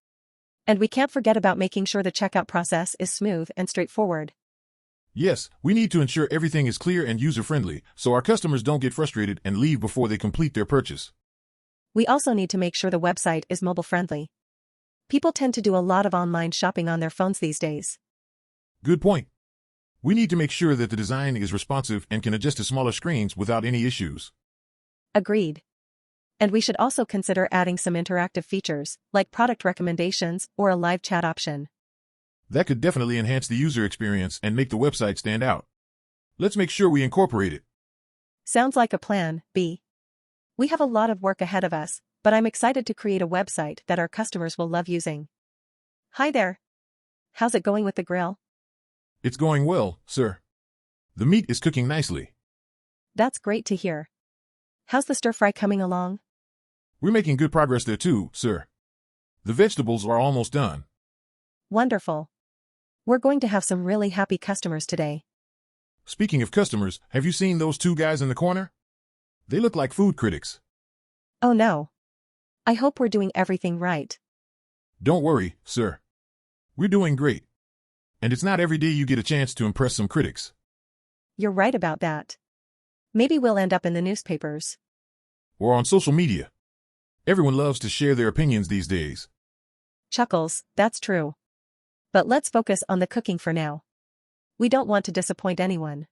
And we can't forget about making sure the checkout process is smooth and straightforward. Yes, we need to ensure everything is clear and user-friendly, so our customers don't get frustrated and leave before they complete their purchase. We also need to make sure the website is mobile-friendly. People tend to do a lot of online shopping on their phones these days. Good point. We need to make sure that the design is responsive and can adjust to smaller screens without any issues. Agreed. And we should also consider adding some interactive features, like product recommendations or a live chat option. That could definitely enhance the user experience and make the website stand out. Let's make sure we incorporate it. Sounds like a plan, B. We have a lot of work ahead of us, but I'm excited to create a website that our customers will love using. Hi there. How's it going with the grill? It's going well, sir. The meat is cooking nicely. That's great to hear. How's the stir-fry coming along? We're making good progress there too, sir. The vegetables are almost done. Wonderful. We're going to have some really happy customers today. Speaking of customers, have you seen those two guys in the corner? They look like food critics. Oh no. I hope we're doing everything right. Don't worry, sir. We're doing great. And it's not every day you get a chance to impress some critics. You're right about that. Maybe we'll end up in the newspapers. Or on social media. Everyone loves to share their opinions these days. Chuckles, that's true. But let's focus on the cooking for now. We don't want to disappoint anyone.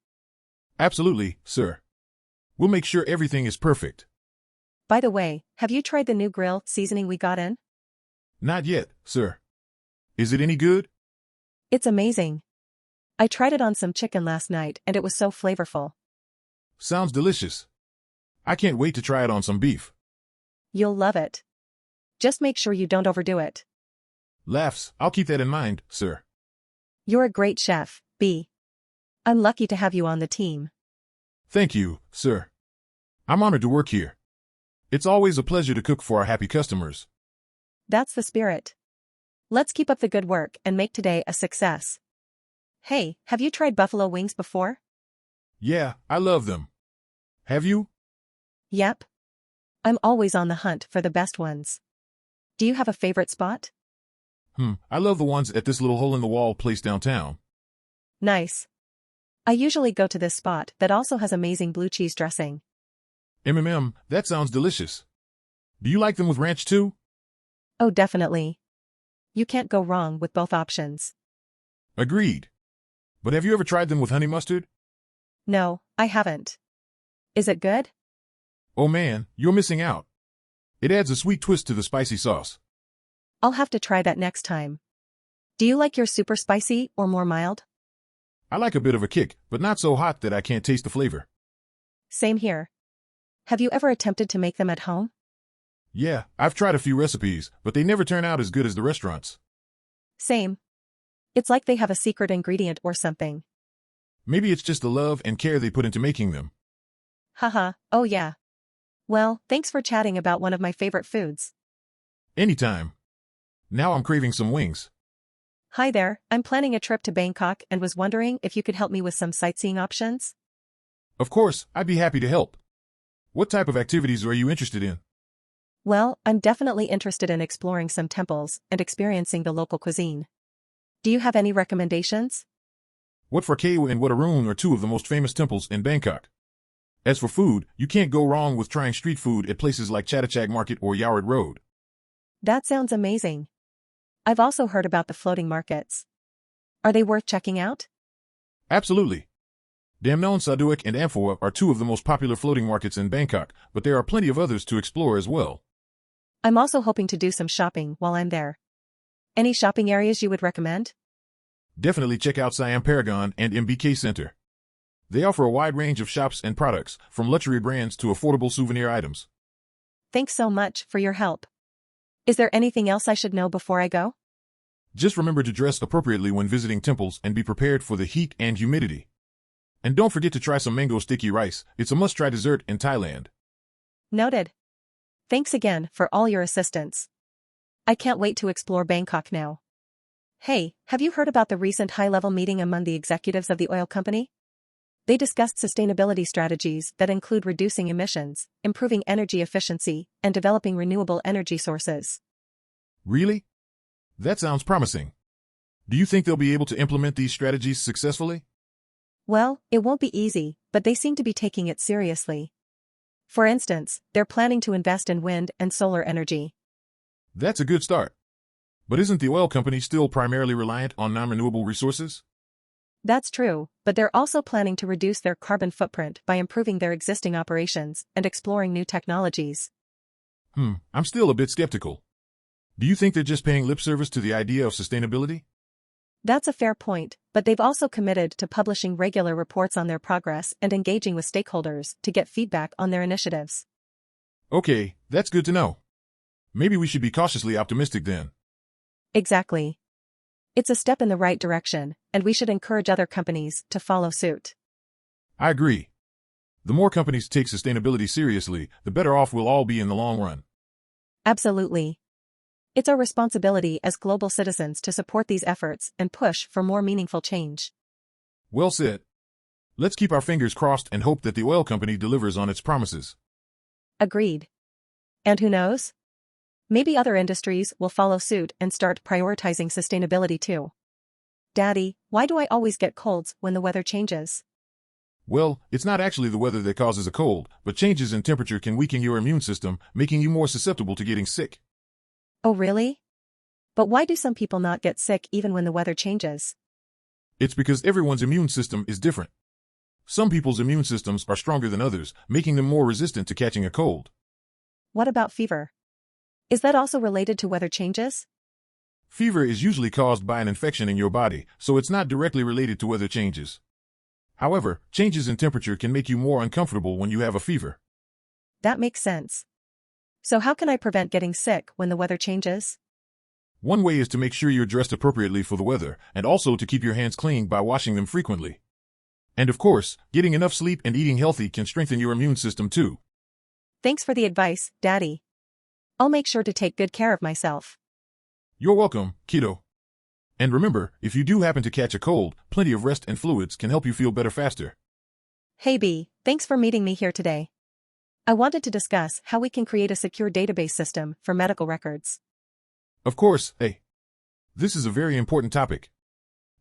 Absolutely, sir. We'll make sure everything is perfect. By the way, have you tried the new grill seasoning we got in? Not yet, sir. Is it any good? It's amazing. I tried it on some chicken last night and it was so flavorful. Sounds delicious. I can't wait to try it on some beef. You'll love it. Just make sure you don't overdo it. Laughs, I'll keep that in mind, sir. You're a great chef, B. I'm lucky to have you on the team. Thank you, sir. I'm honored to work here. It's always a pleasure to cook for our happy customers. That's the spirit. Let's keep up the good work and make today a success. Hey, have you tried buffalo wings before? Yeah, I love them. Have you? Yep. I'm always on the hunt for the best ones. Do you have a favorite spot? I love the ones at this little hole-in-the-wall place downtown. Nice. I usually go to this spot that also has amazing blue cheese dressing. That sounds delicious. Do you like them with ranch too? Oh, definitely. You can't go wrong with both options. Agreed. But have you ever tried them with honey mustard? No, I haven't. Is it good? Oh man, you're missing out. It adds a sweet twist to the spicy sauce. I'll have to try that next time. Do you like your super spicy or more mild? I like a bit of a kick, but not so hot that I can't taste the flavor. Same here. Have you ever attempted to make them at home? Yeah, I've tried a few recipes, but they never turn out as good as the restaurants. Same. It's like they have a secret ingredient or something. Maybe it's just the love and care they put into making them. Haha, oh yeah. Well, thanks for chatting about one of my favorite foods. Anytime. Now I'm craving some wings. Hi there, I'm planning a trip to Bangkok and was wondering if you could help me with some sightseeing options? Of course, I'd be happy to help. What type of activities are you interested in? Well, I'm definitely interested in exploring some temples and experiencing the local cuisine. Do you have any recommendations? Wat Phra Kaew and Wat Arun are two of the most famous temples in Bangkok. As for food, you can't go wrong with trying street food at places like Chattachak Market or Yaward Road. That sounds amazing. I've also heard about the floating markets. Are they worth checking out? Absolutely. Damnon Saduak and Amphoa are two of the most popular floating markets in Bangkok, but there are plenty of others to explore as well. I'm also hoping to do some shopping while I'm there. Any shopping areas you would recommend? Definitely check out Siam Paragon and MBK Center. They offer a wide range of shops and products, from luxury brands to affordable souvenir items. Thanks so much for your help. Is there anything else I should know before I go? Just remember to dress appropriately when visiting temples and be prepared for the heat and humidity. And don't forget to try some mango sticky rice. It's a must-try dessert in Thailand. Noted. Thanks again for all your assistance. I can't wait to explore Bangkok now. Hey, have you heard about the recent high-level meeting among the executives of the oil company? They discussed sustainability strategies that include reducing emissions, improving energy efficiency, and developing renewable energy sources. Really? That sounds promising. Do you think they'll be able to implement these strategies successfully? Well, it won't be easy, but they seem to be taking it seriously. For instance, they're planning to invest in wind and solar energy. That's a good start. But isn't the oil company still primarily reliant on non-renewable resources? That's true, but they're also planning to reduce their carbon footprint by improving their existing operations and exploring new technologies. I'm still a bit skeptical. Do you think they're just paying lip service to the idea of sustainability? That's a fair point, but they've also committed to publishing regular reports on their progress and engaging with stakeholders to get feedback on their initiatives. Okay, that's good to know. Maybe we should be cautiously optimistic then. Exactly. It's a step in the right direction, and we should encourage other companies to follow suit. I agree. The more companies take sustainability seriously, the better off we'll all be in the long run. Absolutely. It's our responsibility as global citizens to support these efforts and push for more meaningful change. Well said. Let's keep our fingers crossed and hope that the oil company delivers on its promises. Agreed. And who knows? Maybe other industries will follow suit and start prioritizing sustainability too. Daddy, why do I always get colds when the weather changes? Well, it's not actually the weather that causes a cold, but changes in temperature can weaken your immune system, making you more susceptible to getting sick. Oh really? But why do some people not get sick even when the weather changes? It's because everyone's immune system is different. Some people's immune systems are stronger than others, making them more resistant to catching a cold. What about fever? Is that also related to weather changes? Fever is usually caused by an infection in your body, so it's not directly related to weather changes. However, changes in temperature can make you more uncomfortable when you have a fever. That makes sense. So how can I prevent getting sick when the weather changes? One way is to make sure you're dressed appropriately for the weather, and also to keep your hands clean by washing them frequently. And of course, getting enough sleep and eating healthy can strengthen your immune system too. Thanks for the advice, Daddy. I'll make sure to take good care of myself. You're welcome, kiddo. And remember, if you do happen to catch a cold, plenty of rest and fluids can help you feel better faster. Hey B, thanks for meeting me here today. I wanted to discuss how we can create a secure database system for medical records. Of course, hey. This is a very important topic.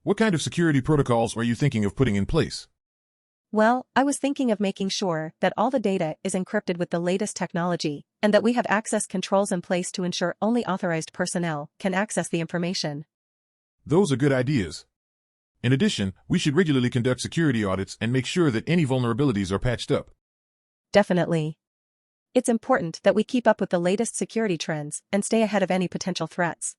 What kind of security protocols are you thinking of putting in place? Well, I was thinking of making sure that all the data is encrypted with the latest technology, and that we have access controls in place to ensure only authorized personnel can access the information. Those are good ideas. In addition, we should regularly conduct security audits and make sure that any vulnerabilities are patched up. Definitely. It's important that we keep up with the latest security trends and stay ahead of any potential threats.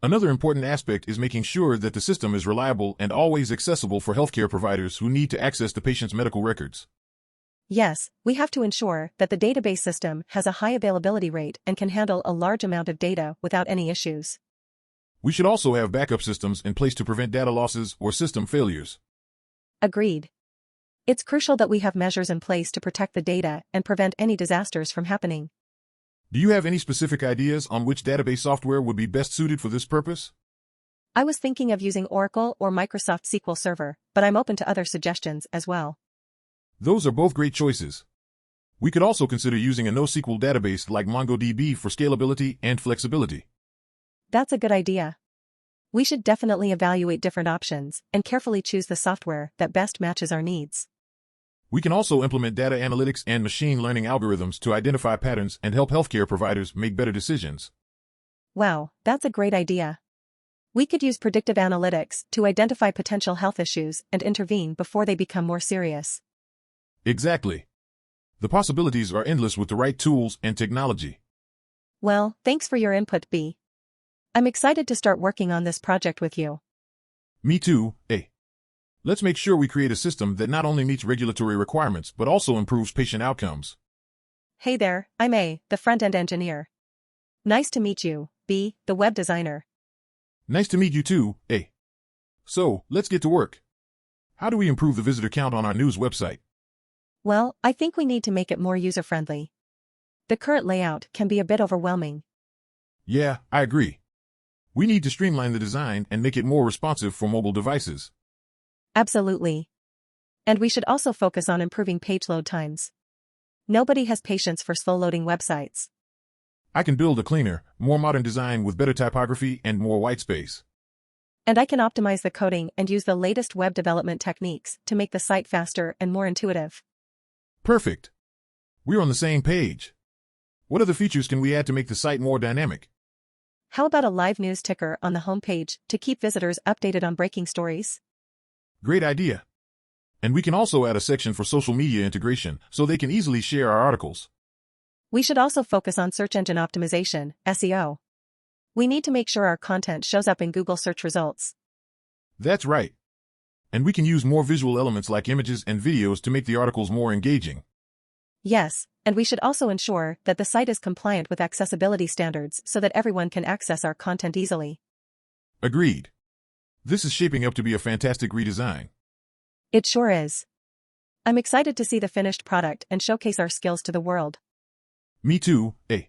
Another important aspect is making sure that the system is reliable and always accessible for healthcare providers who need to access the patient's medical records. Yes, we have to ensure that the database system has a high availability rate and can handle a large amount of data without any issues. We should also have backup systems in place to prevent data losses or system failures. Agreed. It's crucial that we have measures in place to protect the data and prevent any disasters from happening. Do you have any specific ideas on which database software would be best suited for this purpose? I was thinking of using Oracle or Microsoft SQL Server, but I'm open to other suggestions as well. Those are both great choices. We could also consider using a NoSQL database like MongoDB for scalability and flexibility. That's a good idea. We should definitely evaluate different options and carefully choose the software that best matches our needs. We can also implement data analytics and machine learning algorithms to identify patterns and help healthcare providers make better decisions. Wow, that's a great idea. We could use predictive analytics to identify potential health issues and intervene before they become more serious. Exactly. The possibilities are endless with the right tools and technology. Well, thanks for your input, B. I'm excited to start working on this project with you. Me too, eh? Let's make sure we create a system that not only meets regulatory requirements but also improves patient outcomes. Hey there, I'm A, the front-end engineer. Nice to meet you, B, the web designer. Nice to meet you too, eh? So, let's get to work. How do we improve the visitor count on our news website? Well, I think we need to make it more user-friendly. The current layout can be a bit overwhelming. Yeah, I agree. We need to streamline the design and make it more responsive for mobile devices. Absolutely. And we should also focus on improving page load times. Nobody has patience for slow-loading websites. I can build a cleaner, more modern design with better typography and more white space. And I can optimize the coding and use the latest web development techniques to make the site faster and more intuitive. Perfect. We're on the same page. What other features can we add to make the site more dynamic? How about a live news ticker on the homepage to keep visitors updated on breaking stories? Great idea. And we can also add a section for social media integration so they can easily share our articles. We should also focus on search engine optimization, SEO. We need to make sure our content shows up in Google search results. That's right. And we can use more visual elements like images and videos to make the articles more engaging. Yes, and we should also ensure that the site is compliant with accessibility standards so that everyone can access our content easily. Agreed. This is shaping up to be a fantastic redesign. It sure is. I'm excited to see the finished product and showcase our skills to the world. Me too, eh?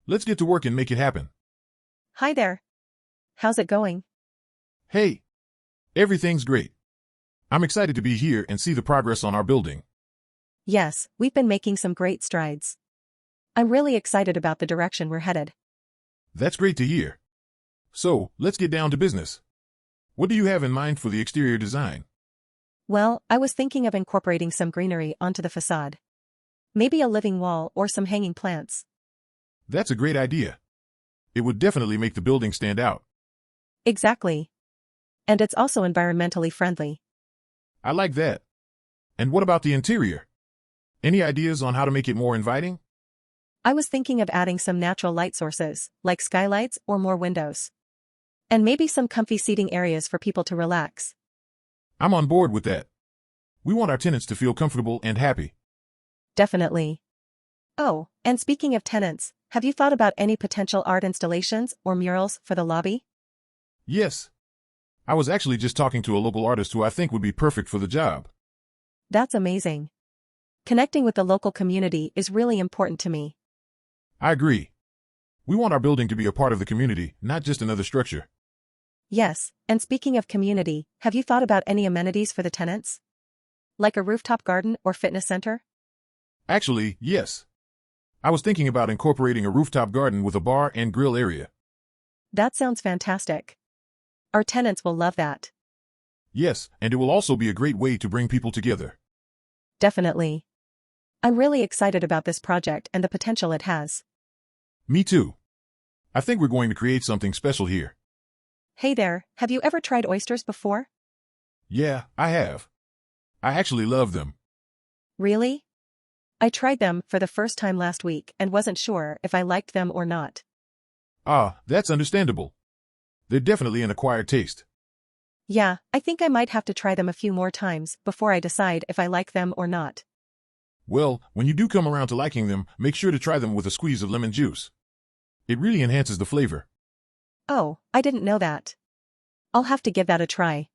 Let's get to work and make it happen. Hi there. How's it going? Hey. Everything's great. I'm excited to be here and see the progress on our building. Yes, we've been making some great strides. I'm really excited about the direction we're headed. That's great to hear. So, let's get down to business. What do you have in mind for the exterior design? Well, I was thinking of incorporating some greenery onto the facade. Maybe a living wall or some hanging plants. That's a great idea. It would definitely make the building stand out. Exactly. And it's also environmentally friendly. I like that. And what about the interior? Any ideas on how to make it more inviting? I was thinking of adding some natural light sources, like skylights or more windows. And maybe some comfy seating areas for people to relax. I'm on board with that. We want our tenants to feel comfortable and happy. Definitely. Oh, and speaking of tenants, have you thought about any potential art installations or murals for the lobby? Yes. I was actually just talking to a local artist who I think would be perfect for the job. That's amazing. Connecting with the local community is really important to me. I agree. We want our building to be a part of the community, not just another structure. Yes, and speaking of community, have you thought about any amenities for the tenants? Like a rooftop garden or fitness center? Actually, yes. I was thinking about incorporating a rooftop garden with a bar and grill area. That sounds fantastic. Our tenants will love that. Yes, and it will also be a great way to bring people together. Definitely. I'm really excited about this project and the potential it has. Me too. I think we're going to create something special here. Hey there, have you ever tried oysters before? Yeah, I have. I actually love them. Really? I tried them for the first time last week and wasn't sure if I liked them or not. Ah, that's understandable. They're definitely an acquired taste. Yeah, I think I might have to try them a few more times before I decide if I like them or not. Well, when you do come around to liking them, make sure to try them with a squeeze of lemon juice. It really enhances the flavor. Oh, I didn't know that. I'll have to give that a try.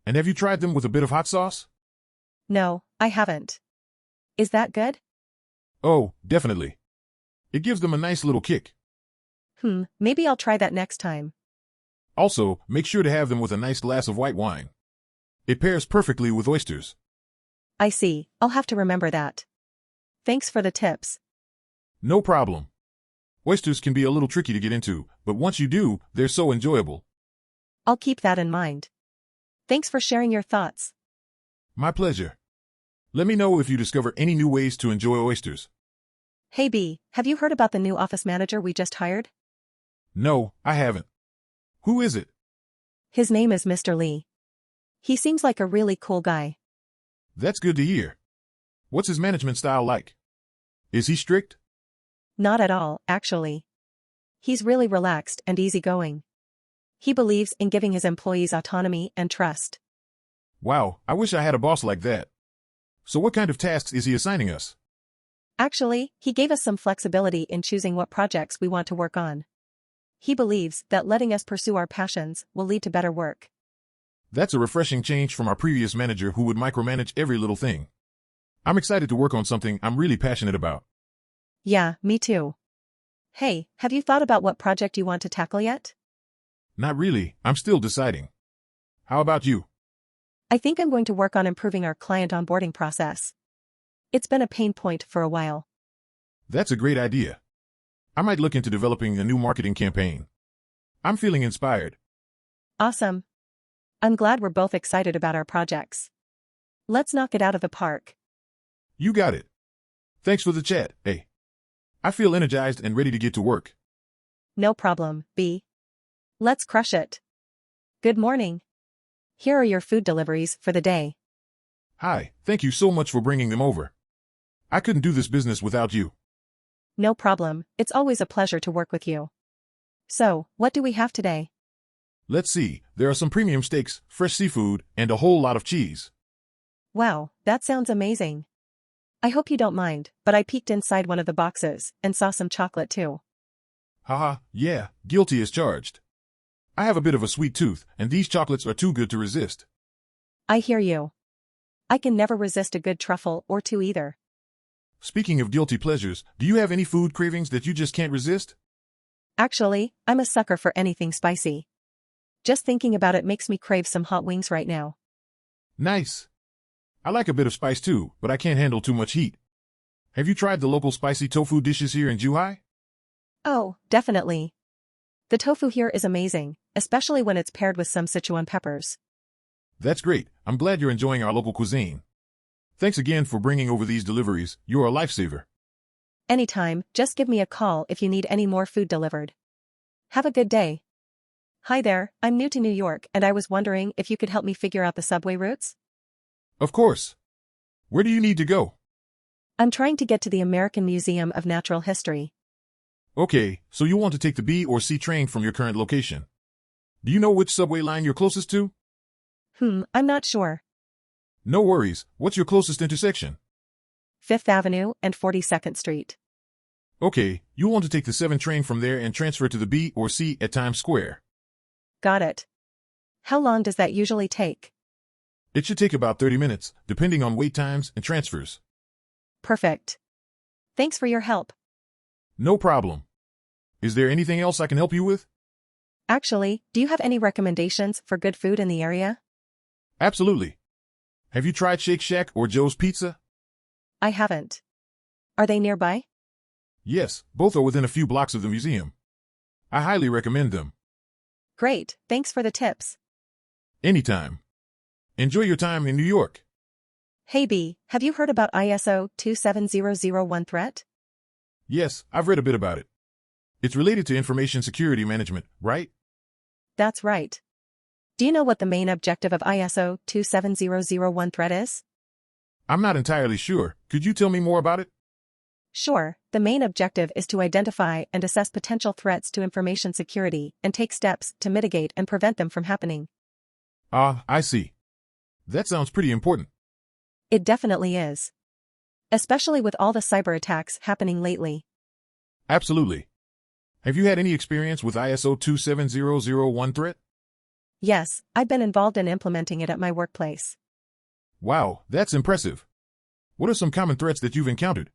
And have you tried them with a bit of hot sauce? No, I haven't. Is that good? Oh, definitely. It gives them a nice little kick. Maybe I'll try that next time. Also, make sure to have them with a nice glass of white wine. It pairs perfectly with oysters. I see, I'll have to remember that. Thanks for the tips. No problem. Oysters can be a little tricky to get into, but once you do, they're so enjoyable. I'll keep that in mind. Thanks for sharing your thoughts. My pleasure. Let me know if you discover any new ways to enjoy oysters. Hey B, have you heard about the new office manager we just hired? No, I haven't. Who is it? His name is Mr. Lee. He seems like a really cool guy. That's good to hear. What's his management style like? Is he strict? Not at all, actually. He's really relaxed and easygoing. He believes in giving his employees autonomy and trust. Wow, I wish I had a boss like that. So what kind of tasks is he assigning us? Actually, he gave us some flexibility in choosing what projects we want to work on. He believes that letting us pursue our passions will lead to better work. That's a refreshing change from our previous manager who would micromanage every little thing. I'm excited to work on something I'm really passionate about. Yeah, me too. Hey, have you thought about what project you want to tackle yet? Not really, I'm still deciding. How about you? I think I'm going to work on improving our client onboarding process. It's been a pain point for a while. That's a great idea. I might look into developing a new marketing campaign. I'm feeling inspired. Awesome. I'm glad we're both excited about our projects. Let's knock it out of the park. You got it. Thanks for the chat, A. I feel energized and ready to get to work. No problem, B. Let's crush it. Good morning. Here are your food deliveries for the day. Hi, thank you so much for bringing them over. I couldn't do this business without you. No problem, it's always a pleasure to work with you. So, what do we have today? Let's see, there are some premium steaks, fresh seafood, and a whole lot of cheese. Wow, that sounds amazing. I hope you don't mind, but I peeked inside one of the boxes and saw some chocolate too. Haha, yeah, guilty as charged. I have a bit of a sweet tooth, and these chocolates are too good to resist. I hear you. I can never resist a good truffle or two either. Speaking of guilty pleasures, do you have any food cravings that you just can't resist? Actually, I'm a sucker for anything spicy. Just thinking about it makes me crave some hot wings right now. Nice. I like a bit of spice too, but I can't handle too much heat. Have you tried the local spicy tofu dishes here in Zhuhai? Oh, definitely. The tofu here is amazing, especially when it's paired with some Sichuan peppers. That's great. I'm glad you're enjoying our local cuisine. Thanks again for bringing over these deliveries. You're a lifesaver. Anytime, just give me a call if you need any more food delivered. Have a good day. Hi there, I'm new to New York and I was wondering if you could help me figure out the subway routes? Of course. Where do you need to go? I'm trying to get to the American Museum of Natural History. Okay, so you want to take the B or C train from your current location. Do you know which subway line you're closest to? I'm not sure. No worries. What's your closest intersection? 5th Avenue and 42nd Street. Okay, you'll want to take the 7 train from there and transfer to the B or C at Times Square. Got it. How long does that usually take? It should take about 30 minutes, depending on wait times and transfers. Perfect. Thanks for your help. No problem. Is there anything else I can help you with? Actually, do you have any recommendations for good food in the area? Absolutely. Have you tried Shake Shack or Joe's Pizza? I haven't. Are they nearby? Yes, both are within a few blocks of the museum. I highly recommend them. Great, thanks for the tips. Anytime. Enjoy your time in New York. Hey B, have you heard about ISO 27001 threat? Yes, I've read a bit about it. It's related to information security management, right? That's right. Do you know what the main objective of ISO 27001 threat is? I'm not entirely sure. Could you tell me more about it? Sure, the main objective is to identify and assess potential threats to information security and take steps to mitigate and prevent them from happening. Ah, I see. That sounds pretty important. It definitely is. Especially with all the cyber attacks happening lately. Absolutely. Have you had any experience with ISO 27001 threat? Yes, I've been involved in implementing it at my workplace. Wow, that's impressive. What are some common threats that you've encountered?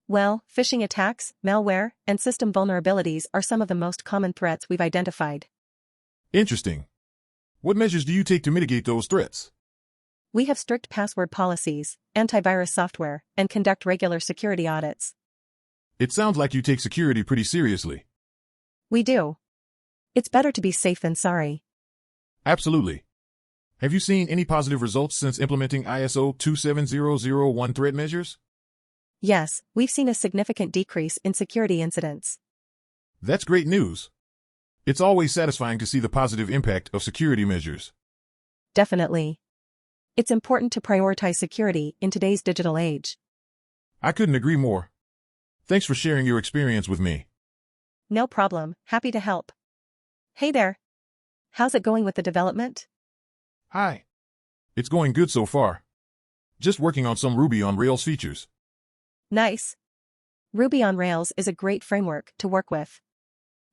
Well, phishing attacks, malware, and system vulnerabilities are some of the most common threats we've identified. Interesting. What measures do you take to mitigate those threats? We have strict password policies, antivirus software, and conduct regular security audits. It sounds like you take security pretty seriously. We do. It's better to be safe than sorry. Absolutely. Have you seen any positive results since implementing ISO 27001 threat measures? Yes, we've seen a significant decrease in security incidents. That's great news. It's always satisfying to see the positive impact of security measures. Definitely. It's important to prioritize security in today's digital age. I couldn't agree more. Thanks for sharing your experience with me. No problem, happy to help. Hey there. How's it going with the development? Hi. It's going good so far. Just working on some Ruby on Rails features. Nice. Ruby on Rails is a great framework to work with.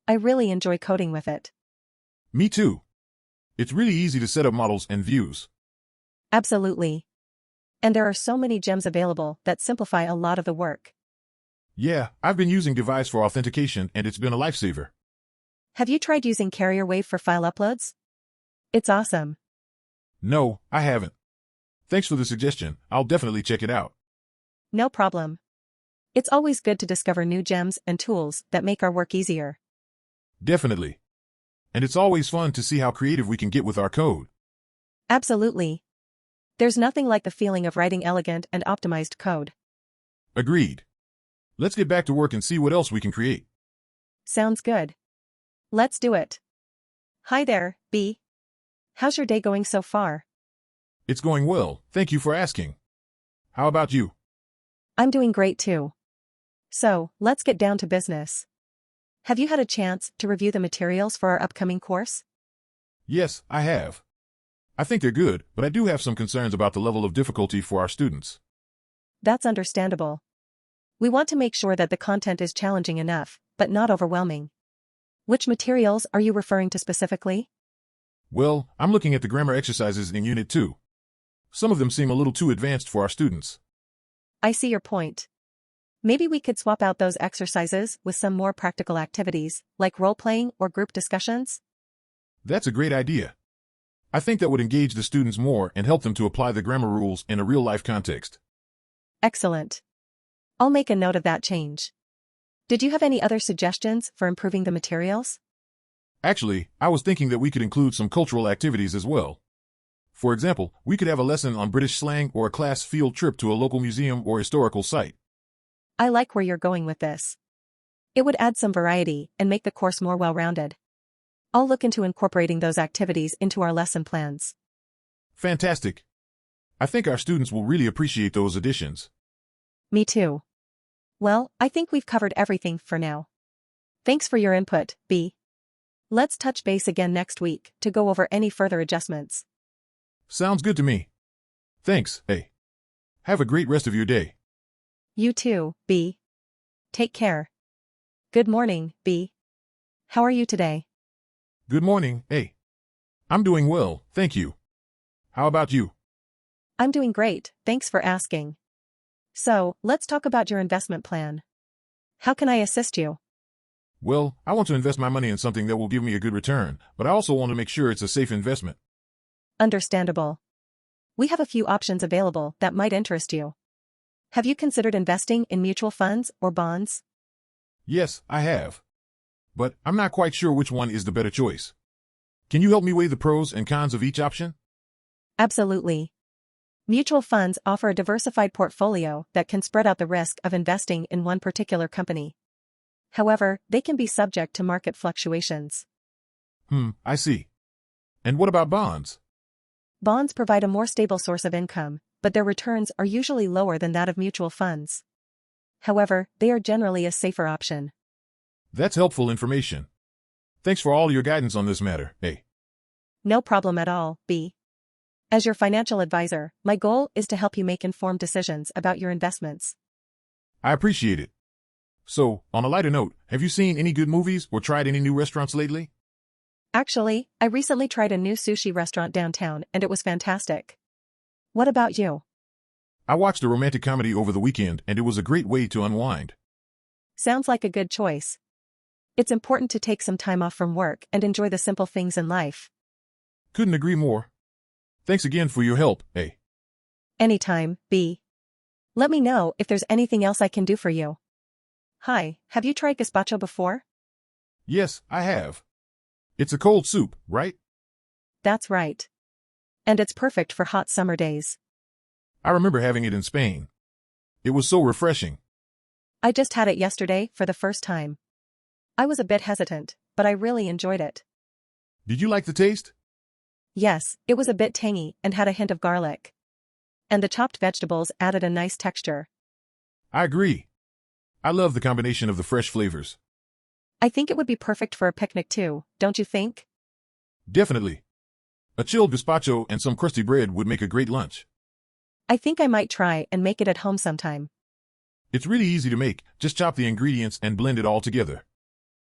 I really enjoy coding with it. Me too. It's really easy to set up models and views. Absolutely. And there are so many gems available that simplify a lot of the work. Yeah, I've been using Device for authentication and it's been a lifesaver. Have you tried using Carrier Wave for file uploads? It's awesome. No, I haven't. Thanks for the suggestion. I'll definitely check it out. No problem. It's always good to discover new gems and tools that make our work easier. Definitely. And it's always fun to see how creative we can get with our code. Absolutely. There's nothing like the feeling of writing elegant and optimized code. Agreed. Let's get back to work and see what else we can create. Sounds good. Let's do it. Hi there, B. How's your day going so far? It's going well, thank you for asking. How about you? I'm doing great too. So, let's get down to business. Have you had a chance to review the materials for our upcoming course? Yes, I have. I think they're good, but I do have some concerns about the level of difficulty for our students. That's understandable. We want to make sure that the content is challenging enough, but not overwhelming. Which materials are you referring to specifically? Well, I'm looking at the grammar exercises in Unit 2. Some of them seem a little too advanced for our students. I see your point. Maybe we could swap out those exercises with some more practical activities, like role-playing or group discussions? That's a great idea. I think that would engage the students more and help them to apply the grammar rules in a real-life context. Excellent. I'll make a note of that change. Did you have any other suggestions for improving the materials? Actually, I was thinking that we could include some cultural activities as well. For example, we could have a lesson on British slang or a class field trip to a local museum or historical site. I like where you're going with this. It would add some variety and make the course more well-rounded. I'll look into incorporating those activities into our lesson plans. Fantastic. I think our students will really appreciate those additions. Me too. Well, I think we've covered everything for now. Thanks for your input, B. Let's touch base again next week to go over any further adjustments. Sounds good to me. Thanks, A. Have a great rest of your day. You too, B. Take care. Good morning, B. How are you today? Good morning, A. I'm doing well, thank you. How about you? I'm doing great, thanks for asking. So, let's talk about your investment plan. How can I assist you? Well, I want to invest my money in something that will give me a good return, but I also want to make sure it's a safe investment. Understandable. We have a few options available that might interest you. Have you considered investing in mutual funds or bonds? Yes, I have. But I'm not quite sure which one is the better choice. Can you help me weigh the pros and cons of each option? Absolutely. Mutual funds offer a diversified portfolio that can spread out the risk of investing in one particular company. However, they can be subject to market fluctuations. I see. And what about bonds? Bonds provide a more stable source of income, but their returns are usually lower than that of mutual funds. However, they are generally a safer option. That's helpful information. Thanks for all your guidance on this matter, A. No problem at all, B. As your financial advisor, my goal is to help you make informed decisions about your investments. I appreciate it. So, on a lighter note, have you seen any good movies or tried any new restaurants lately? Actually, I recently tried a new sushi restaurant downtown and it was fantastic. What about you? I watched a romantic comedy over the weekend and it was a great way to unwind. Sounds like a good choice. It's important to take some time off from work and enjoy the simple things in life. Couldn't agree more. Thanks again for your help, A. Anytime, B. Let me know if there's anything else I can do for you. Hi, have you tried gazpacho before? Yes, I have. It's a cold soup, right? That's right. And it's perfect for hot summer days. I remember having it in Spain. It was so refreshing. I just had it yesterday for the first time. I was a bit hesitant, but I really enjoyed it. Did you like the taste? Yes, it was a bit tangy and had a hint of garlic. And the chopped vegetables added a nice texture. I agree. I love the combination of the fresh flavors. I think it would be perfect for a picnic too, don't you think? Definitely. A chilled gazpacho and some crusty bread would make a great lunch. I think I might try and make it at home sometime. It's really easy to make, just chop the ingredients and blend it all together.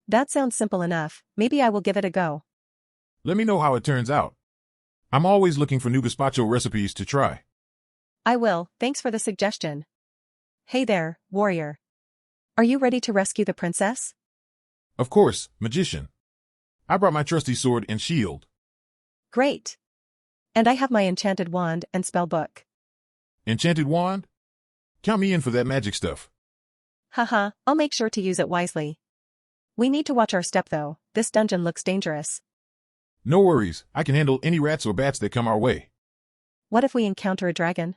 That sounds simple enough, maybe I will give it a go. Let me know how it turns out. I'm always looking for new gazpacho recipes to try. I will, thanks for the suggestion. Hey there, warrior. Are you ready to rescue the princess? Of course, magician. I brought my trusty sword and shield. Great. And I have my enchanted wand and spell book. Enchanted wand? Count me in for that magic stuff. Haha, I'll make sure to use it wisely. We need to watch our step though, this dungeon looks dangerous. No worries, I can handle any rats or bats that come our way. What if we encounter a dragon?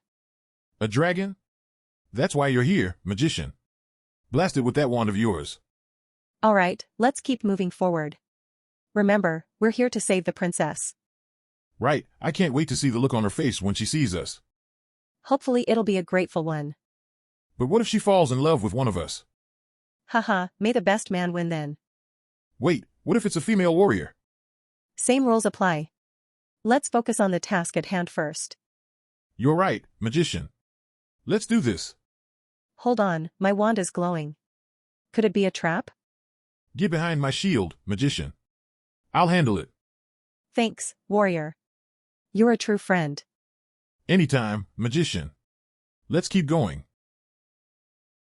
A dragon? That's why you're here, magician. Blast it with that wand of yours. Alright, let's keep moving forward. Remember, we're here to save the princess. Right, I can't wait to see the look on her face when she sees us. Hopefully it'll be a grateful one. But what if she falls in love with one of us? Haha, may the best man win then. Wait, what if it's a female warrior? Same rules apply. Let's focus on the task at hand first. You're right, magician. Let's do this. Hold on, my wand is glowing. Could it be a trap? Get behind my shield, magician. I'll handle it. Thanks, warrior. You're a true friend. Anytime, magician. Let's keep going.